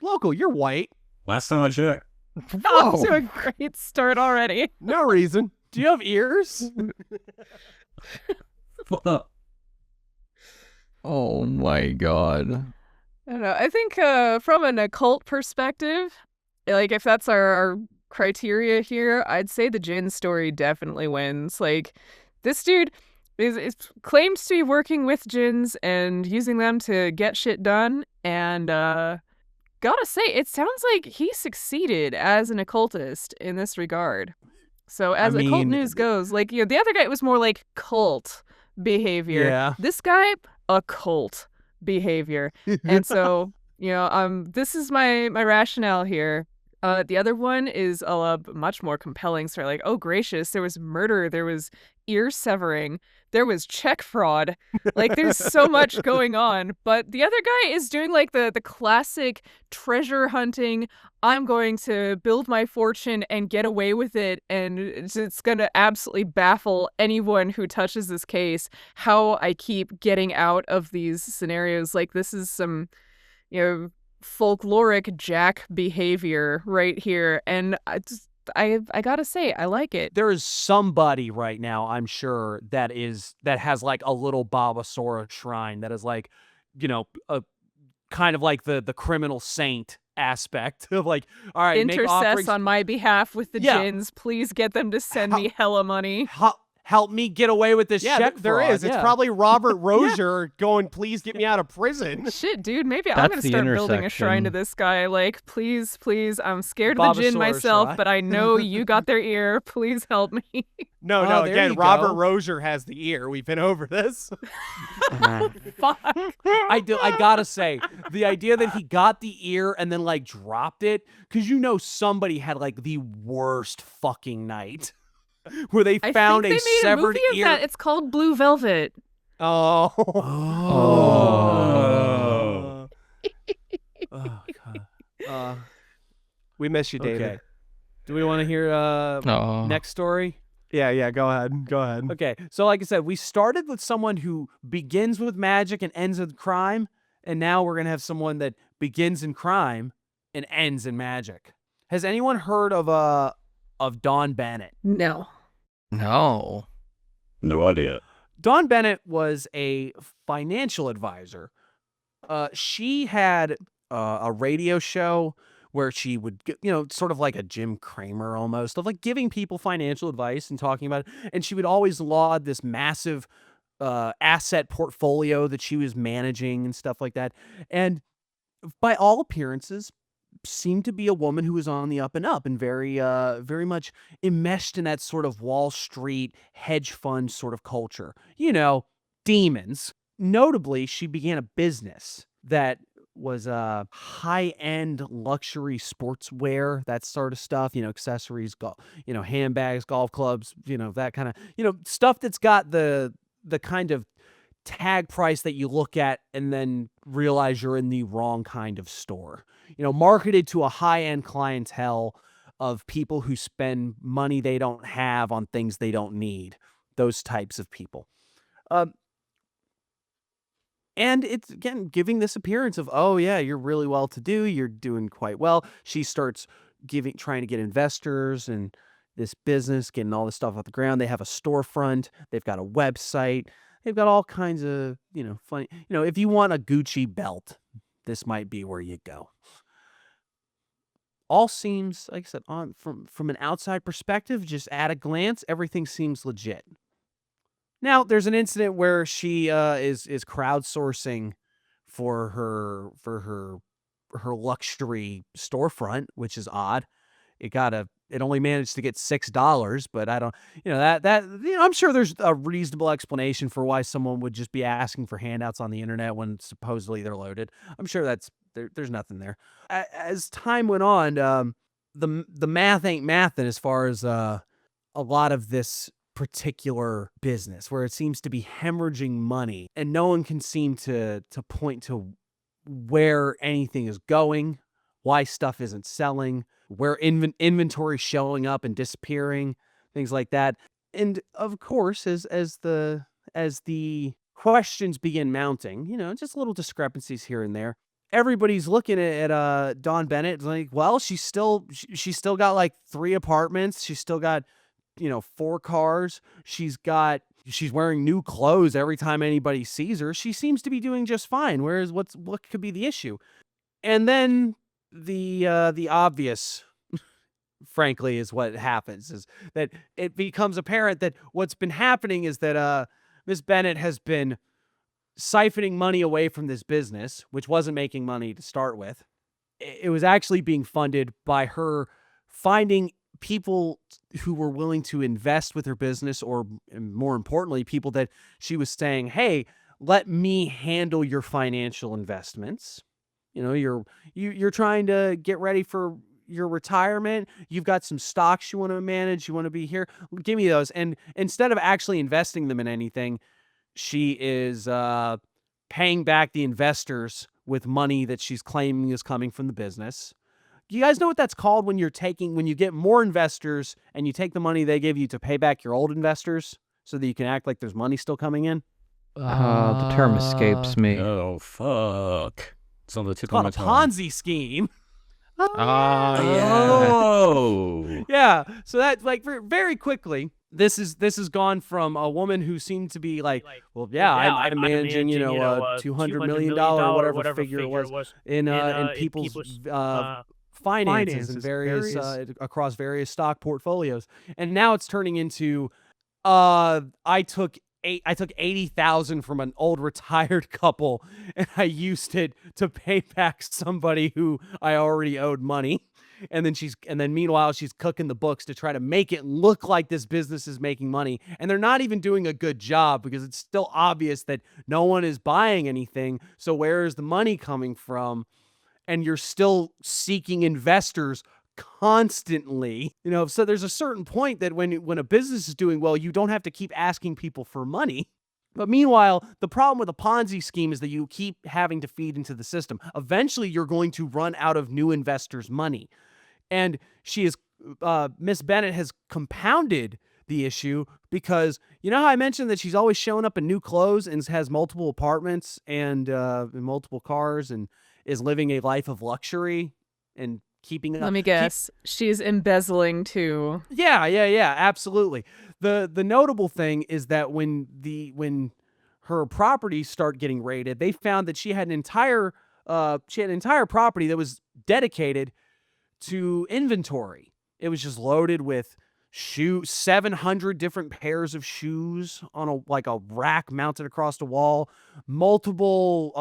Local, you're white. Last time I checked. Off to a great start already. No reason. Do you have ears? Oh my god. I don't know. I think from an occult perspective, like if that's our criteria here, I'd say the Djinn story definitely wins. Like this dude is claims to be working with Djinns and using them to get shit done, and gotta say, it sounds like he succeeded as an occultist in this regard. So as occult news goes, like, the other guy was more like cult behavior. Yeah. This guy, occult behavior. And so, this is my rationale here. The other one is a much more compelling story. Like, oh gracious, there was murder, there was ear severing, there was check fraud. Like, there's so much going on. But the other guy is doing like the classic treasure hunting. I'm going to build my fortune and get away with it, and it's going to absolutely baffle anyone who touches this case how I keep getting out of these scenarios. Like, this is some, folkloric Jack behavior right here, and I gotta say, I like it. There is somebody right now, I'm sure, that has like a little Babasora shrine that is like, a kind of like the criminal saint aspect of like, all right, make Intercess offerings on my behalf with the Djinns. Please get them to send me hella money. help me get away with this check there fraud. is. It's probably Robert Rozier going, please get me out of prison. Shit, dude, maybe I'm That's gonna the start building a shrine to intersection. this guy. Like, please, I'm scared of the Djinn Babasora myself, shrine. but I know you got their ear. Please help me. No, there again, you Robert go. Rozier has the ear. We've been over this. Fuck. I gotta say, the idea that he got the ear and then like dropped it, because somebody had like the worst fucking night. Where they I found think a they made severed a movie of ear. that. It's called Blue Velvet. Oh. Oh, God. We miss you, David. Okay. Do we want to hear next story? Yeah, go ahead. Okay, so like I said, we started with someone who begins with magic and ends with crime, and now we're going to have someone that begins in crime and ends in magic. Has anyone heard of Dawn Bennett? No. No. No idea. Dawn Bennett was a financial advisor. She had a radio show where she would, sort of like a Jim Cramer almost, of like giving people financial advice and talking about it. And she would always laud this massive asset portfolio that she was managing and stuff like that. And by all appearances, seemed to be a woman who was on the up and up and very, very much enmeshed in that sort of Wall Street hedge fund sort of culture. Demons. Notably, she began a business that was high-end luxury sportswear, that sort of stuff, accessories, handbags, golf clubs, that kind of, stuff that's got the kind of tag price that you look at and then realize you're in the wrong kind of store. Marketed to a high-end clientele of people who spend money they don't have on things they don't need. Those types of people. And it's, again, giving this appearance of, oh, yeah, you're really well-to-do. You're doing quite well. She starts trying to get investors and this business, getting all this stuff off the ground. They have a storefront. They've got a website. They've got all kinds of, funny. If you want a Gucci belt, this might be where you go. All seems, like I said, from an outside perspective, just at a glance, everything seems legit. Now, there's an incident where she is crowdsourcing for her luxury storefront, which is odd. It only managed to get $6, but I don't, I'm sure there's a reasonable explanation for why someone would just be asking for handouts on the internet when supposedly they're loaded. I'm sure there's nothing there. As time went on, the math ain't mathin' as far as a lot of this particular business, where it seems to be hemorrhaging money and no one can seem to point to where anything is going, why stuff isn't selling, where inventory showing up and disappearing, things like that. And of course, as the questions begin mounting, just little discrepancies here and there. Everybody's looking at Dawn Bennett like, well, she's still got like 3 apartments. She's still got 4 cars. She's wearing new clothes every time anybody sees her. She seems to be doing just fine. Whereas what could be the issue? And then the obvious, frankly, is what happens, is that it becomes apparent that what's been happening is that Miss Bennett has been siphoning money away from this business, which wasn't making money to start with. It was actually being funded by her finding people who were willing to invest with her business, or more importantly, people that she was saying, hey, let me handle your financial investments. You're trying to get ready for your retirement. You've got some stocks you want to manage. You want to be here. Give me those. And instead of actually investing them in anything, she is paying back the investors with money that she's claiming is coming from the business. You guys know what that's called when you get more investors and you take the money they give you to pay back your old investors so that you can act like there's money still coming in? The term escapes me. Oh, fuck. It's on the tip It's called of a my tongue. Ponzi scheme. Yeah. Oh. Yeah. So that, very quickly, this has gone from a woman who seemed to be like, well, yeah, I'm managing, $200 million, whatever figure it was, in people's finances and various across various stock portfolios. And now it's turning into, I took 80,000 from an old retired couple and I used it to pay back somebody who I already owed money. And then meanwhile, she's cooking the books to try to make it look like this business is making money. And they're not even doing a good job because it's still obvious that no one is buying anything. So where is the money coming from? And you're still seeking investors constantly. So there's a certain point that when a business is doing well, you don't have to keep asking people for money. But meanwhile, the problem with a Ponzi scheme is that you keep having to feed into the system. Eventually, you're going to run out of new investors' money. And Miss Bennett has compounded the issue because, how I mentioned that she's always showing up in new clothes and has multiple apartments and multiple cars and is living a life of luxury and keeping up. Let me guess. She's embezzling too. Yeah, absolutely. The notable thing is that when her properties start getting raided, they found that she had an entire property that was dedicated to inventory. It was just loaded with 700 different pairs of shoes on a rack mounted across the wall, multiple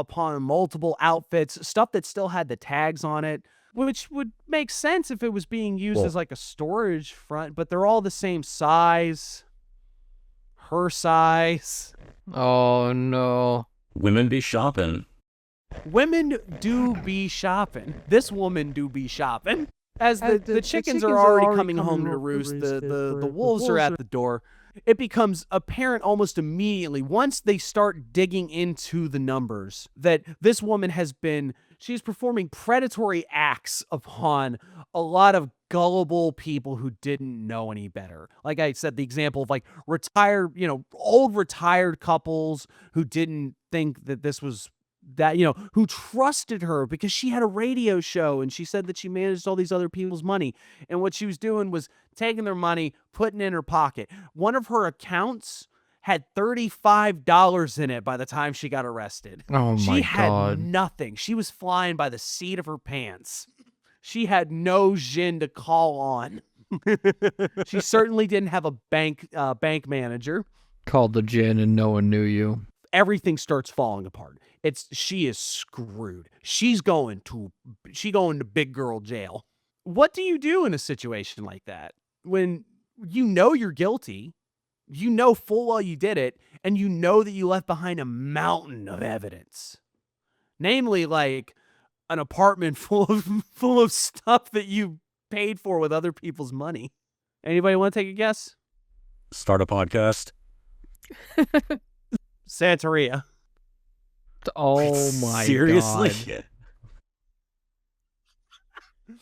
outfits, stuff that still had the tags on it, which would make sense if it was being used as like a storage front, but they're all the same size, her size. Oh no. Women be shopping. Women do be shopping. This woman do be shopping. As the chickens are already coming home to roost, the wolves are at the door. It becomes apparent almost immediately, once they start digging into the numbers, that this woman she's performing predatory acts upon a lot of gullible people who didn't know any better. Like I said, the example of old retired couples who didn't think that this was who trusted her because she had a radio show and she said that she managed all these other people's money. And what she was doing was taking their money, putting it in her pocket. One of her accounts had $35 in it by the time she got arrested. Oh my God. She had nothing. She was flying by the seat of her pants. She had no Djinn to call on. She certainly didn't have a bank manager. Called the Djinn and no one knew you. Everything starts falling apart. She is screwed. She's going to big girl jail. What do you do in a situation like that? When you're guilty, full well you did it, and that you left behind a mountain of evidence. Namely, like an apartment full of stuff that you paid for with other people's money. Anybody want to take a guess? Start a podcast. Santeria. Oh my Seriously? God.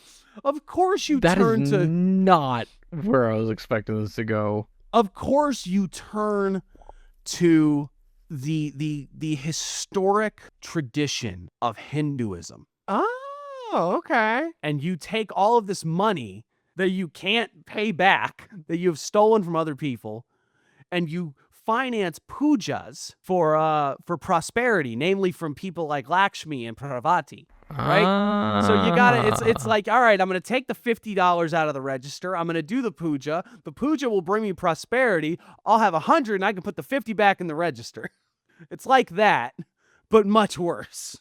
Of course you That turn is to not where I was expecting this to go. Of course you turn to the historic tradition of Hinduism. Oh, okay. And you take all of this money that you can't pay back, that you've stolen from other people, and you finance pujas for prosperity, namely from people like Lakshmi and Parvati. Right? So you gotta, it's like, all right, I'm gonna take the $50 out of the register. I'm gonna do the puja. The puja will bring me prosperity. I'll have 100 and I can put the 50 back in the register. It's like that, but much worse.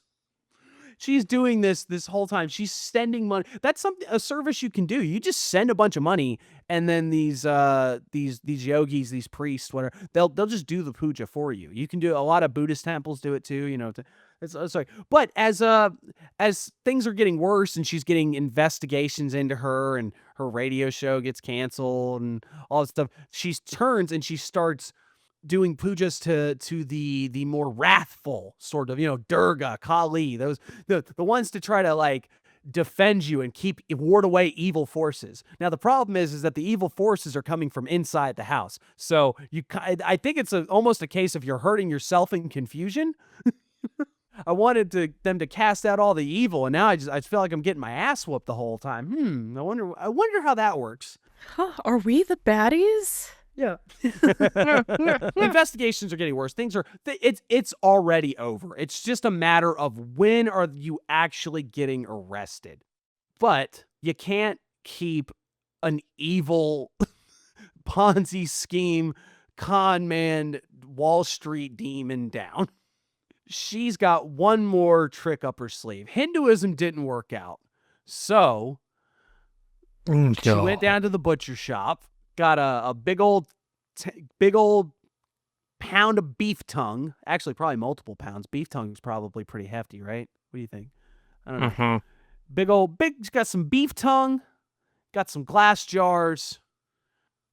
She's doing this whole time. She's sending money. That's a service you can do. You just send a bunch of money, and then these yogis, these priests, whatever, they'll just do the puja for you. You can do, a lot of Buddhist temples do it too. You know, it's like, but as things are getting worse, and she's getting investigations into her, and her radio show gets canceled, and all this stuff, she turns and she starts doing pujas to the more wrathful sort of, Durga, Kali, those the ones to try to like defend you and ward away evil forces. Now the problem is that the evil forces are coming from inside the house. So I think it's almost a case of you're hurting yourself in confusion. I wanted them to cast out all the evil, and now I feel like I'm getting my ass whooped the whole time. I wonder how that works. Huh, are we the baddies? Yeah. Investigations are getting worse. It's already over. It's just a matter of when are you actually getting arrested. But you can't keep an evil Ponzi scheme, con man, Wall Street demon down. She's got one more trick up her sleeve. Hinduism didn't work out. So she went down to the butcher shop, got a big old pound of beef tongue. Actually, probably multiple pounds. Beef tongue is probably pretty hefty, right? What do you think? I don't know. Got some beef tongue, got some glass jars,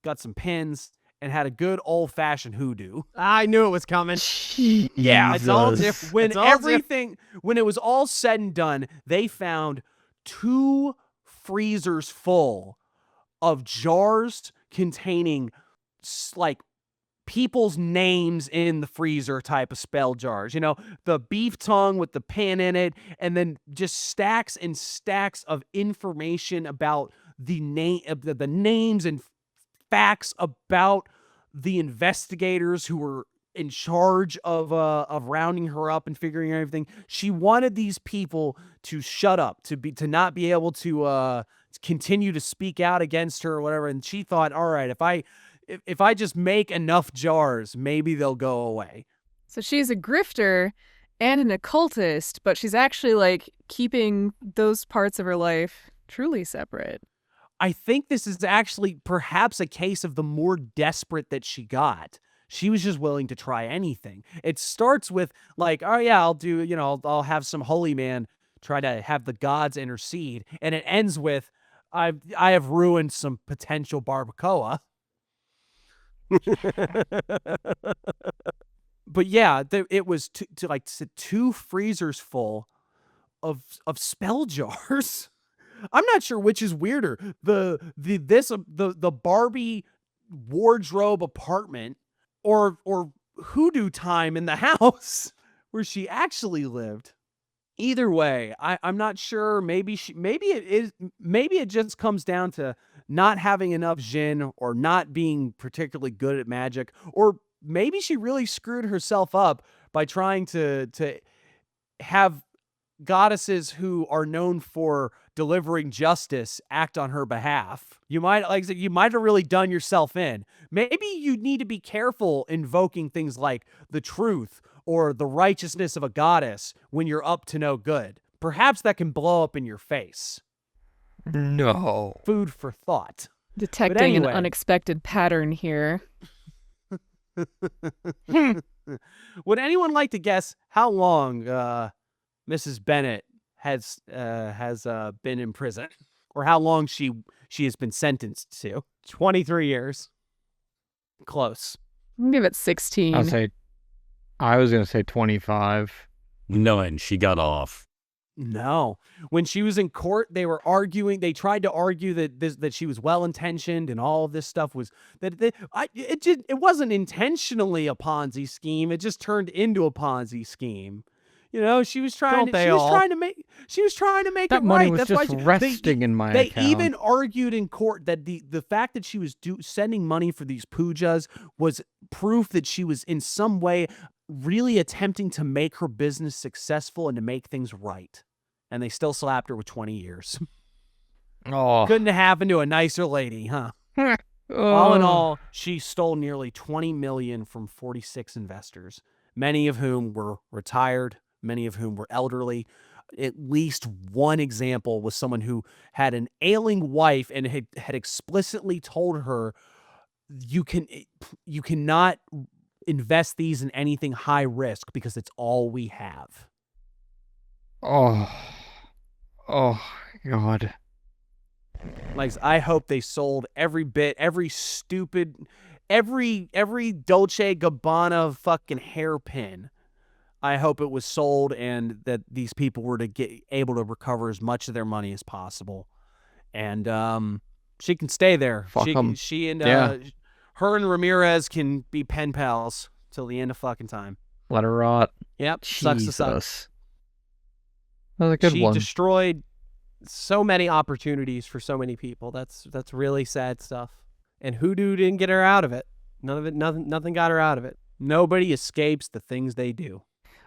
got some pins, and had a good old-fashioned hoodoo. I knew it was coming. Yeah, it's all different. When it was all said and done, they found 2 freezers full of jars containing like people's names in the freezer type of spell jars. The beef tongue with the pin in it, and then just stacks and stacks of information about the names and facts about the investigators who were in charge of rounding her up and figuring everything. She wanted these people to shut up, to not be able to continue to speak out against her or whatever. And she thought, all right, if I just make enough jars, maybe they'll go away. So she's a grifter and an occultist, but she's actually like keeping those parts of her life truly separate. I think this is actually perhaps a case of the more desperate that she got. She was just willing to try anything. It starts with like, oh yeah, I'll have some holy man try to have the gods intercede. And it ends with, I have ruined some potential barbacoa. But yeah, it was 2 freezers full of spell jars. I'm not sure which is weirder, the Barbie wardrobe apartment or hoodoo time in the house where she actually lived. Either way, I'm not sure. Maybe it just comes down to not having enough Djinn or not being particularly good at magic, or maybe she really screwed herself up by trying to have goddesses who are known for delivering justice act on her behalf. You might have really done yourself in. Maybe you need to be careful invoking things like the truth or the righteousness of a goddess when you're up to no good. Perhaps that can blow up in your face. No. Food for thought. Detecting an unexpected pattern here. Would anyone like to guess how long Mrs. Bennett has been in prison, or how long she has been sentenced to? 23 years. Close. I'll give it 16. I was gonna say 25. None. She got off. No. When she was in court, they were arguing. They tried to argue that she was well-intentioned and all of this stuff was it wasn't intentionally a Ponzi scheme. It just turned into a Ponzi scheme. You know, she was trying. Don't they She was all? trying to make. She was trying to make That it money right. was That's just why resting in my They account. even argued in court that the fact that she was sending money for these pujas was proof that she was in some way really attempting to make her business successful and to make things right. And they still slapped her with 20 years. Oh. Couldn't have happened to a nicer lady, huh? Oh. All in all, she stole nearly $20 million from 46 investors, many of whom were retired, many of whom were elderly. At least one example was someone who had an ailing wife and had explicitly told her, you cannot invest these in anything high risk because it's all we have. Oh God. Like, I hope they sold every stupid, every Dolce Gabbana fucking hairpin. I hope it was sold and that these people were to get able to recover as much of their money as possible. And she can stay there. Fuck 'em. She and Yeah. her and Ramirez can be pen pals till the end of fucking time. Let her rot. Yep. Sucks to suck. Jesus. That was a good She one. destroyed so many opportunities for so many people. That's really sad stuff. And Hoodoo didn't get her out of it. Nothing got her out of it. Nobody escapes the things they do.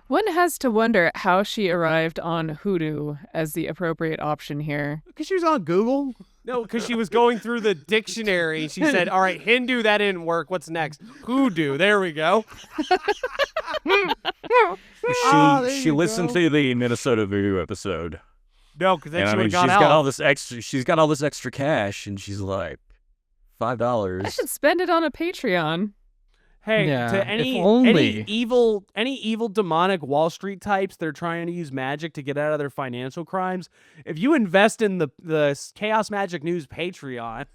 One has to wonder how she arrived on Hoodoo as the appropriate option here. Because she was on Google. No, because she was going through the dictionary. She said, all right, Hindu, that didn't work. What's next? Hoodoo. There we go. She listened to the Minnesota Voodoo episode. No, because then And she I would mean, have she's got got all out. this extra. She's got all this extra cash, and she's like, I $5. should spend it on a Patreon. Hey, Yeah, to if any only. evil demonic Wall Street types that are trying to use magic to get out of their financial crimes, if you invest in the Chaos Magic News Patreon,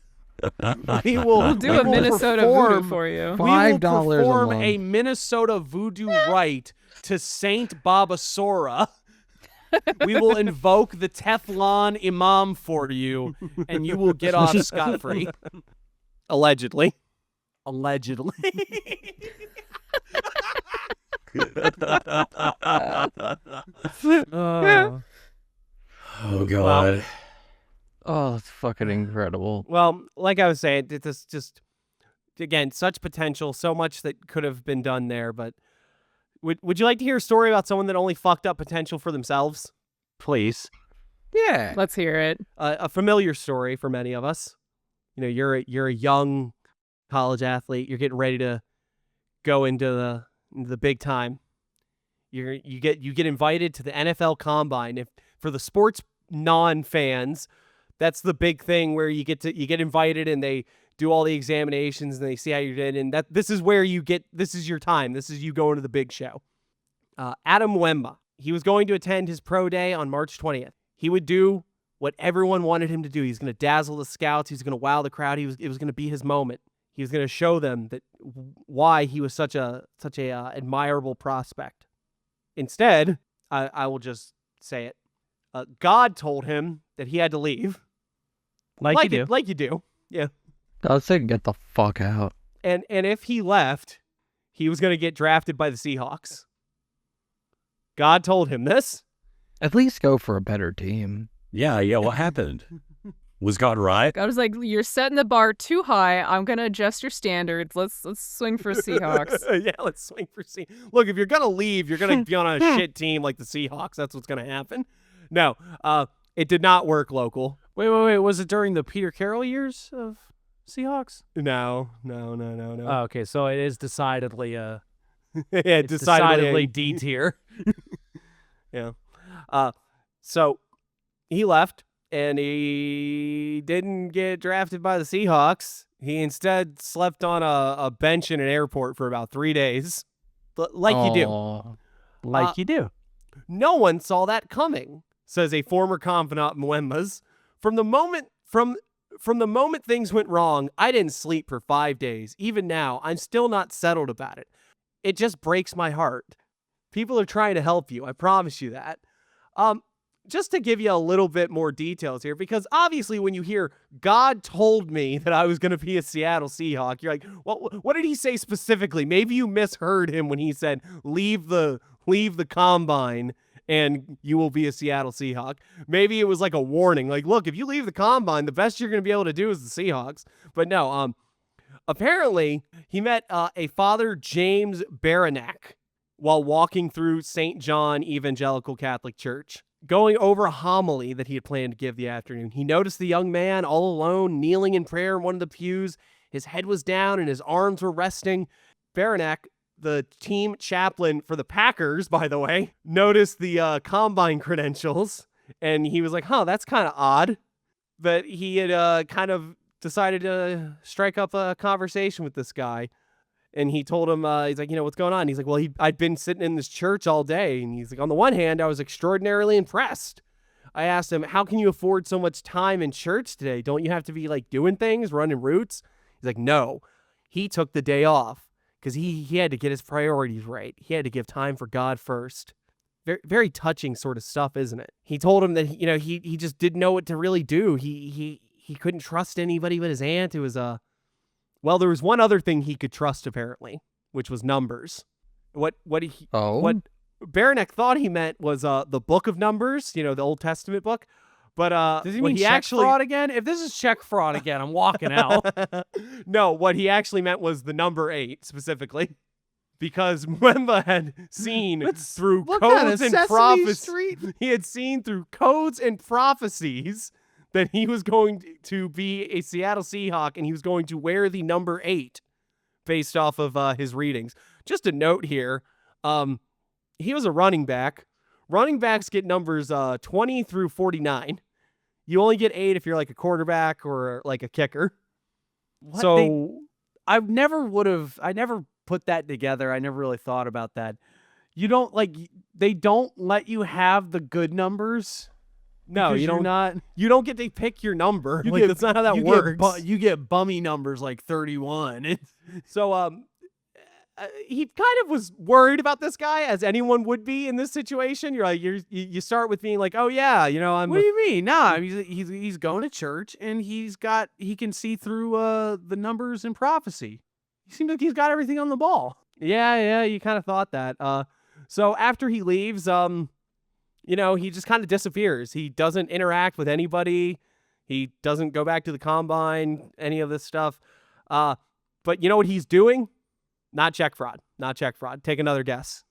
we will We'll do a Minnesota voodoo for you. We will $5 a perform month. a Minnesota voodoo rite to Saint Babasora. We will invoke the Teflon Imam for you, and you will get off scot-free. Allegedly. Allegedly. Oh God. Oh, that's fucking incredible. Well, like I was saying, this just, again, such potential, so much that could have been done there. But would you like to hear a story about someone that only fucked up potential for themselves? Please. Yeah. Let's hear it. A familiar story for many of us. You know, you're a young college athlete. You're getting ready to go into the big time. You get invited to the NFL Combine. If for the sports non-fans, that's the big thing where you get invited and they do all the examinations and they see how you did, and this is where this is your time. This is you going to the big show. Adam Wema, he was going to attend his pro day on March 20th. He would do what everyone wanted him to do. He's going to dazzle the scouts. He's going to wow the crowd. It was going to be his moment. He was going to show them that why he was such a admirable prospect. Instead, I will just say it. God told him that he had to leave. Like you do. Like you do. Yeah. God said, get the fuck out. And if he left, he was going to get drafted by the Seahawks. God told him this. At least go for a better team. Yeah. What happened? Was God right? I was like, you're setting the bar too high. I'm gonna adjust your standards. Let's swing for Seahawks. Yeah, let's swing for Seahawks. Look, if you're going to leave, you're going to be on a shit team like the Seahawks. That's what's going to happen. No, it did not work local. Wait. Was it during the Peter Carroll years of Seahawks? No. Oh, okay, so it is decidedly Yeah, it's decidedly D tier. Yeah. So he left and he didn't get drafted by the Seahawks. He instead slept on a bench in an airport for about 3 days. Like you do. Aw. Like you do. No one saw that coming, says a former confidant Mwemba's. From the moment things went wrong, I didn't sleep for 5 days. Even now, I'm still not settled about it. It just breaks my heart. People are trying to help you. I promise you that. Just to give you a little bit more details here, because obviously when you hear God told me that I was going to be a Seattle Seahawk, you're like, well, what did he say specifically? Maybe you misheard him when he said leave the leave the combine and you will be a Seattle Seahawk. Maybe it was like a warning. Like, look, if you leave the combine, the best you're going to be able to do is the Seahawks. But no, apparently he met a Father James Baranek while walking through St. John Evangelical Catholic Church. Going over a homily that he had planned to give the afternoon, he noticed the young man all alone, kneeling in prayer in one of the pews. His head was down and his arms were resting. Baranek, the team chaplain for the Packers, by the way, noticed the combine credentials, and he was like, that's kind of odd. But he had kind of decided to strike up a conversation with this guy. And he told him, he's like, what's going on? He's like, well, I'd been sitting in this church all day. And he's like, on the one hand, I was extraordinarily impressed. I asked him, how can you afford so much time in church today? Don't you have to be like doing things, running routes? He's like, no, he took the day off because he had to get his priorities right. He had to give time for God first. Very, very touching sort of stuff, isn't it? He told him that, he just didn't know what to really do. He couldn't trust anybody but his aunt. It was well, there was one other thing he could trust, apparently, which was numbers. What Baranek thought he meant was the Book of Numbers, the Old Testament book. But does he mean check fraud again? If this is check fraud again, I'm walking out. No, what he actually meant was the number 8 specifically, because Wemba had seen through codes and prophecies. He had seen through codes and prophecies that he was going to be a Seattle Seahawk and he was going to wear the number 8 based off of his readings. Just a note here, he was a running back. Running backs get numbers 20 through 49. You only get 8 if you're like a quarterback or like a kicker. I never put that together. I never really thought about that. They don't let you have the good numbers. No, you don't get to pick your number. That's not how that works. You get bummy numbers like 31. So he kind of was worried about this guy, as anyone would be in this situation. You're like, you start with being like, oh yeah, I'm. What do you mean? Nah, he's going to church and he can see through the numbers and prophecy. He seems like he's got everything on the ball. Yeah, you kind of thought that. So after he leaves, he just kind of disappears. He doesn't interact with anybody. He doesn't go back to the combine, any of this stuff. But you know what he's doing? Not check fraud. Take another guess.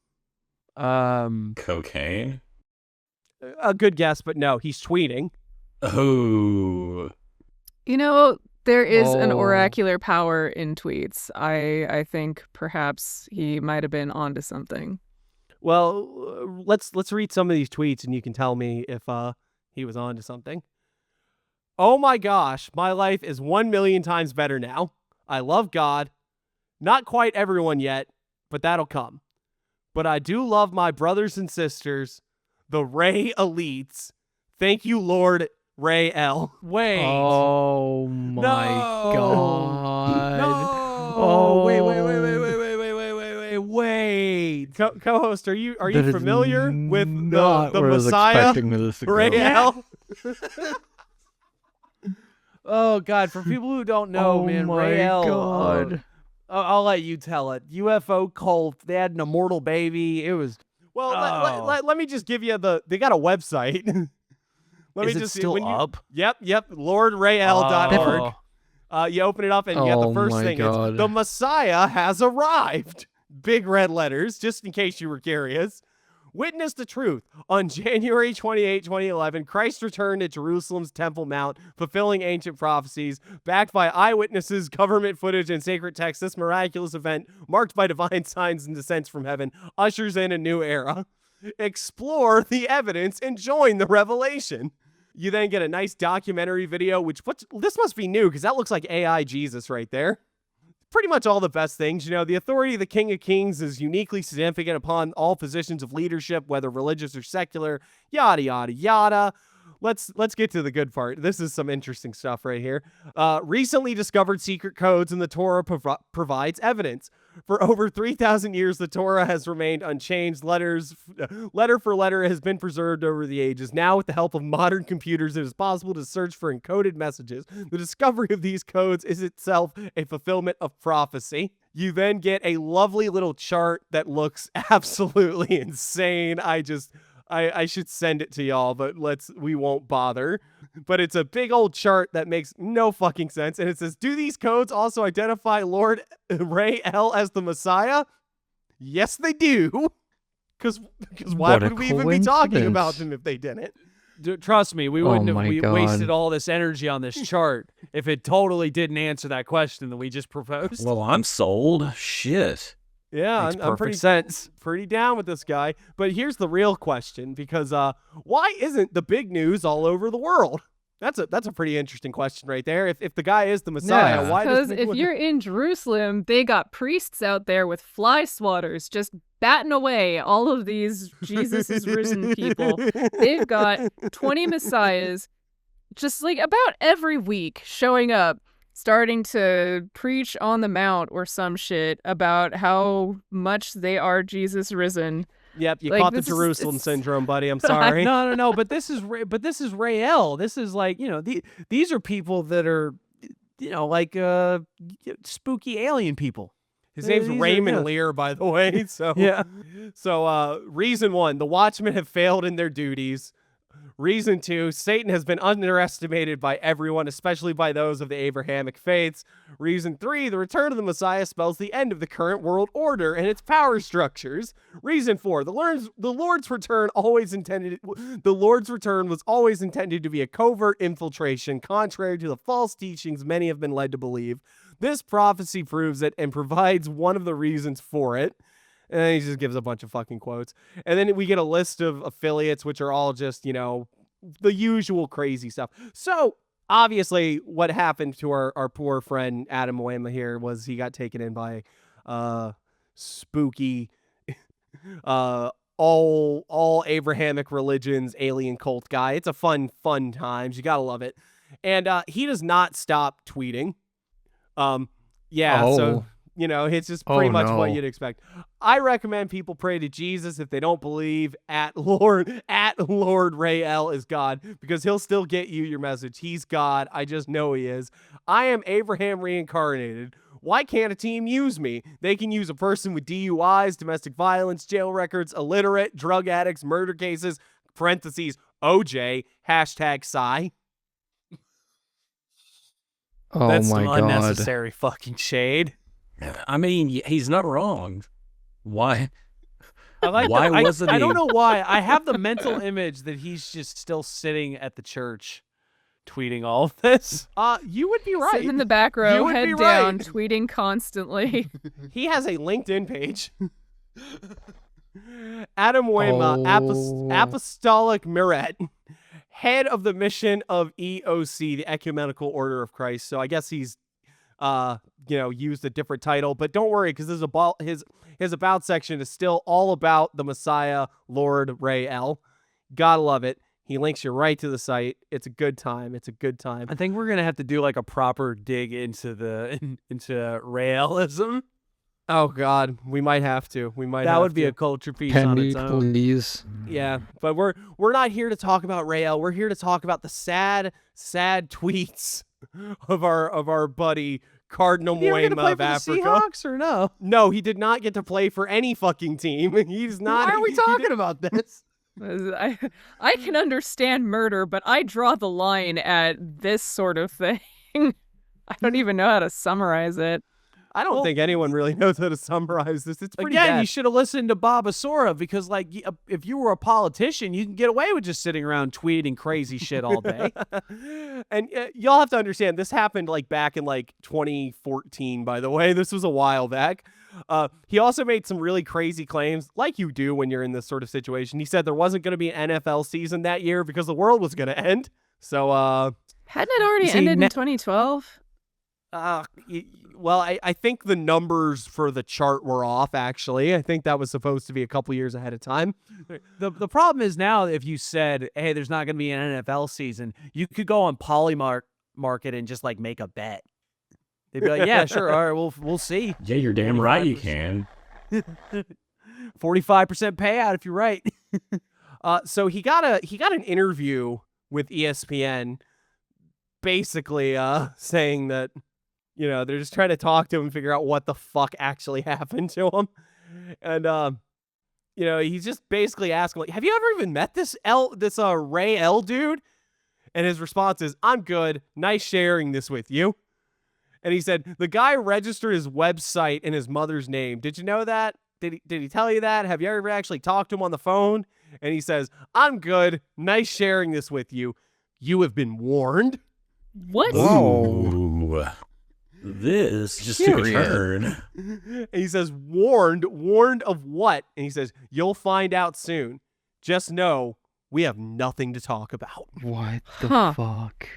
Cocaine? A good guess, but no, he's tweeting. Oh. There is an oracular power in tweets. I think perhaps he might have been onto something. Well, let's read some of these tweets and you can tell me if he was onto something. Oh my gosh, my life is 1 million times better now. I love God. Not quite everyone yet, but that'll come. But I do love my brothers and sisters, the Ray Elites. Thank you, Lord Ray L. Wait. Oh my God. No. Oh, wait. Co-host, are you familiar with the Messiah? Ray L? Oh God, for people who don't know, Ray L. God. I'll let you tell it. UFO cult. They had an immortal baby. It was. Well, let me just give you they got a website. Is it still up? Yep. LordRayL.org. You open it up and you got the first thing. It's, the Messiah has arrived. Big red letters, just in case you were curious. Witness the truth. On January 28, 2011, Christ returned to Jerusalem's Temple Mount, fulfilling ancient prophecies. Backed by eyewitnesses, government footage, and sacred texts, this miraculous event, marked by divine signs and descents from heaven, ushers in a new era. Explore the evidence and join the revelation. You then get a nice documentary video, this must be new, because that looks like AI Jesus right there. Pretty much all the best things. The authority of the King of Kings is uniquely significant upon all positions of leadership, whether religious or secular, yada, yada, yada. Let's get to the good part. This is some interesting stuff right here. Recently discovered secret codes in the Torah provides evidence. For over 3,000 years, the Torah has remained unchanged. Letter for letter has been preserved over the ages. Now, with the help of modern computers, it is possible to search for encoded messages. The discovery of these codes is itself a fulfillment of prophecy. You then get a lovely little chart that looks absolutely insane. I should send it to y'all, but we won't bother. But it's a big old chart that makes no fucking sense. And it says, do these codes also identify Lord Rael as the Messiah? Yes, they do. Because why would we even be talking about them if they didn't? Trust me, we wouldn't have wasted God. all this energy on this chart if it totally didn't answer that question that we just proposed. Well, I'm sold. Shit. Yeah, Makes I'm perfect pretty down with this guy. But here's the real question, because why isn't the big news all over the world? That's a pretty interesting question right there. If the guy is the Messiah, why does Because if you're in Jerusalem, they got priests out there with fly swatters just batting away all of these Jesus is risen people. They've got 20 messiahs just like about every week showing up, starting to preach on the mount or some shit about how much they are Jesus risen. Yep, you Like, caught the this is- Jerusalem it's- syndrome, buddy. I'm sorry. No, but this is Rael. This is like, these are people that are, like spooky alien people. His name's These are- Raymond yeah. Lear, by the way. So Yeah. So reason 1, the Watchmen have failed in their duties. Reason 2, Satan has been underestimated by everyone, especially by those of the Abrahamic faiths. Reason 3, the return of the Messiah spells the end of the current world order and its power structures. Reason 4, the Lord's return was always intended to be a covert infiltration, contrary to the false teachings many have been led to believe. This prophecy proves it and provides one of the reasons for it. And then he just gives a bunch of fucking quotes. And then we get a list of affiliates, which are all just, the usual crazy stuff. So, obviously, what happened to our poor friend Adam Wema here was he got taken in by spooky, all Abrahamic religions, alien cult guy. It's a fun times. You gotta love it. And he does not stop tweeting. So... it's just pretty much what you'd expect. I recommend people pray to Jesus if they don't believe at Lord Rael is God, because he'll still get you your message. He's God. I just know he is. I am Abraham reincarnated. Why can't a team use me? They can use a person with DUIs, domestic violence, jail records, illiterate, drug addicts, murder cases, parentheses, OJ, #Psy. Oh That's my some God. unnecessary fucking shade. I mean, he's not wrong. Why? I like Why that. wasn't I don't he- know why. I have the mental image that he's just still sitting at the church tweeting all of this. You would be right. Sitting in the back You row, would head be down, right. tweeting constantly. He has a LinkedIn page. Adam Wema, Apostolic Miret, head of the mission of EOC, the Ecumenical Order of Christ. So I guess he's, used a different title. But don't worry, because his about section is still all about the Messiah, Lord Rael. Gotta love it. He links you right to the site. It's a good time. I think we're gonna have to do like a proper dig into Raelism. Oh God, we might have to. That would be a culture piece on Penny, its own. please. Yeah, but we're not here to talk about Rael. We're here to talk about the sad tweets of our buddy Cardinal Did he ever get to Wema play of for the Africa. Seahawks or no? No, he did not get to play for any fucking team. He's not. Why are we talking about this? I can understand murder, but I draw the line at this sort of thing. I don't even know how to summarize it. I don't think anyone really knows how to summarize this. It's pretty Again, bad. you should have listened to Bob Asora, because if you were a politician, you can get away with just sitting around tweeting crazy shit all day. And y'all have to understand, this happened back in 2014, by the way. This was a while back. He also made some really crazy claims, like you do when you're in this sort of situation. He said there wasn't going to be an NFL season that year because the world was going to end. So, Hadn't it already ended in 2012? Well, I think the numbers for the chart were off, actually. I think that was supposed to be a couple years ahead of time. The problem is now, if you said, hey, there's not going to be an NFL season, you could go on Polymarket and just make a bet. They'd be like, yeah, sure, all right, we'll see. Yeah, you're damn right you can. 45% payout if you're right. So he got an interview with ESPN, basically saying that, they're just trying to talk to him and figure out what the fuck actually happened to him. And he's just basically asking, like, have you ever even met this Ray L dude? And his response is, I'm good. Nice sharing this with you. And he said, the guy registered his website in his mother's name. Did you know that? Did he tell you that? Have you ever actually talked to him on the phone? And he says, I'm good. Nice sharing this with you. You have been warned. What? Ooh. This just took a turn. And he says, warned? Warned of what? And he says, you'll find out soon. Just know we have nothing to talk about. What the fuck?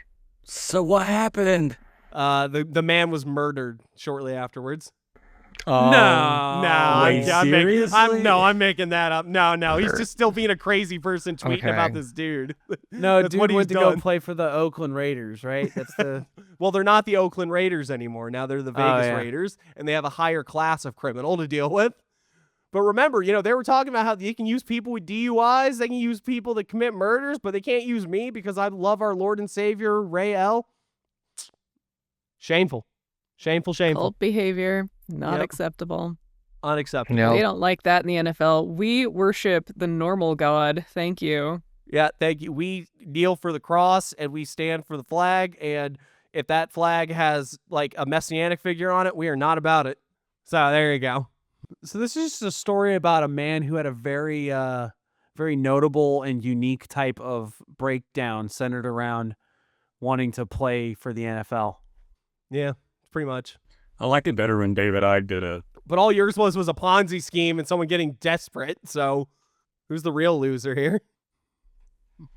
So what happened? The man was murdered shortly afterwards. I'm making that up. No, he's just still being a crazy person tweeting about this dude. No, That's dude what he's went to done. go play for the Oakland Raiders, right? That's the Well, they're not the Oakland Raiders anymore. Now they're the Vegas yeah. Raiders, and they have a higher class of criminal to deal with. But remember, they were talking about how they can use people with DUIs, they can use people that commit murders, but they can't use me because I love our Lord and Savior, Ray L. Shameful. Cult behavior, not Yep. acceptable. Unacceptable. Yep. They don't like that in the NFL. We worship the normal God. Thank you. Yeah, thank you. We kneel for the cross and we stand for the flag. And if that flag has like a messianic figure on it, we are not about it. So there you go. So this is just a story about a man who had a very, very notable and unique type of breakdown centered around wanting to play for the NFL. Yeah, pretty much. I liked it better when David Icke did it. But all yours was a Ponzi scheme and someone getting desperate. So who's the real loser here?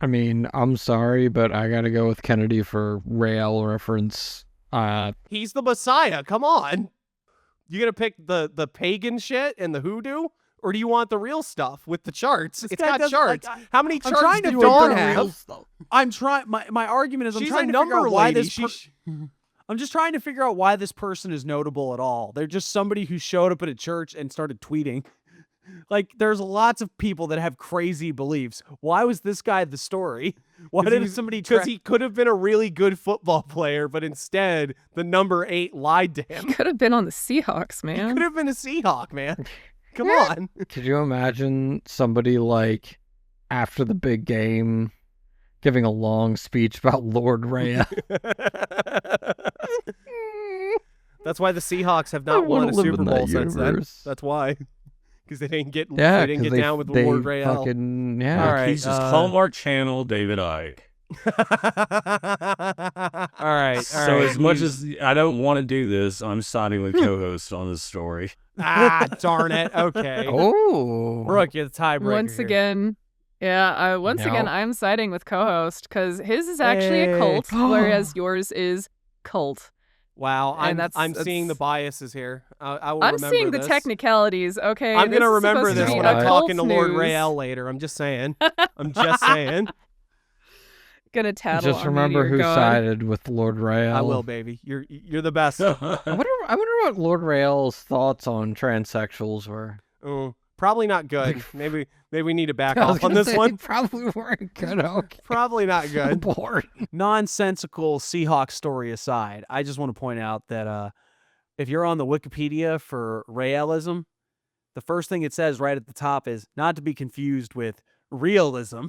I mean, I'm sorry, but I gotta go with Kennedy for Rail reference. He's the Messiah. Come on. You gonna pick the pagan shit and the hoodoo? Or do you want the real stuff with the charts? It's guy got does- charts. like, How many I'm charts trying do to Dawn figure out have? I'm trying. My argument is I'm She's trying a to figure number out why lady. this. I'm just trying to figure out why this person is notable at all. They're just somebody who showed up at a church and started tweeting. Like, there's lots of people that have crazy beliefs. Why was this guy the story? Why did somebody? Because he could have been a really good football player, but instead the number 8 lied to him. He could have been on the Seahawks, He man. could have been a Seahawk, man. Come on. Could you imagine somebody like after the big game giving a long speech about Lord Rhea? That's why the Seahawks have I not won wanna a live Super in that Bowl since then. universe. That's why. Because they didn't get Yeah, they didn't 'cause get down with Lord Ray L. fucking yeah. All right, He's just Hallmark Channel David Icke. All right. So as much as I don't want to do this, I'm siding with co-host on this story. Darn it. Okay. Oh, Brooke, you're the tiebreaker. Once here. again, once again, No. I'm siding with co-host because his is actually a cult, whereas yours is cult. Wow, And I'm that's- seeing the biases here. I will I'm remember seeing the this. technicalities. Okay, I'm this gonna is remember supposed to this be when a I'm talking to cult Lord news. Ray L later. I'm just saying. I'm just saying. Gonna tattle. just on me, remember dear who God. sided with Lord Rael. I will, baby. You're the best. I wonder what Lord Rael's thoughts on transsexuals were. Oh, probably not good. Maybe we need to back I was off on gonna this say, one. Probably weren't good. Okay. Probably not good. Boring. Nonsensical Seahawks story aside, I just want to point out that if you're on the Wikipedia for Raelism, the first thing it says right at the top is not to be confused with realism,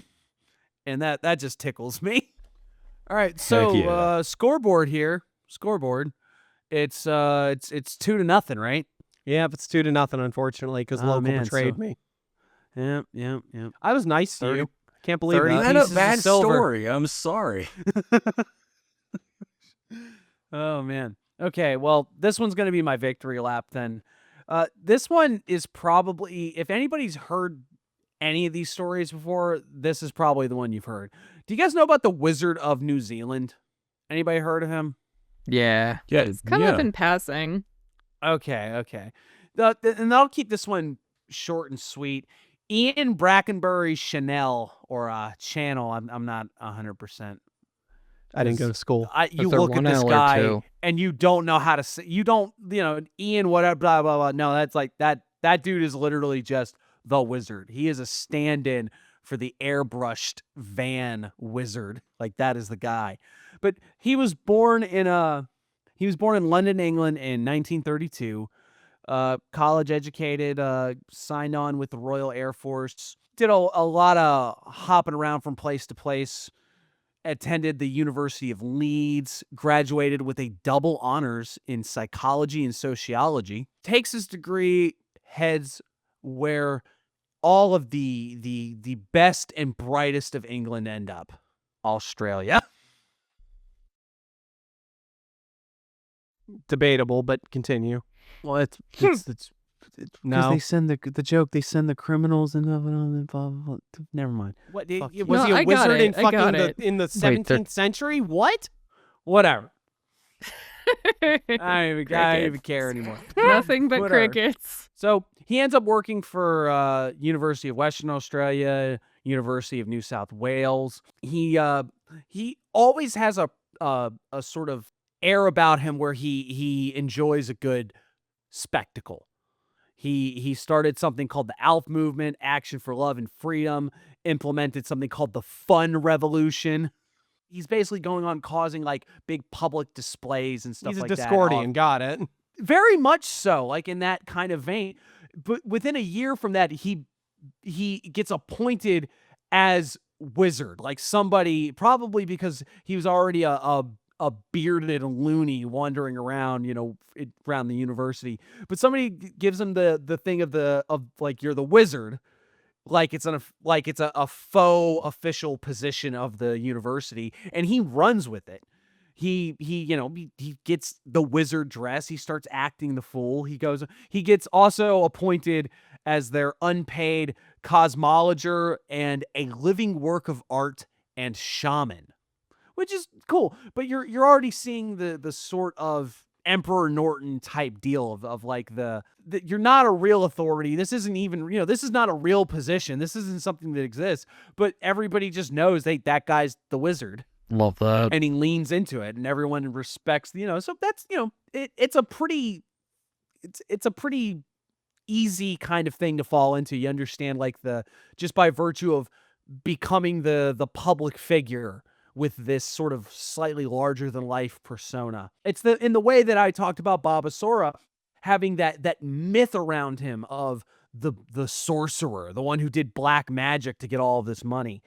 and that just tickles me. All right, so Heck yeah. scoreboard here. Scoreboard. It's 2-0, right? Yeah, but it's 2-0, unfortunately, because Oh, local man, betrayed so- me. Yep. I was nice to 30 you. Can't believe 30 that. Not a pieces of bad silver. story. I'm sorry. Oh, man. Okay, well, this one's going to be my victory lap then. This one is probably, if anybody's heard any of these stories before, this is probably the one you've heard. Do you guys know about the Wizard of New Zealand? Anybody heard of him? Yeah. Yeah, It's come up in passing. Okay. And I'll keep this one short and sweet. Ian Brackenbury Chanel, or Channel, I'm not 100% I didn't go to school. You Is there look at one this L or guy two? and you don't know how to say, you don't, Ian, whatever, blah, blah, blah. No, that's like that dude is literally just the wizard. He is a stand-in for the airbrushed van wizard. Like, that is the guy. But he was born in London, England in 1932. College educated, signed on with the Royal Air Force, did a lot of hopping around from place to place, attended the University of Leeds, graduated with a double honors in psychology and sociology, takes his degree, heads where all of the best and brightest of England end up, Australia. Debatable, but continue. Well, it's because No. they send the joke. They send the criminals and blah, blah, blah. Never mind. What Fuck you. was he No, a I got wizard in it. I got fucking it. in the Wait, 17th century? What? Whatever. I don't even care anymore. Nothing but Whatever. crickets. So he ends up working for University of Western Australia, University of New South Wales. He always has a sort of air about him where he enjoys a good spectacle. He started something called the ALF movement, Action for Love and Freedom, implemented something called the Fun Revolution. He's basically going on causing like big public displays and stuff He's a like that. Discordian, got it. Very much so, like in that kind of vein. But within a year from that, he gets appointed as wizard, like somebody, probably because he was already a bearded loony wandering around, around the university. But somebody gives him the thing of like, you're the wizard, like it's a faux official position of the university, and he runs with it. He gets the wizard dress. He starts acting the fool. He gets also appointed as their unpaid cosmologer and a living work of art and shaman, which is cool. But you're already seeing the sort of Emperor Norton type deal of like the you're not a real authority. This isn't even, this is not a real position. This isn't something that exists, but everybody just knows that guy's the wizard. Love that. And he leans into it, and everyone respects, so that's, it's a pretty easy kind of thing to fall into. You understand, like, just by virtue of becoming the public figure with this sort of slightly larger than life persona. It's in the way that I talked about Babasora having that myth around him of the sorcerer, the one who did black magic to get all of this money.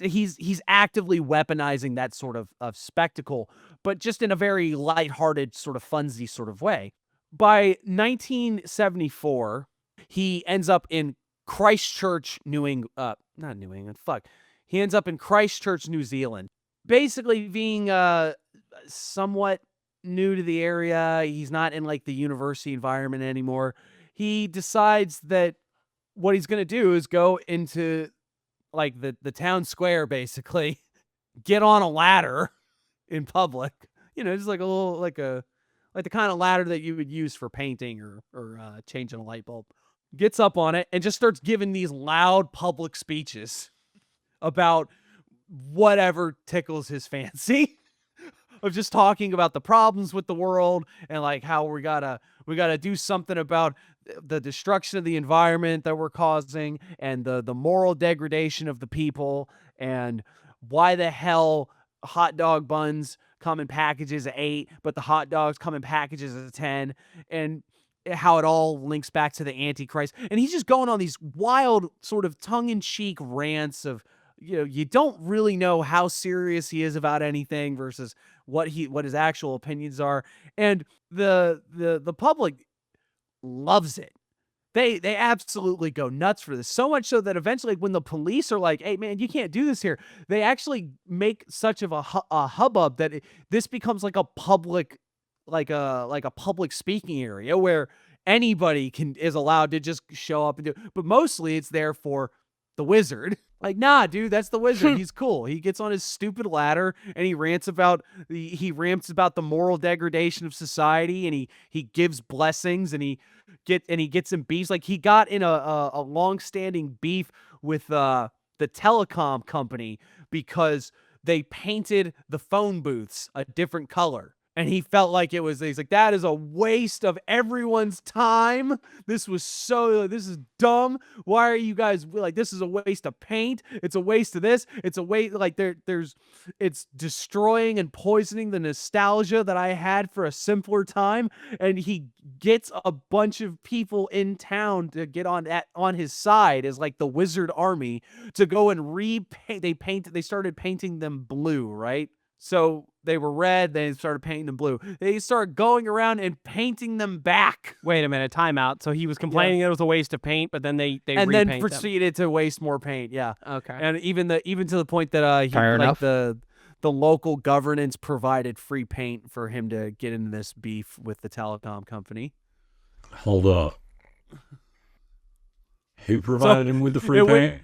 He's actively weaponizing that sort of spectacle, but just in a very lighthearted, sort of funsy sort of way. By 1974, he ends up in Christchurch, He ends up in Christchurch, New Zealand. Basically being somewhat new to the area. He's not in like the university environment anymore. He decides that what he's going to do is go into like the town square, basically, get on a ladder in public, just like a little, like the kind of ladder that you would use for painting or changing a light bulb. Gets up on it and just starts giving these loud public speeches about whatever tickles his fancy, of just talking about the problems with the world and like how we gotta do something about the destruction of the environment that we're causing and the moral degradation of the people, and why the hell hot dog buns come in packages of 8, but the hot dogs come in packages of 10, and how it all links back to the Antichrist. And he's just going on these wild sort of tongue-in-cheek rants of, you don't really know how serious he is about anything versus what his actual opinions are. And the public loves it. They absolutely go nuts for this. So much so that eventually when the police are like, hey man, you can't do this here, they actually make such of a hubbub that this becomes like a public, like a public speaking area where anybody is allowed to just show up and do it. But mostly it's there for the wizard. Like, nah, dude, that's the wizard. He's cool. He gets on his stupid ladder and he rants about the moral degradation of society, and he gives blessings, and he gets in beefs. Like, he got in a long-standing beef with the telecom company because they painted the phone booths a different color. And he felt like he's like, that is a waste of everyone's time. This is dumb. Why are you guys like, this is a waste of paint. It's a waste of this. It's a waste. Like it's destroying and poisoning the nostalgia that I had for a simpler time. And he gets a bunch of people in town to get on his side as like the wizard army to go and repaint. They started painting them blue, right? So they were red, they started painting them blue. They started going around and painting them back. Wait a minute, time out. So he was complaining it was a waste of paint, but then they and repaint then proceeded to waste more paint. Yeah. Okay. And even to the point that the local governance provided free paint for him to get into this beef with the telecom company. Hold up. Who provided him with the free paint?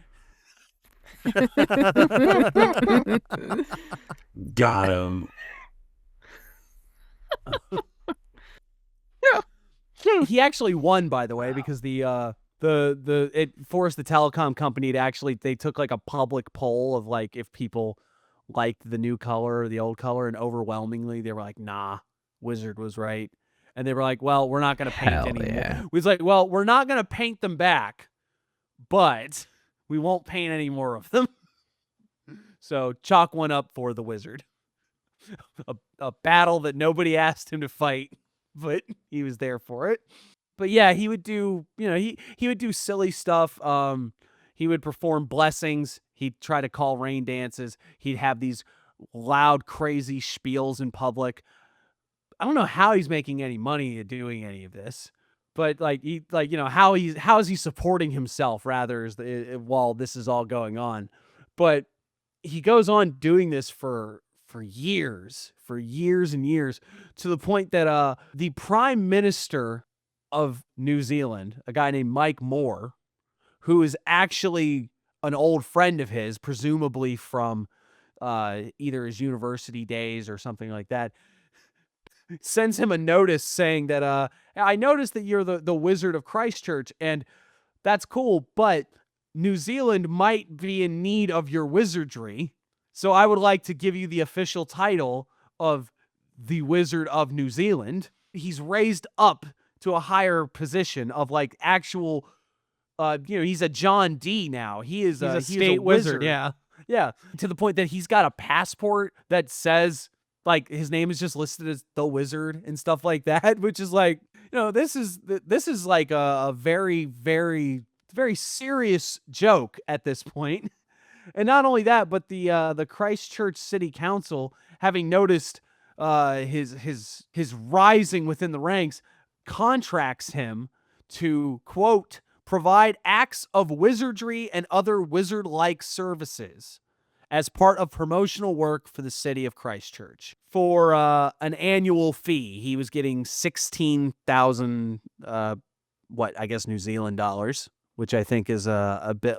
Got him. He actually won, by the way, because it forced the telecom company to actually, they took like a public poll of like if people liked the new color or the old color, and overwhelmingly they were like, nah, Wizard was right. And they were like, well, we're not going to paint anymore. Yeah. We was like, well, we're not going to paint them back, but we won't paint any more of them. So chalk one up for the Wizard. A battle that nobody asked him to fight, but he was there for it. But yeah, he would do, he would do silly stuff. He would perform blessings. He'd try to call rain dances. He'd have these loud, crazy spiels in public. I don't know how he's making any money doing any of this, but how is he supporting himself rather while this is all going on? But he goes on doing this for years and years, to the point that the Prime Minister of New Zealand, a guy named Mike Moore, who is actually an old friend of his, presumably from either his university days or something like that, sends him a notice saying that I noticed that you're the Wizard of Christchurch, and that's cool, but New Zealand might be in need of your wizardry, so I would like to give you the official title of the Wizard of New Zealand. He's raised up to a higher position of like actual, he's a John D now. He's a state wizard. Yeah. Yeah. To the point that he's got a passport that says like his name is just listed as the Wizard and stuff like that, which is like, this is like a very, very, very serious joke at this point. And not only that, but the Christchurch City Council, having noticed his rising within the ranks, contracts him to, quote, provide acts of wizardry and other wizard-like services as part of promotional work for the city of Christchurch. For an annual fee, he was getting 16,000, New Zealand dollars, which I think is a bit,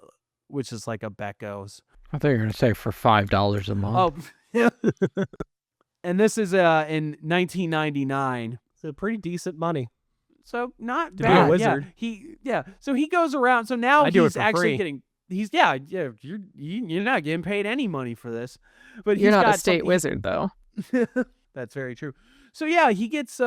which is like a Becco's. I thought you were going to say for $5 a month. Oh, yeah. And this is in 1999. So pretty decent money. So not to bad. be a wizard. So he goes around. So now he's actually free. getting. You're not getting paid any money for this, but you're not a state wizard though. That's very true. So yeah, he gets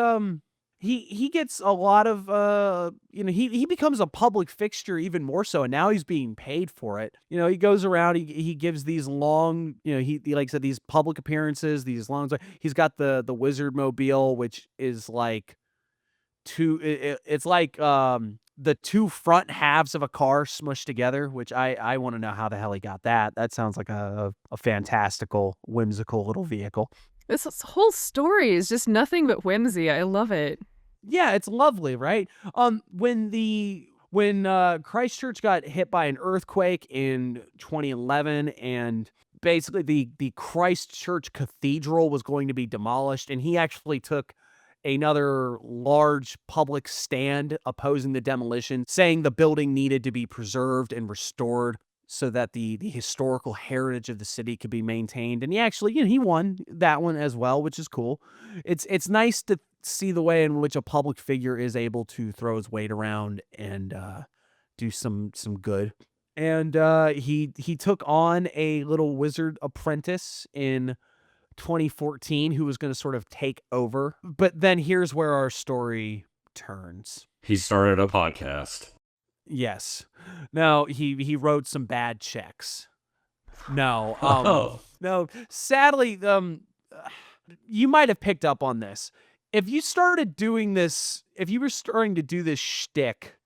he gets a lot of he becomes a public fixture even more so, and now he's being paid for it. He goes around, he gives these long, he like said, these public appearances, these long. He's got the Wizard Mobile, which is like it's like the two front halves of a car smushed together, which I want to know how the hell he got that. That sounds like a fantastical, whimsical little vehicle. This whole story is just nothing but whimsy. I love it. Yeah, it's lovely, right? When Christchurch got hit by an earthquake in 2011, and basically the Christchurch Cathedral was going to be demolished, and he actually took another large public stand opposing the demolition, saying the building needed to be preserved and restored so that the historical heritage of the city could be maintained. And he actually, he won that one as well, which is cool. It's nice to see the way in which a public figure is able to throw his weight around and do some good. And he took on a little wizard apprentice in 2014 who was going to sort of take over. But then here's where our story turns. He started a podcast. Yes. No, he wrote some bad checks. No. No. Sadly, you might have picked up on this. If you started doing this, if you were starting to do this shtick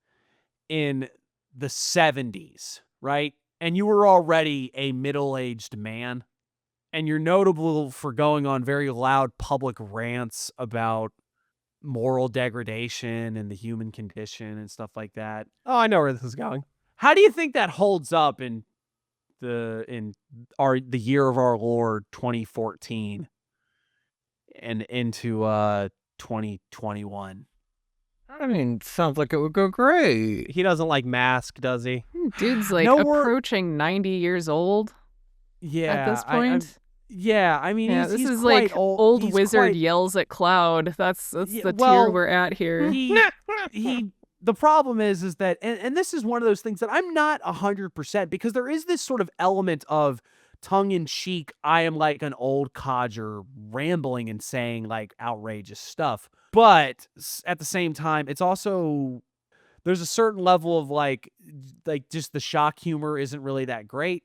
in the 70s, right? And you were already a middle-aged man, and you're notable for going on very loud public rants about moral degradation and the human condition and stuff like that. Oh, I know where this is going. How do you think that holds up in the year of our Lord 2014 and into 2021? I mean, sounds like it would go great. He doesn't like Mask, does he? Dude's like approaching 90 years old. Yeah, at this point. I mean, yeah, he's this is quite like old. old He's wizard quite- yells at cloud. That's the tier well, we're at here. The problem is that, and this is one of those things that I'm not 100%, because there is this sort of element of tongue-in-cheek, I am like an old codger rambling and saying like outrageous stuff. But at the same time, it's also, there's a certain level of like just the shock humor isn't really that great.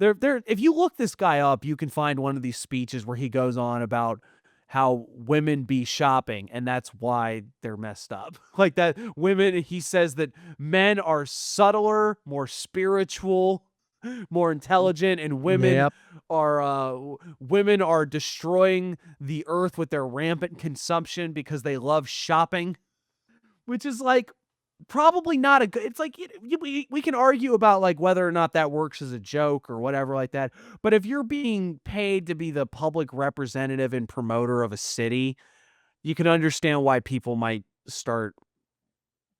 If you look this guy up, you can find one of these speeches where he goes on about how women be shopping, and that's why they're messed up. Like that women, he says that men are subtler, more spiritual, more intelligent, and women are destroying the earth with their rampant consumption because they love shopping, which is like probably not a good. It's like we can argue about like whether or not that works as a joke or whatever like that. But if you're being paid to be the public representative and promoter of a city, you can understand why people might start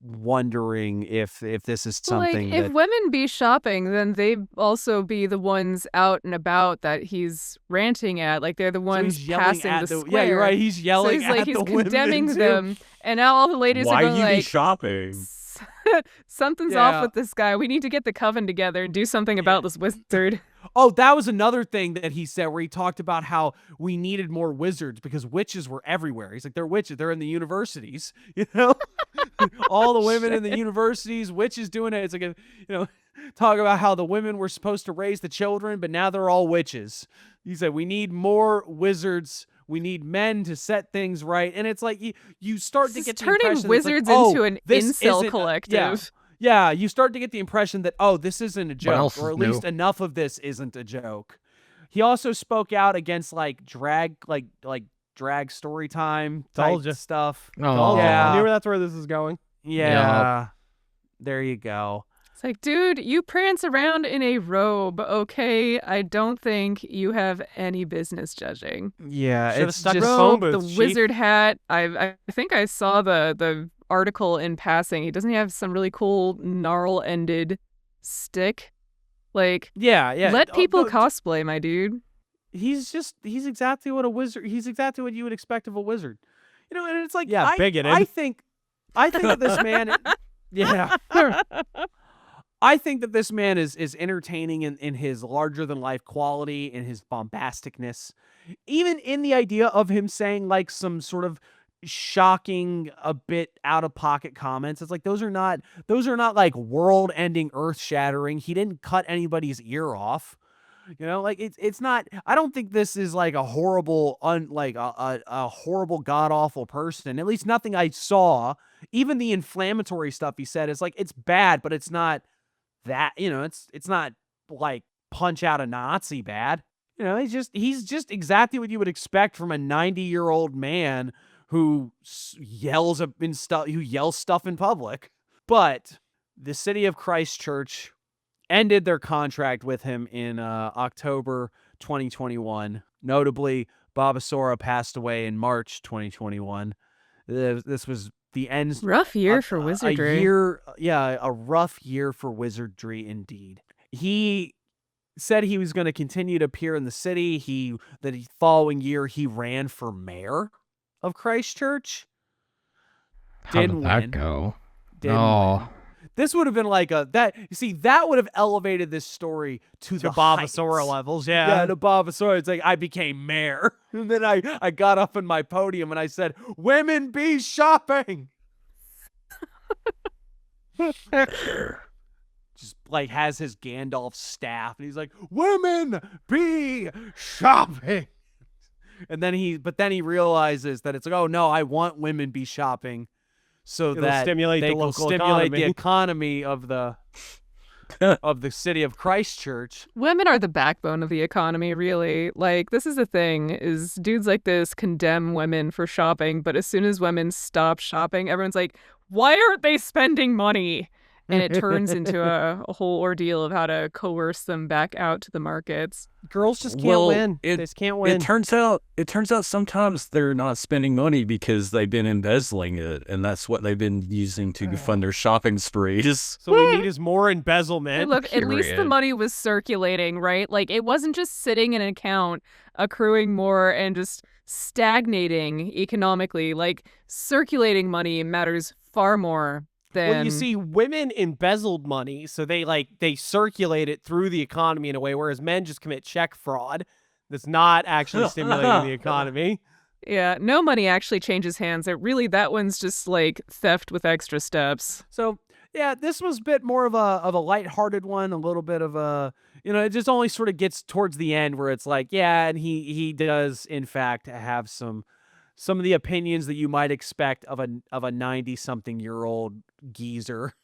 wondering if this is something like, if women be shopping, then they also be the ones out and about that he's ranting at. Like they're the ones passing the square. Yeah, you're right. He's yelling so he's at the condemning women them, and now all the ladies Why are going you be like, shopping? something's off with this guy. We need to get the coven together and do something about this wizard. Oh, that was another thing that he said where he talked about how we needed more wizards because witches were everywhere. He's like, they're witches. They're in the universities, you know? All the women in the universities, witches doing it. It's like, talk about how the women were supposed to raise the children, but now they're all witches. He said, we need more wizards. We need men to set things right. And it's like you start to get the turning impression wizards like, into an incel collective. Yeah, you start to get the impression that, this isn't a joke, or at least new? enough of this isn't a joke. He also spoke out against like drag story time type stuff. Oh. I knew that's where this is going. Yeah. There you go. It's like, dude, you prance around in a robe, okay? I don't think you have any business judging. Yeah, Should've it's stuck just his phone Robe, booth, the Chief. wizard hat. I think I saw the article in passing. He doesn't have some really cool gnarl-ended stick. Like, yeah. let people cosplay, my dude. He's exactly what a wizard. He's exactly what you would expect of a wizard. And it's like, bigoted. I think that this man, I think that this man is entertaining in his larger than life quality, in his bombasticness, even in the idea of him saying like some sort of shocking, a bit out of pocket comments. It's like those are not like world ending, earth shattering. He didn't cut anybody's ear off. Like it's not. I don't think this is like a horrible, a horrible, god awful person. At least nothing I saw. Even the inflammatory stuff he said is like it's bad, but it's not that. It's not like punch out a Nazi bad. He's just exactly what you would expect from a 90-year-old man who yells stuff in public. But the City of Christchurch ended their contract with him in October 2021. Notably, Babasora passed away in March 2021. This was the end. Rough year for wizardry. A rough year for wizardry indeed. He said he was going to continue to appear in the city. The following year he ran for mayor of Christchurch. How did that go? Didn't win. This would have been like that would have elevated this story to the Bavasora heights. levels, Yeah, to Bavasora. It's like I became mayor. And then I got up in my podium and I said, "Women be shopping." Just like has his Gandalf staff and he's like, "Women be shopping." And then he realizes that it's like, "Oh no, I want women be shopping." So It'll that stimulate they the will local stimulate the economy. economy of the city of Christchurch. Women are the backbone of the economy, really. Like, this is the thing, is dudes like this condemn women for shopping, but as soon as women stop shopping, everyone's like, why aren't they spending money? And it turns into a whole ordeal of how to coerce them back out to the markets. Girls just can't win. They just can't win. It turns out sometimes they're not spending money because they've been embezzling it, and that's what they've been using to fund their shopping sprees. So we need is more embezzlement. Hey, look, at least the money was circulating, right? Like, it wasn't just sitting in an account, accruing more and just stagnating economically. Like, circulating money matters far more than... Well, you see, women embezzled money, so they circulate it through the economy in a way, whereas men just commit check fraud that's not actually stimulating the economy. Yeah, no money actually changes hands. That one's just like theft with extra steps. So yeah, this was a bit more of a lighthearted one, a little bit of a, it just only sort of gets towards the end where it's like, yeah, and he does in fact have some of the opinions that you might expect of a 90-something-year-old geezer.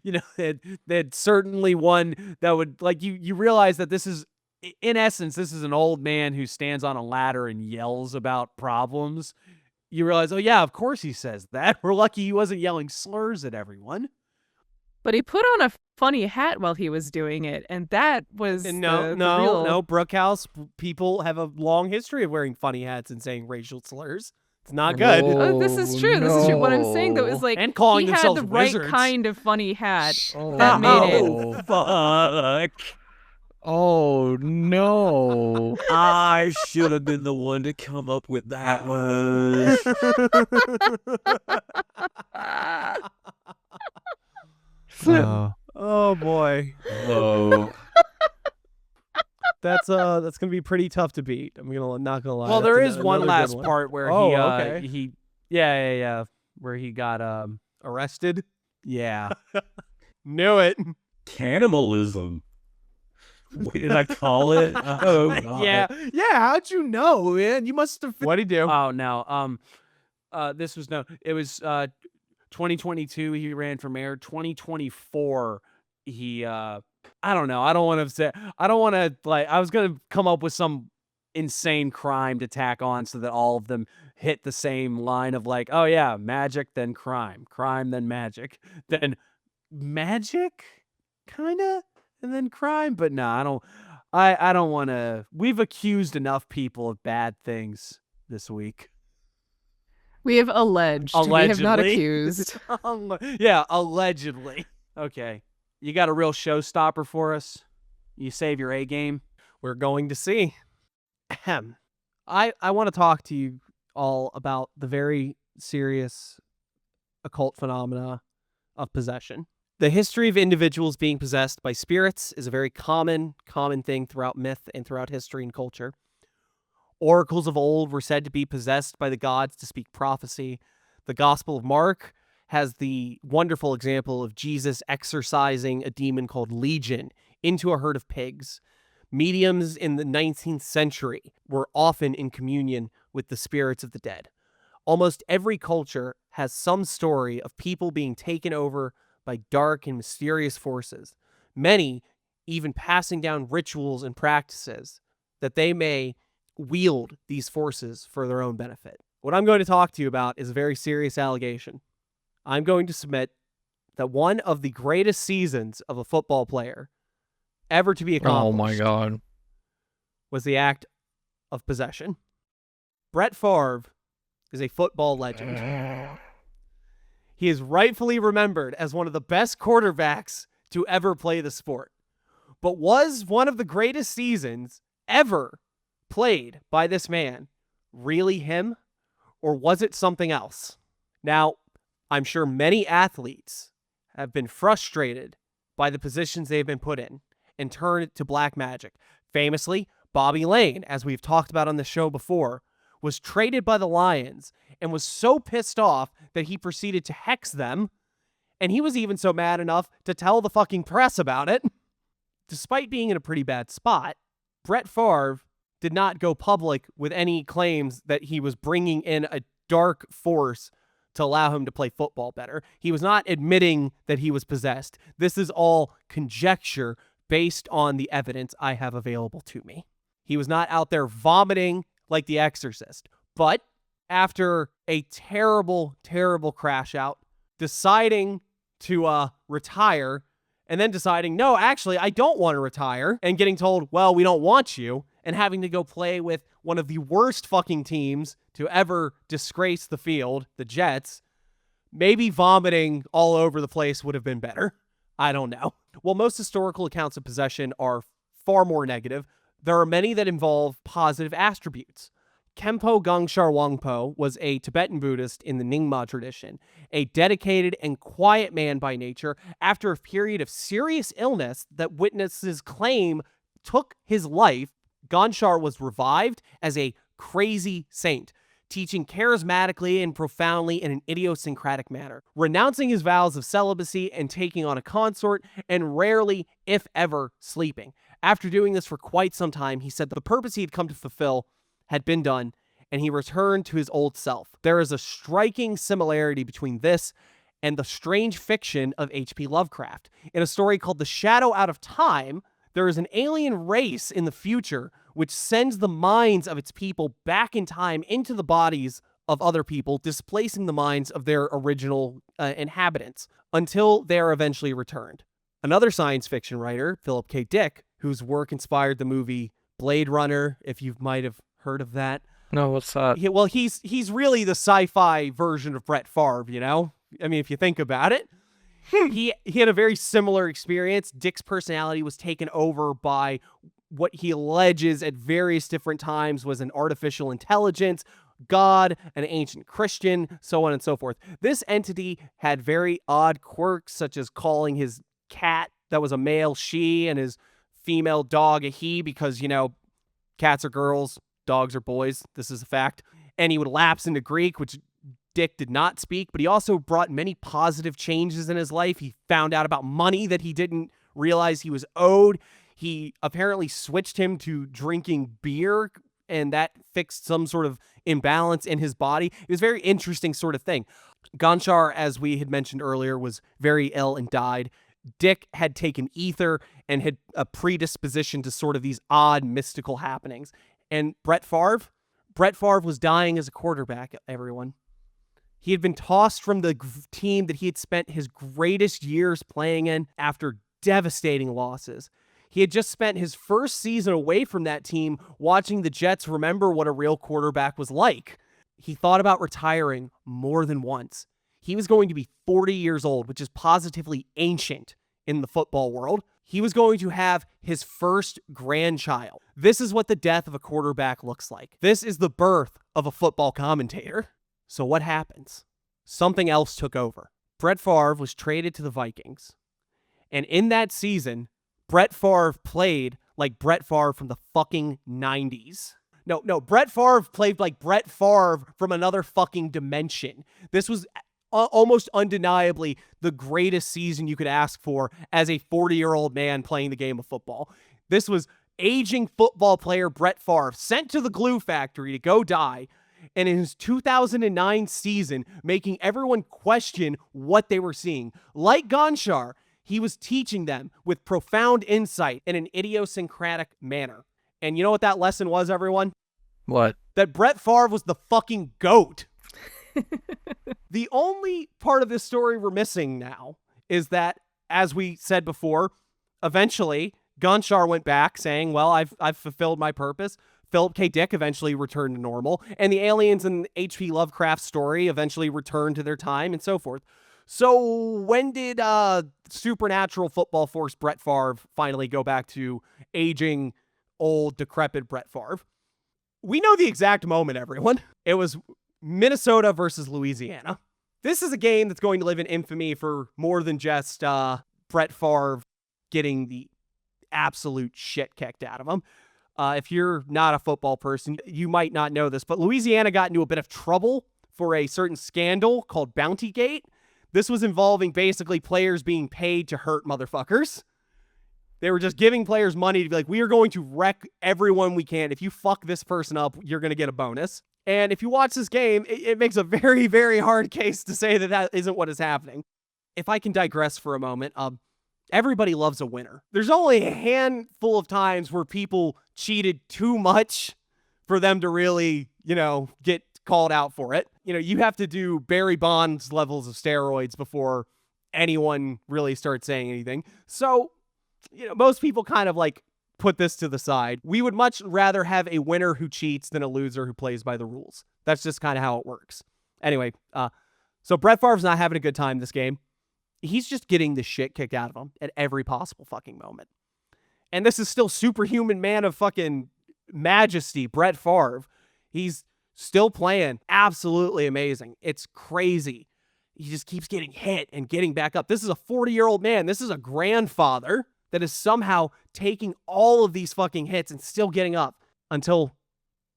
That certainly one that would, like, you realize that this is, in essence, this is an old man who stands on a ladder and yells about problems. You realize, oh yeah, of course he says that. We're lucky he wasn't yelling slurs at everyone. But he put on a funny hat while he was doing it, and that was No, Brookhouse people have a long history of wearing funny hats and saying racial slurs. It's not good. This is true. This is true. What I'm saying, though, is like and calling he had themselves the right wizards. kind of funny hat that made it. Fuck. Oh, no. I should have been the one to come up with that one. Oh boy. Oh. That's gonna be pretty tough to beat. I'm not gonna lie. Well, there is That's one another last good one. part where okay. where he got Arrested. yeah. Knew it. Cannibalism. What did I call it? Oh, God. Yeah. How'd you know, man? You must have. What'd he do? Oh no. This was It was 2022. He ran for mayor. 2024. He I don't know. I don't want to like. I was gonna come up with some insane crime to tack on so that all of them hit the same line of like, oh yeah, magic then crime, then magic, then magic, kinda, and then crime. But no, I don't want to. We've accused enough people of bad things this week. We have alleged. We have not accused. Yeah, allegedly. Okay. You got a real showstopper for us? You save your A game? We're going to see. Ahem. I want to talk to you all about the very serious occult phenomena of possession. The history of individuals being possessed by spirits is a very common thing throughout myth and throughout history and culture. Oracles of old were said to be possessed by the gods to speak prophecy. The Gospel of Mark has the wonderful example of Jesus exorcising a demon called Legion into a herd of pigs. Mediums in the 19th century were often in communion with the spirits of the dead. Almost every culture has some story of people being taken over by dark and mysterious forces, many even passing down rituals and practices that they may wield these forces for their own benefit. What I'm going to talk to you about is a very serious allegation. I'm going to submit that one of the greatest seasons of a football player ever to be accomplished Oh my God. was the act of possession. Brett Favre is a football legend. He is rightfully remembered as one of the best quarterbacks to ever play the sport. But was one of the greatest seasons ever played by this man really him, or was it something else? Now, I'm sure many athletes have been frustrated by the positions they've been put in and turn to black magic. Famously, Bobby Lane, as we've talked about on the show before, was traded by the Lions and was so pissed off that he proceeded to hex them, and he was even so mad enough to tell the fucking press about it. Despite being in a pretty bad spot, Brett Favre did not go public with any claims that he was bringing in a dark force to allow him to play football better. He was not admitting that he was possessed. This is all conjecture based on the evidence I have available to me. He was not out there vomiting like The Exorcist. But after a terrible, terrible crash out, deciding to retire, and then deciding, no, actually, I don't want to retire, and getting told, well, we don't want you, and having to go play with one of the worst fucking teams to ever disgrace the field, the Jets, maybe vomiting all over the place would have been better. I don't know. While most historical accounts of possession are far more negative, there are many that involve positive attributes. Khenpo Gongshar Wangpo was a Tibetan Buddhist in the Nyingma tradition, a dedicated and quiet man by nature. After a period of serious illness that witnesses claim took his life, Gongshar was revived as a crazy saint, teaching charismatically and profoundly in an idiosyncratic manner, renouncing his vows of celibacy and taking on a consort, and rarely, if ever, sleeping. After doing this for quite some time, he said that the purpose he had come to fulfill had been done, and he returned to his old self. There is a striking similarity between this and the strange fiction of H.P. Lovecraft. In a story called The Shadow Out of Time, there is an alien race in the future which sends the minds of its people back in time into the bodies of other people, displacing the minds of their original inhabitants until they are eventually returned. Another science fiction writer, Philip K. Dick, whose work inspired the movie Blade Runner, if you might have heard of that. No, what's that? He's really the sci-fi version of Brett Favre, you know? I mean, if you think about it. He had a very similar experience. Dick's personality was taken over by what he alleges at various different times was an artificial intelligence, God, an ancient Christian, so on and so forth. This entity had very odd quirks, such as calling his cat that was a male she and his female dog a he, because, you know, cats are girls, dogs are boys. This is a fact. And he would lapse into Greek, which Dick did not speak, but he also brought many positive changes in his life. He found out about money that he didn't realize he was owed. He apparently switched him to drinking beer, and that fixed some sort of imbalance in his body. It was a very interesting sort of thing. Gongshar, as we had mentioned earlier, was very ill and died. Dick had taken ether and had a predisposition to sort of these odd mystical happenings. And Brett Favre was dying as a quarterback, everyone. He had been tossed from the team that he had spent his greatest years playing in after devastating losses. He had just spent his first season away from that team watching the Jets remember what a real quarterback was like. He thought about retiring more than once. He was going to be 40 years old, which is positively ancient in the football world. He was going to have his first grandchild. This is what the death of a quarterback looks like. This is the birth of a football commentator. So what happens? Something else took over. Brett Favre was traded to the Vikings. And in that season, Brett Favre played like Brett Favre from the fucking 90s. No, Brett Favre played like Brett Favre from another fucking dimension. This was almost undeniably the greatest season you could ask for as a 40-year-old man playing the game of football. This was aging football player Brett Favre sent to the glue factory to go die, and in his 2009 season, making everyone question what they were seeing. Like Gongshar, he was teaching them with profound insight in an idiosyncratic manner. And you know what that lesson was, everyone? What? That Brett Favre was the fucking GOAT. The only part of this story we're missing now is that, as we said before, eventually Gongshar went back saying, well, I've fulfilled my purpose. Philip K. Dick eventually returned to normal, and the aliens in H.P. Lovecraft's story eventually returned to their time, and so forth. So when did supernatural football force Brett Favre finally go back to aging, old, decrepit Brett Favre? We know the exact moment, everyone. It was Minnesota versus Louisiana. This is a game that's going to live in infamy for more than just Brett Favre getting the absolute shit kicked out of him. If you're not a football person, you might not know this, but Louisiana got into a bit of trouble for a certain scandal called Bountygate. This was involving basically players being paid to hurt motherfuckers. They were just giving players money to be like, we are going to wreck everyone we can. If you fuck this person up, you're going to get a bonus. And if you watch this game, it makes a very, very hard case to say that that isn't what is happening. If I can digress for a moment, everybody loves a winner. There's only a handful of times where people cheated too much for them to really, get called out for it. You have to do Barry Bonds levels of steroids before anyone really starts saying anything. So, most people kind of like put this to the side. We would much rather have a winner who cheats than a loser who plays by the rules. That's just kind of how it works. Anyway, so Brett Favre's not having a good time this game. He's just getting the shit kicked out of him at every possible fucking moment. And this is still superhuman man of fucking majesty, Brett Favre. He's still playing absolutely amazing. It's crazy. He just keeps getting hit and getting back up. This is a 40-year-old man. This is a grandfather that is somehow taking all of these fucking hits and still getting up until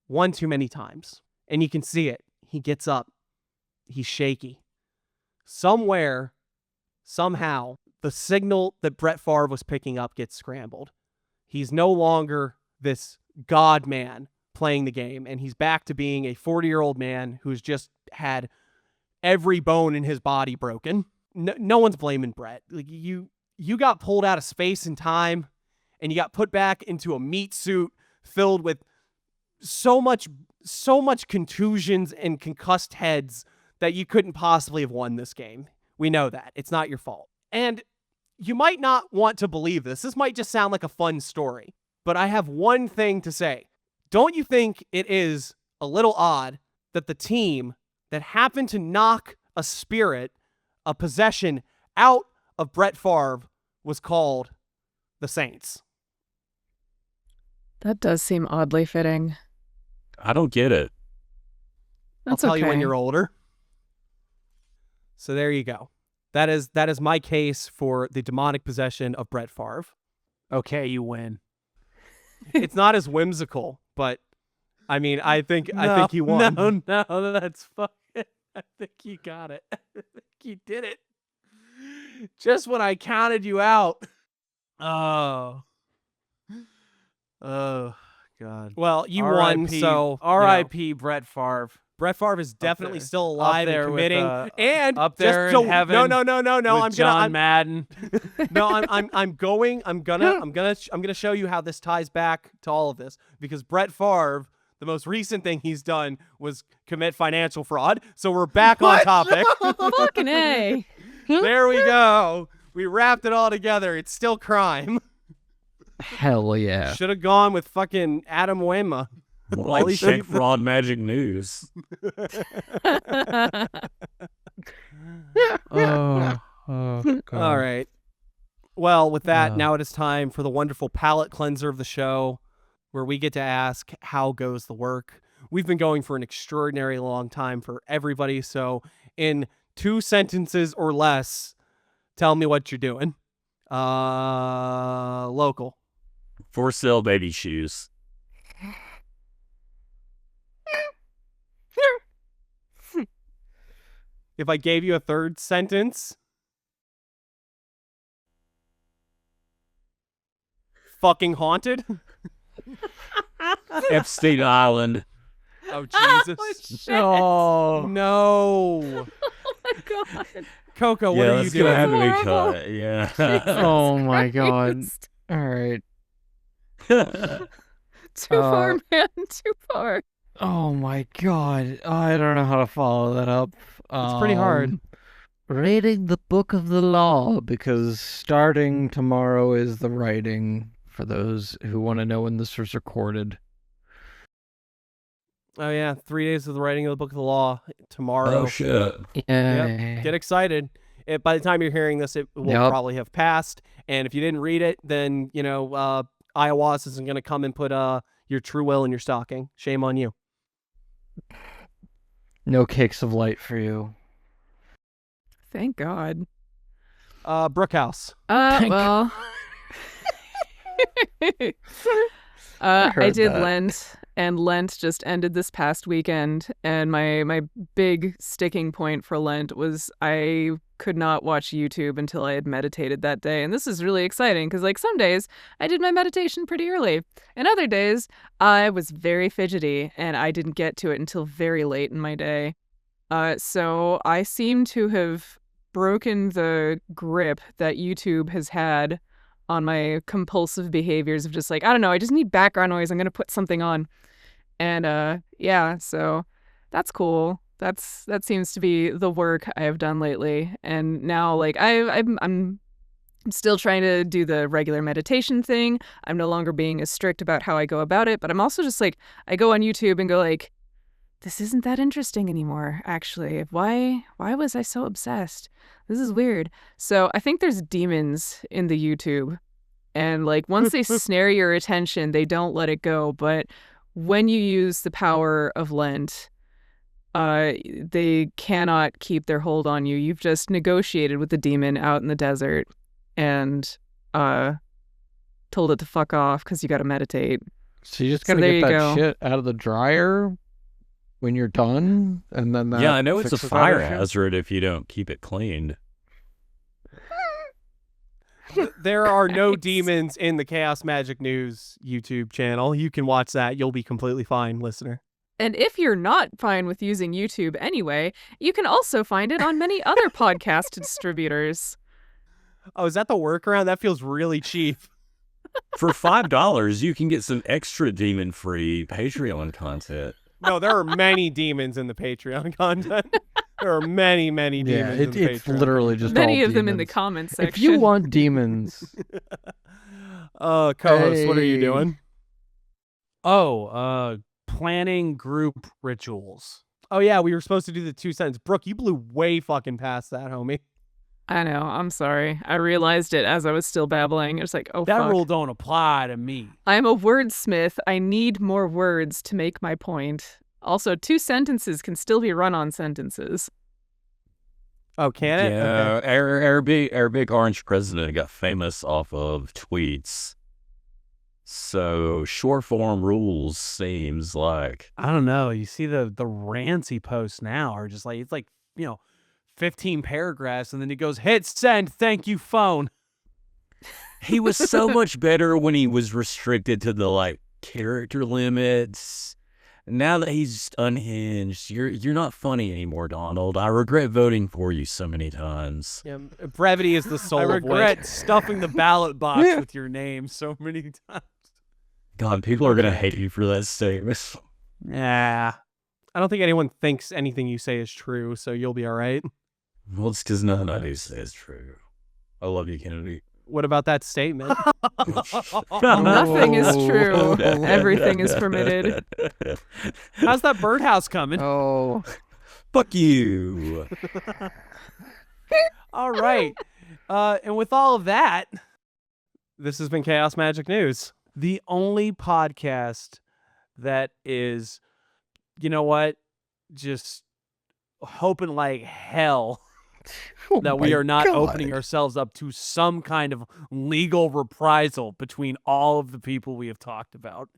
one too many times. And you can see it. He gets up. He's shaky. Somewhere, somehow, the signal that Brett Favre was picking up gets scrambled. He's no longer this God man playing the game, and he's back to being a 40-year-old man who's just had every bone in his body broken. No one's blaming Brett. Like you got pulled out of space and time, and you got put back into a meat suit filled with so much contusions and concussed heads that you couldn't possibly have won this game. We know that. It's not your fault. And you might not want to believe this. This might just sound like a fun story, but I have one thing to say. Don't you think it is a little odd that the team that happened to knock a spirit, a possession out of Brett Favre was called the Saints? That does seem oddly fitting. I don't get it. I'll tell you when you're older. So there you go. That is my case for the demonic possession of Brett Favre. Okay, you win. It's not as whimsical, but I mean, I think you won. No, that's fucking. I think you got it. I think you did it. Just when I counted you out. Oh, God. Well, you won, so R.I.P. Brett Favre. Brett Favre is definitely still alive and committing, and up there just in heaven. No. I'm John Madden. No, I'm gonna show you how this ties back to all of this, because Brett Favre, the most recent thing he's done was commit financial fraud. So we're back on topic. Fucking A. There we go. We wrapped it all together. It's still crime. Hell yeah. Should have gone with fucking Adam Wema. Like Shake Fraud Magic News. Oh, God. All right. Well, with that, now it is time for the wonderful palate cleanser of the show, where we get to ask, how goes the work? We've been going for an extraordinary long time for everybody, so in 2 sentences or less, tell me what you're doing. Local. For sale baby shoes. If I gave you a third sentence. Fucking haunted. Epstein Island. Oh, Jesus. Oh, no. Oh my God. Coco, what are you doing? Gonna have to be Horrible. cut. Yeah. oh my God. Christ. All right. Too far, man. Too far. Oh my God. I don't know how to follow that up. It's pretty hard. Reading the book of the law, because starting tomorrow is the writing, for those who want to know when this was recorded. Oh, yeah. 3 days of the writing of the book of the law tomorrow. Oh, shit. Yeah. Yep. Get excited. By the time you're hearing this, it will probably have passed. And if you didn't read it, then, Ayahuasca isn't going to come and put your true will in your stocking. Shame on you. No cakes of light for you. Thank God. Brookhouse. Well. I did that. Lent, and Lent just ended this past weekend, and my big sticking point for Lent was I could not watch YouTube until I had meditated that day. And this is really exciting because, like, some days I did my meditation pretty early, and other days I was very fidgety and I didn't get to it until very late in my day. So I seem to have broken the grip that YouTube has had on my compulsive behaviors of just like, I don't know, I just need background noise. I'm going to put something on. And yeah, so that's cool. That seems to be the work I have done lately. And now, like, I'm still trying to do the regular meditation thing. I'm no longer being as strict about how I go about it, but I'm also just like, I go on YouTube and go like, this isn't that interesting anymore, actually. Why was I so obsessed? This is weird. So I think there's demons in the YouTube. And like once they snare your attention, they don't let it go. But when you use the power of Lent, they cannot keep their hold on you. You've just negotiated with the demon out in the desert and told it to fuck off because you got to meditate. So you just got to there get you that go. shit out of the dryer when you're done, and then that Yeah, I know it's a fixes fire that issue? hazard if you don't keep it cleaned. There are no demons in the Chaos Magic News YouTube channel. You can watch that. You'll be completely fine, listener. And if you're not fine with using YouTube anyway, you can also find it on many other podcast distributors. Oh, is that the workaround? That feels really cheap. For $5, you can get some extra demon-free Patreon content. No, there are many demons in the Patreon content. There are many, many Yeah, demons in the it's Patreon. literally just Many all of them in the demons. comments section. If you want demons, co-host, what are you Hey. doing? Planning group rituals. Oh, yeah, we were supposed to do the 2 cents. Brooke, you blew way fucking past that, homie. I know, I'm sorry. I realized it as I was still babbling. It was like, oh, That fuck. rule don't apply to me. I'm a wordsmith. I need more words to make my point. Also, 2 sentences can still be run-on sentences. Oh, can it? Yeah, Okay. our big orange president got famous off of tweets. So short form rules seems like I don't know. You see the rants he posts now are just like, it's like, 15 paragraphs, and then he goes, hit send, thank you, phone. he was so much better when he was restricted to the like character limits. Now that he's just unhinged, you're not funny anymore, Donald. I regret voting for you so many times. Yeah, brevity is the soul I of wit. regret stuffing the ballot box with your name so many times. God, people are gonna hate you for that statement. Yeah. I don't think anyone thinks anything you say is true, so you'll be all right. Well, it's because none I do say is true. I love you, Kennedy. What about that statement? Nothing is true. Everything is permitted. How's that birdhouse coming? oh, Fuck you. All right. And with all of that, this has been Chaos Magic News. The only podcast that is, just hoping like hell that we my are not God. opening ourselves up to some kind of legal reprisal between all of the people we have talked about.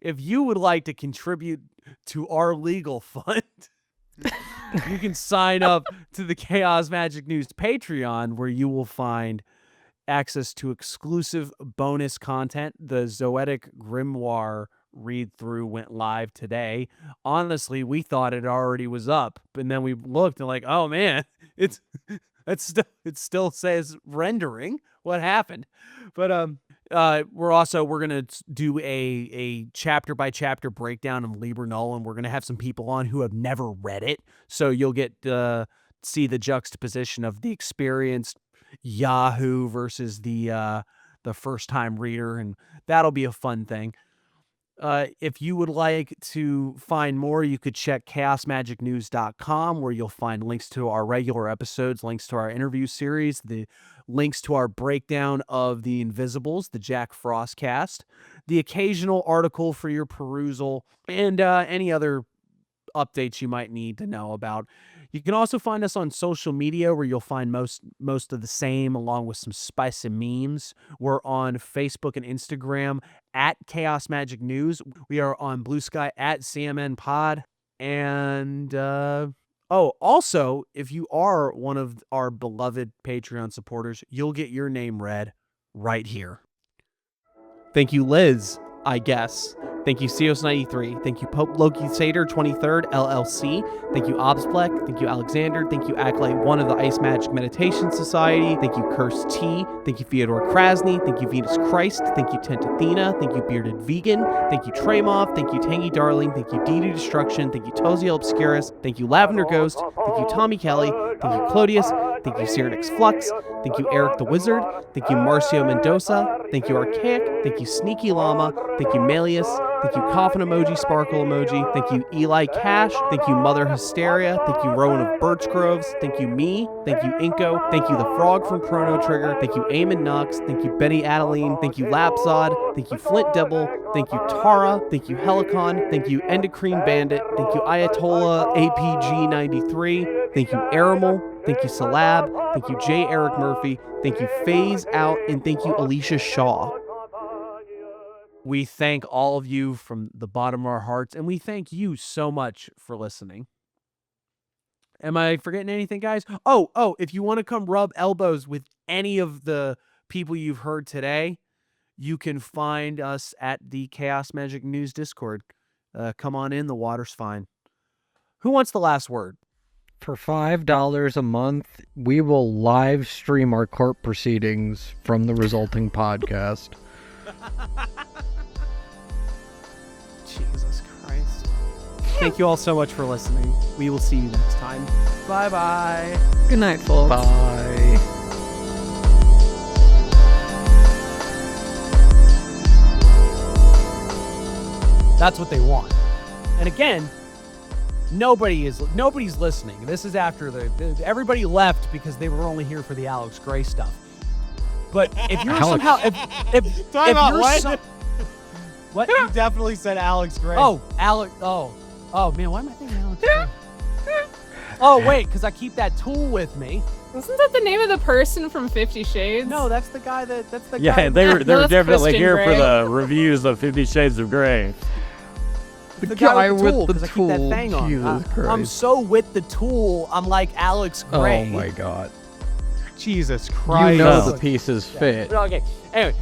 If you would like to contribute to our legal fund, you can sign up to the Chaos Magic News Patreon, where you will find access to exclusive bonus content. The Zoetic Grimoire read-through went live today. Honestly, we thought it already was up, and then we looked and like, oh man, it still says rendering. What happened? But we're gonna do a chapter by chapter breakdown of Liber Null, and we're gonna have some people on who have never read it, so you'll get see the juxtaposition of the experienced Yahoo versus the first time reader, and that'll be a fun thing. If you would like to find more, you could check chaosmagicnews.com, where you'll find links to our regular episodes, links to our interview series, the links to our breakdown of The Invisibles, the Jack Frost cast, the occasional article for your perusal, and any other updates you might need to know about. You can also find us on social media where you'll find most of the same along with some spicy memes. We're on Facebook and Instagram at Chaos Magic News. We are on Blue Sky at CMN Pod. And also, if you are one of our beloved Patreon supporters, you'll get your name read right here. Thank you, Liz, I guess. Thank you, Ceos93. Thank you, Pope Loki Sater 23rd LLC. Thank you, Obsplek. Thank you, Alexander. Thank you, Acolyte 1 of the Ice Magic Meditation Society. Thank you, Curse T. Thank you, Fyodor Krasny. Thank you, Venus Christ. Thank you, Tent Athena. Thank you, Bearded Vegan. Thank you, Tremov. Thank you, Tangy Darling. Thank you, Dedu Destruction. Thank you, Toziel Obscurus. Thank you, Lavender Ghost. Thank you, Tommy Kelly. Thank you, Clodius. Thank you, Cyrenix Flux. Thank you, Eric the Wizard. Thank you, Marcio Mendoza. Thank you, Archaic. Thank you, Sneaky Llama. Thank you, Melius. Thank you, Coffin Emoji, Sparkle Emoji. Thank you, Eli Cash. Thank you, Mother Hysteria. Thank you, Rowan of Birch Groves. Thank you, me. Thank you, Inko. Thank you, the Frog from Chrono Trigger. Thank you, Eamon Knox. Thank you, Benny Adeline. Thank you, Lapsod. Thank you, Flint Devil. Thank you, Tara. Thank you, Helicon. Thank you, Endocrine Bandit. Thank you, Ayatollah APG93. Thank you, Aramel. Thank you, Salab. Thank you, J. Eric Murphy. Thank you, Phase Out. And thank you, Alicia Shaw. We thank all of you from the bottom of our hearts, and we thank you so much for listening. Am I forgetting anything, guys? Oh, if you want to come rub elbows with any of the people you've heard today, you can find us at the Chaos Magic News Discord. Come on in, the water's fine. Who wants the last word? For $5 a month, we will live stream our court proceedings from the resulting podcast. Jesus Christ. Thank you all so much for listening. We will see you next time. Bye-bye. Good night, folks. Bye. That's what they want. And again, nobody's listening. This is after everybody left because they were only here for the Alex Gray stuff. But if you're somehow if what? What? You definitely said Alex Gray. Oh, Alex. Oh, man. Why am I thinking Alex Gray? Oh, wait, because I keep that tool with me. Isn't that the name of the person from 50 Shades? No, that's the guy that's the guy. Yeah, they were definitely Christian here Grey. for the reviews of 50 Shades of Grey. The guy with the tool, with the 'cause I keep that tool. thing on. Jesus Christ. I'm so with the tool, I'm like Alex Gray. Oh my god. Jesus Christ. You know No. the pieces fit. Okay, anyway,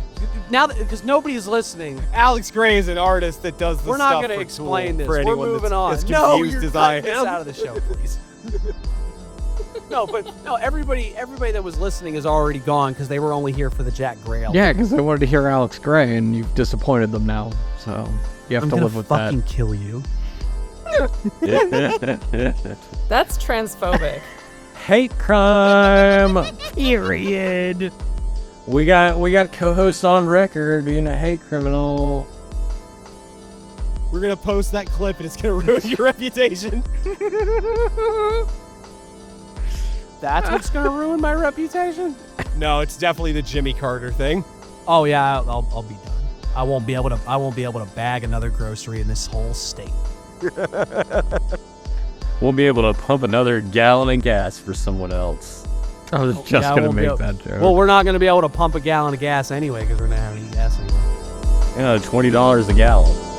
now because nobody's listening, Alex Gray is an artist that does the we're not stuff going to for explain Tool this. for We're anyone moving that's on. as No, confused you're as I cutting this am. out of the show, please. No, everybody that was listening is already gone because they were only here for the Jack Grayle. Yeah, because they wanted to hear Alex Gray, and you've disappointed them now. So you have I'm to gonna live with fucking that. kill you. That's transphobic. Hate crime. Period. We got co-hosts on record being a hate criminal. We're going to post that clip and it's going to ruin your reputation. That's what's going to ruin my reputation? No, it's definitely the Jimmy Carter thing. Oh yeah, I'll be done. I won't be able to bag another grocery in this whole state. We'll be able to pump another gallon of gas for someone else. I was just Yeah, I going to won't be make able- that joke. Well, we're not going to be able to pump a gallon of gas anyway because we're not having any gas anymore. Yeah, $20 a gallon.